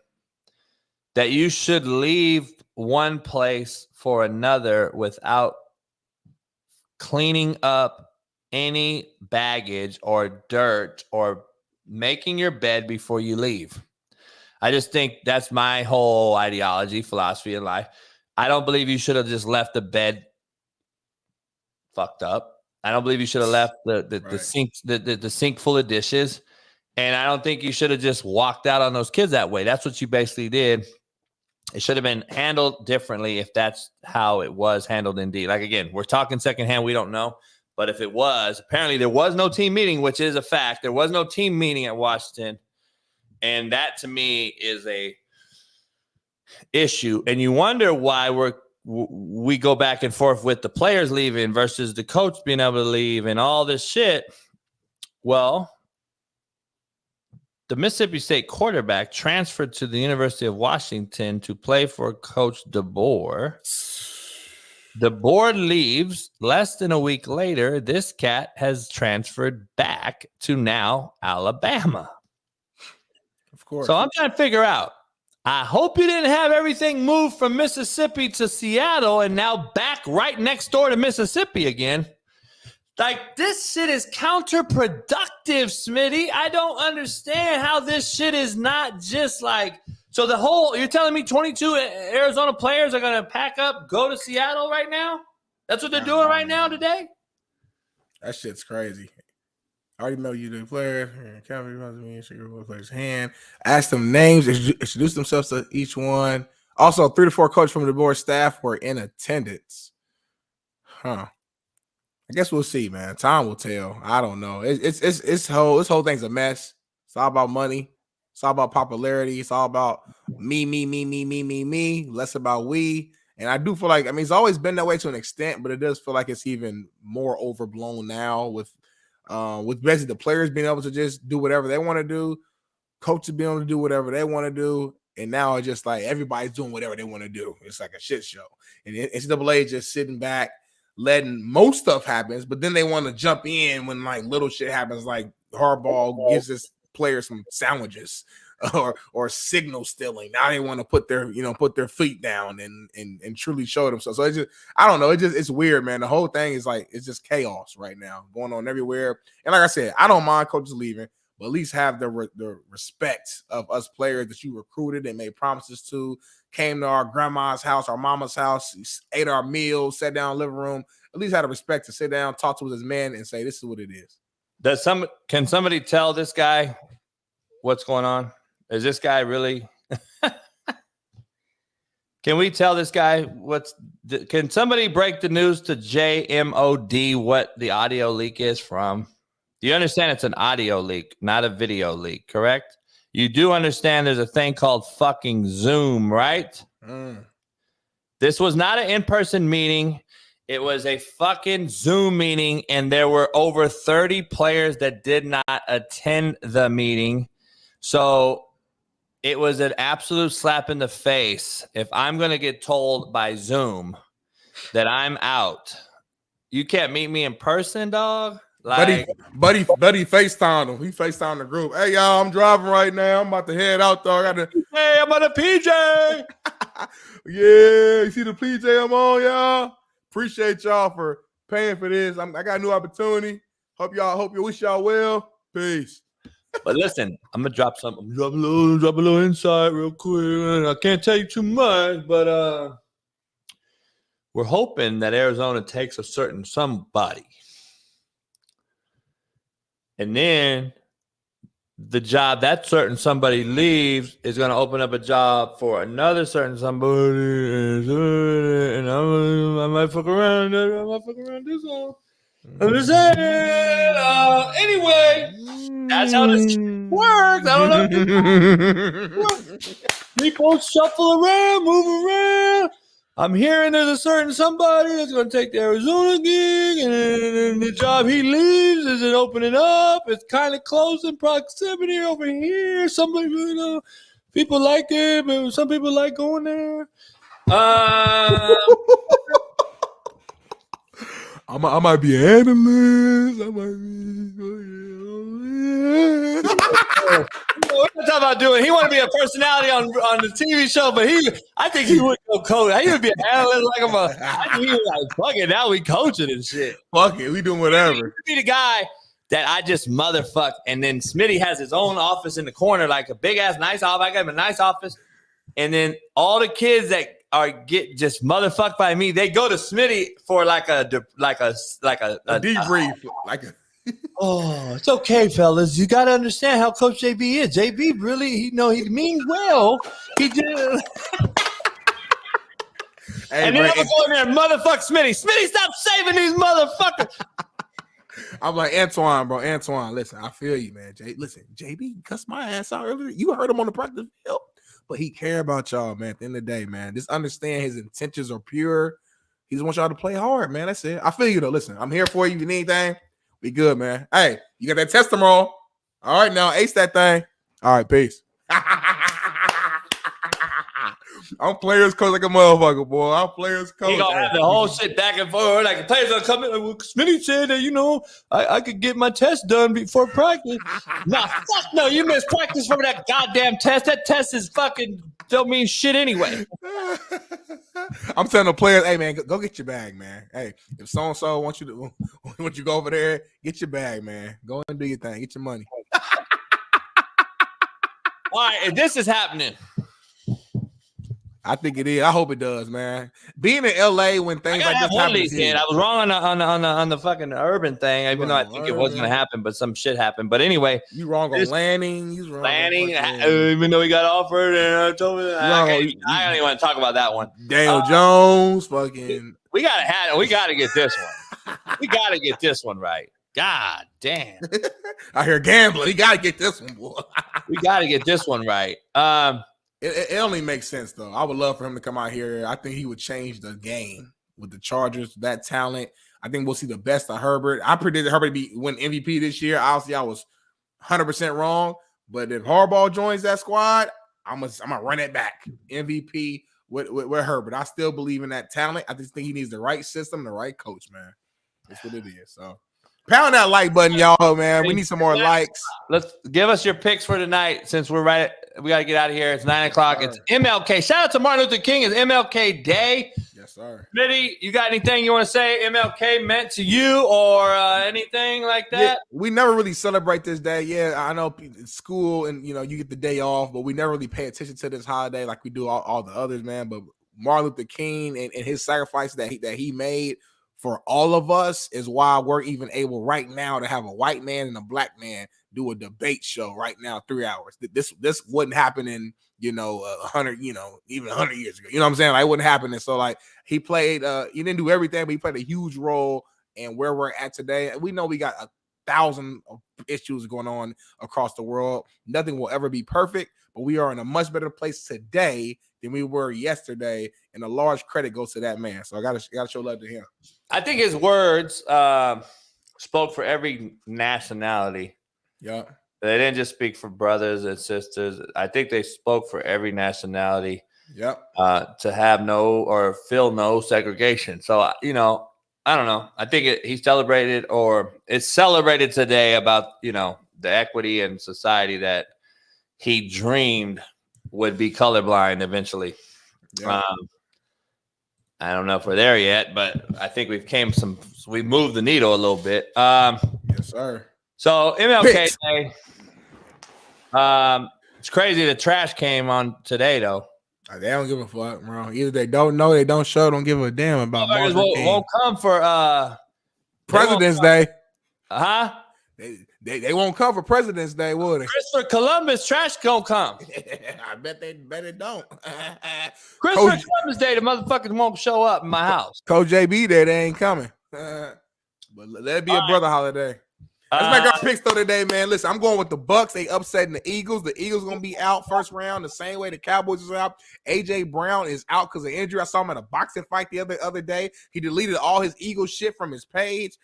Speaker 2: that you should leave one place for another without cleaning up any baggage or dirt or making your bed before you leave. I just think that's my whole ideology, philosophy in life. I don't believe you should have just left the bed fucked up. I don't believe you should have left the sink full of dishes. And I don't think you should have just walked out on those kids that way. That's what you basically did. It should have been handled differently if that's how it was handled indeed. Like, again, we're talking secondhand. We don't know. But if it was, apparently there was no team meeting, which is a fact. There was no team meeting at Washington. And that, to me, is a issue. And you wonder why we go back and forth with the players leaving versus the coach being able to leave and all this shit. Well, the Mississippi State quarterback transferred to the University of Washington to play for Coach DeBoer. DeBoer leaves. Less than a week later, this cat has transferred back to now Alabama.
Speaker 3: Of course.
Speaker 2: So I'm trying to figure out. I hope you didn't have everything moved from Mississippi to Seattle and now back right next door to Mississippi again. Like, this shit is counterproductive, Smitty. I don't understand how this shit is not just like, so you're telling me 22 Arizona players are going to pack up, go to Seattle right now? That's what they're doing right now today?
Speaker 3: That shit's crazy. I already know you the player. Player's hand. Ask them names, introduce themselves to each one. Also, 3 to 4 coaches from the board staff were in attendance. I guess we'll see, man. Time will tell. I don't know. This whole thing's a mess. It's all about money. It's all about popularity. It's all about me. Less about we. And I do feel like, it's always been that way to an extent, but it does feel like it's even more overblown now with basically the players being able to just do whatever they want to do, coaches being able to do whatever they want to do, and now it's just like everybody's doing whatever they want to do. It's like a shit show. And NCAA just sitting back, letting most stuff happens, but then they want to jump in when like little shit happens, like Harbaugh gives his players some sandwiches or signal stealing. Now they want to put their feet down and truly show themselves. So it's just, I don't know. It's weird, man. The whole thing is like, it's just chaos right now going on everywhere. And like I said, I don't mind coaches leaving, but at least have the respect of us players that you recruited and made promises to, came to our grandma's house, our mama's house, ate our meals, sat down in the living room. At least had the respect to sit down, talk to his man, and say, this is what it is.
Speaker 2: Can somebody tell this guy what's going on? Is this guy really? Can we tell this guy can somebody break the news to JMOD what the audio leak is from? Do you understand it's an audio leak, not a video leak, correct? You do understand there's a thing called fucking Zoom, right? This was not an in-person meeting. It was a fucking Zoom meeting, and there were over 30 players that did not attend the meeting. So it was an absolute slap in the face. If I'm going to get told by Zoom that I'm out, you can't meet me in person, dog. Like,
Speaker 3: buddy FaceTimed him. He FaceTimed the group. Hey, y'all, I'm driving right now. I'm about to head out, dog.
Speaker 2: Hey, I'm on a PJ.
Speaker 3: Yeah, you see the PJ I'm on, y'all? Appreciate y'all for paying for this. I got a new opportunity. Hope you wish y'all well. Peace.
Speaker 2: But listen, I'm gonna drop a little insight real quick. I can't tell you too much, but we're hoping that Arizona takes a certain somebody. And then the job that certain somebody leaves is going to open up a job for another certain somebody. And I might fuck around. This one. I'm just saying. Anyway, that's how this works. I don't know. People shuffle around, move around. I'm hearing there's a certain somebody that's going to take the Arizona gig, and the job he leaves isn't opening up. It's kind of close in proximity over here. Somebody, people like it, but some people like going there.
Speaker 3: I might be an analyst. I might be.
Speaker 2: What are you talking about doing? He want to be a personality on the TV show, but I think he would go coach. He would be an analyst like I think he was like, fuck it, now we coaching and shit.
Speaker 3: Fuck it, we doing whatever.
Speaker 2: He would be the guy that I just motherfuck, and then Smitty has his own office in the corner, like a big ass nice office. I got him a nice office, and then all the kids that get just motherfucked by me, they go to Smitty for like a
Speaker 3: debrief,
Speaker 2: oh, it's okay, fellas. You got to understand how Coach JB is. JB really, he means well. He did. And then I'm going to go in there and motherfuck Smitty. Smitty, stop saving these motherfuckers.
Speaker 3: I'm like, Antoine, bro. Antoine, listen, I feel you, man. Listen, JB cussed my ass out earlier. You heard him on the practice field, but he care about y'all, man. At the end of the day, man, just understand his intentions are pure. He just wants y'all to play hard, man. That's it. I feel you, though. Listen, I'm here for you. If you need anything, we good, man. Hey, you got that test tomorrow. All right, now ace that thing. All right, peace. I'm players coach like a motherfucker, boy. I'm players coach.
Speaker 2: He gonna have the whole shit back and forth. Like the players gonna come in. Like, well, Smitty said that I could get my test done before practice. Nah, fuck no. You missed practice for that goddamn test. That test is fucking don't mean shit anyway.
Speaker 3: I'm telling the players, hey man, go get your bag, man. Hey, if so and so wants you to go over there, get your bag, man. Go and do your thing. Get your money.
Speaker 2: All right, if this is happening.
Speaker 3: I think it is. I hope it does, man. Being in LA when things like this happen.
Speaker 2: I was wrong on the fucking urban thing, even though I think it was going to happen, but some shit happened. But anyway,
Speaker 3: you wrong on Lanning. You wrong
Speaker 2: Lanning, even though he got offered, and I told him I don't even want to talk about that one.
Speaker 3: Daniel Jones, fucking.
Speaker 2: We gotta get this one. We gotta get this one right. God damn.
Speaker 3: I hear gambling. He gotta get this one, boy.
Speaker 2: We gotta get this one right.
Speaker 3: It only makes sense, though. I would love for him to come out here. I think he would change the game with the Chargers, that talent. I think we'll see the best of Herbert. I predicted Herbert to win MVP this year. Obviously, I was 100% wrong. But if Harbaugh joins that squad, I'm gonna run it back. MVP with Herbert. I still believe in that talent. I just think he needs the right system, the right coach, man. That's what it is. So Pound that like button, y'all, man. We need some more likes.
Speaker 2: Let's give us your picks for tonight since we got to get out of here. It's 9:00. It's MLK. Shout out to Martin Luther King. It's MLK Day.
Speaker 3: Yes, sir.
Speaker 2: Smitty, you got anything you want to say MLK meant to you or anything like that?
Speaker 3: Yeah, we never really celebrate this day. Yeah, I know school and, you get the day off, but we never really pay attention to this holiday like we do all the others, man. But Martin Luther King and his sacrifice that he made for all of us is why we're even able right now to have a white man and a black man do a debate show right now, 3 hours. This wouldn't happen in 100, even 100 years ago. You know what I'm saying? Like, it wouldn't happen. And so, like, he played. He didn't do everything, but he played a huge role in where we're at today. We know we got 1,000 issues going on across the world. Nothing will ever be perfect, but we are in a much better place today than we were yesterday, and a large credit goes to that man. So I gotta show love to him.
Speaker 2: I think his words spoke for every nationality.
Speaker 3: Yeah.
Speaker 2: They didn't just speak for brothers and sisters. I think they spoke for every nationality.
Speaker 3: Yep.
Speaker 2: To have no or feel no segregation. So, I don't know. I think he celebrated, or it's celebrated today about, the equity in society that he dreamed would be colorblind eventually.
Speaker 3: Yeah.
Speaker 2: I don't know if we're there yet, but I think we've moved the needle a little bit.
Speaker 3: Yes, sir.
Speaker 2: So MLK Day. It's crazy the trash came on today though.
Speaker 3: They don't give a fuck, bro. Either they don't know, they don't show, don't give a damn about Martin Luther King.
Speaker 2: Won't come for
Speaker 3: President's Day.
Speaker 2: Huh?
Speaker 3: They won't come for President's Day, will they?
Speaker 2: Christopher Columbus trash gonna come.
Speaker 3: I bet they don't.
Speaker 2: Christopher Columbus Day, the motherfuckers won't show up in my house.
Speaker 3: Coach JB there, they ain't coming. But let it be a brother holiday. Let's make our picks though today, man. Listen, I'm going with the Bucks. They upsetting the Eagles. The Eagles gonna be out first round the same way the Cowboys is out. AJ Brown is out because of injury. I saw him at a boxing fight the other day. He deleted all his Eagles shit from his page.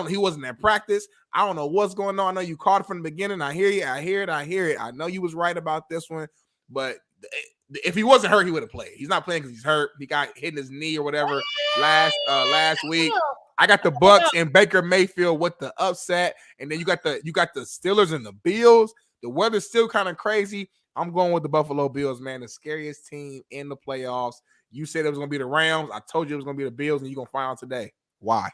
Speaker 3: He wasn't at practice. I don't know what's going on. I know you caught it from the beginning. I hear you. I hear it. I know you was right about this one, but if he wasn't hurt, he would have played. He's not playing because he's hurt. He got hit in his knee or whatever last week. I got the Bucks and Baker Mayfield with the upset, and then you got the Steelers and the Bills. The weather's still kind of crazy. I'm going with the Buffalo Bills, man. The scariest team in the playoffs. You said it was going to be the Rams. I told you it was going to be the Bills, and you're going to find out today why.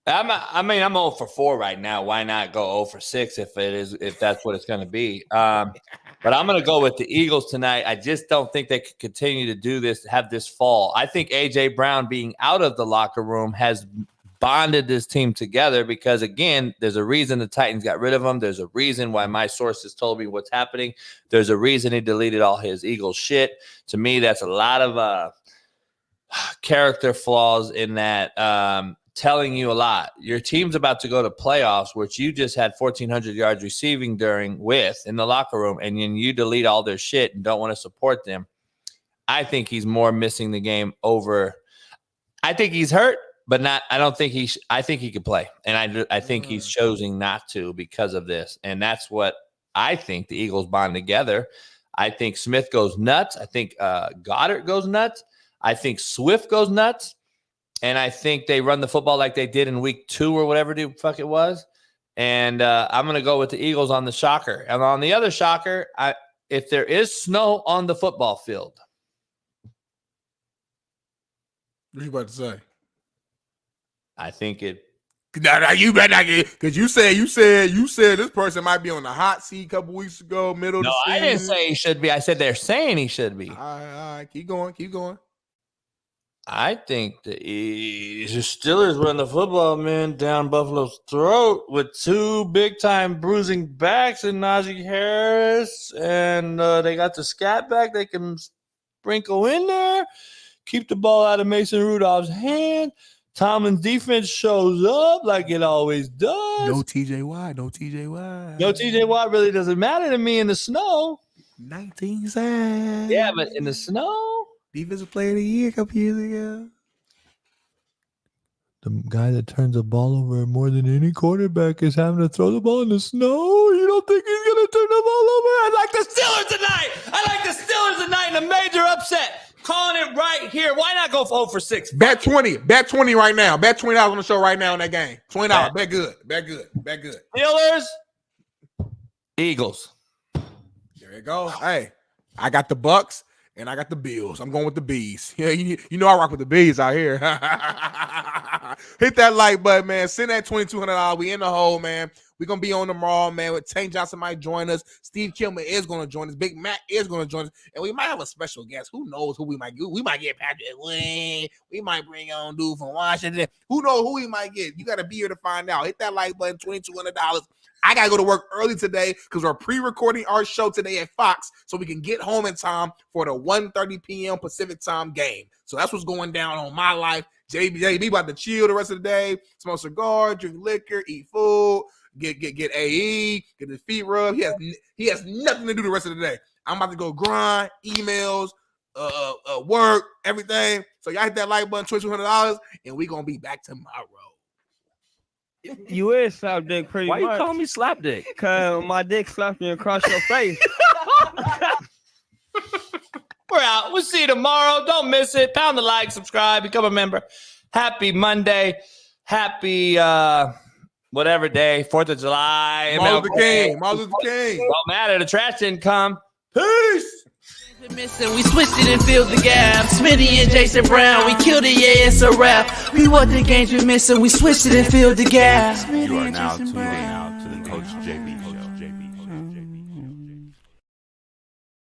Speaker 2: I'm 0 for 4 right now. Why not go 0 for 6 if that's what it's going to be? But I'm going to go with the Eagles tonight. I just don't think they could continue to do this, have this fall. I think AJ Brown being out of the locker room has bonded this team together because, again, there's a reason the Titans got rid of him. There's a reason why my sources told me what's happening. There's a reason he deleted all his Eagles shit. To me, that's a lot of character flaws in that. Telling you a lot. Your team's about to go to playoffs, which you just had 1,400 yards receiving in the locker room, and then you delete all their shit and don't want to support them. I think he's more missing the game over. I think he's hurt, but not. I don't think I think he could play, and I think he's choosing not to because of this, and that's what I think the Eagles bond together. I think Smith goes nuts. I think Goddard goes nuts. I think Swift goes nuts. And I think they run the football like they did in week 2 or whatever the fuck it was. And I'm going to go with the Eagles on the shocker. And on the other shocker, if there is snow on the football field.
Speaker 3: What are you about to say?
Speaker 2: I think it.
Speaker 3: No, you better not get, because you said this person might be on the hot seat a couple weeks ago, middle of the season.
Speaker 2: I didn't say he should be. I said they're saying he should be.
Speaker 3: All right. Keep going.
Speaker 2: I think the Steelers run the football, man, down Buffalo's throat with 2 big-time bruising backs and Najee Harris, and they got the scat back they can sprinkle in there, keep the ball out of Mason Rudolph's hand. Tomlin's defense shows up like it always does.
Speaker 3: No TJ Watt.
Speaker 2: No TJ Watt really doesn't matter to me in the snow.
Speaker 3: 19 sacks.
Speaker 2: Yeah, but in the snow.
Speaker 3: Defensive player of the year a couple years ago.
Speaker 2: The guy that turns the ball over more than any quarterback is having to throw the ball in the snow. You don't think he's going to turn the ball over? I like the Steelers tonight in a major upset. Calling it right here. Why not go 0 for 6?
Speaker 3: Bet 20. Bet 20 right now. Bet $20 on the show right now in that game. $20. Bet good. Bet good. Bet good.
Speaker 2: Steelers, Eagles.
Speaker 3: There you go. Hey, I got the Bucks and I got the Bills. I'm going with the Bees. Yeah, you know I rock with the Bees out here. Hit that like button, man. Send that $2,200. We in the hole, man. We're going to be on tomorrow, man. With Tank Johnson might join us. Steve Kilman is going to join us. Big Mac is going to join us. And we might have a special guest. Who knows who we might get? We might get Patrick Wayne. We might bring on dude from Washington. Who knows who we might get? You got to be here to find out. Hit that like button, $2,200. I got to go to work early today because we're pre-recording our show today at Fox so we can get home in time for the 1:30 p.m. Pacific time game. So that's what's going down on my life. JB about to chill the rest of the day, smoke cigar, drink liquor, eat food, get AE, get his feet rubbed. He has nothing to do the rest of the day. I'm about to go grind, emails, work, everything. So y'all hit that like button, $2,200, and we gonna be back tomorrow.
Speaker 4: You is slap dick pretty much.
Speaker 2: Why you calling me slap dick?
Speaker 4: Because my dick slapped you across your face.
Speaker 2: We're out. We'll see you tomorrow. Don't miss it. Pound the like, subscribe, become a member. Happy Monday. Happy whatever day. 4th of July.
Speaker 3: Martin Luther King. Martin Luther King.
Speaker 2: Don't matter. The trash didn't come. Peace.
Speaker 1: Missing, we switched it and filled the gap. Smitty and Jason Brown, we killed it, yeah, it's a wrap. We what the games we missing, we switched it and filled the gap.
Speaker 12: You are now tuned in.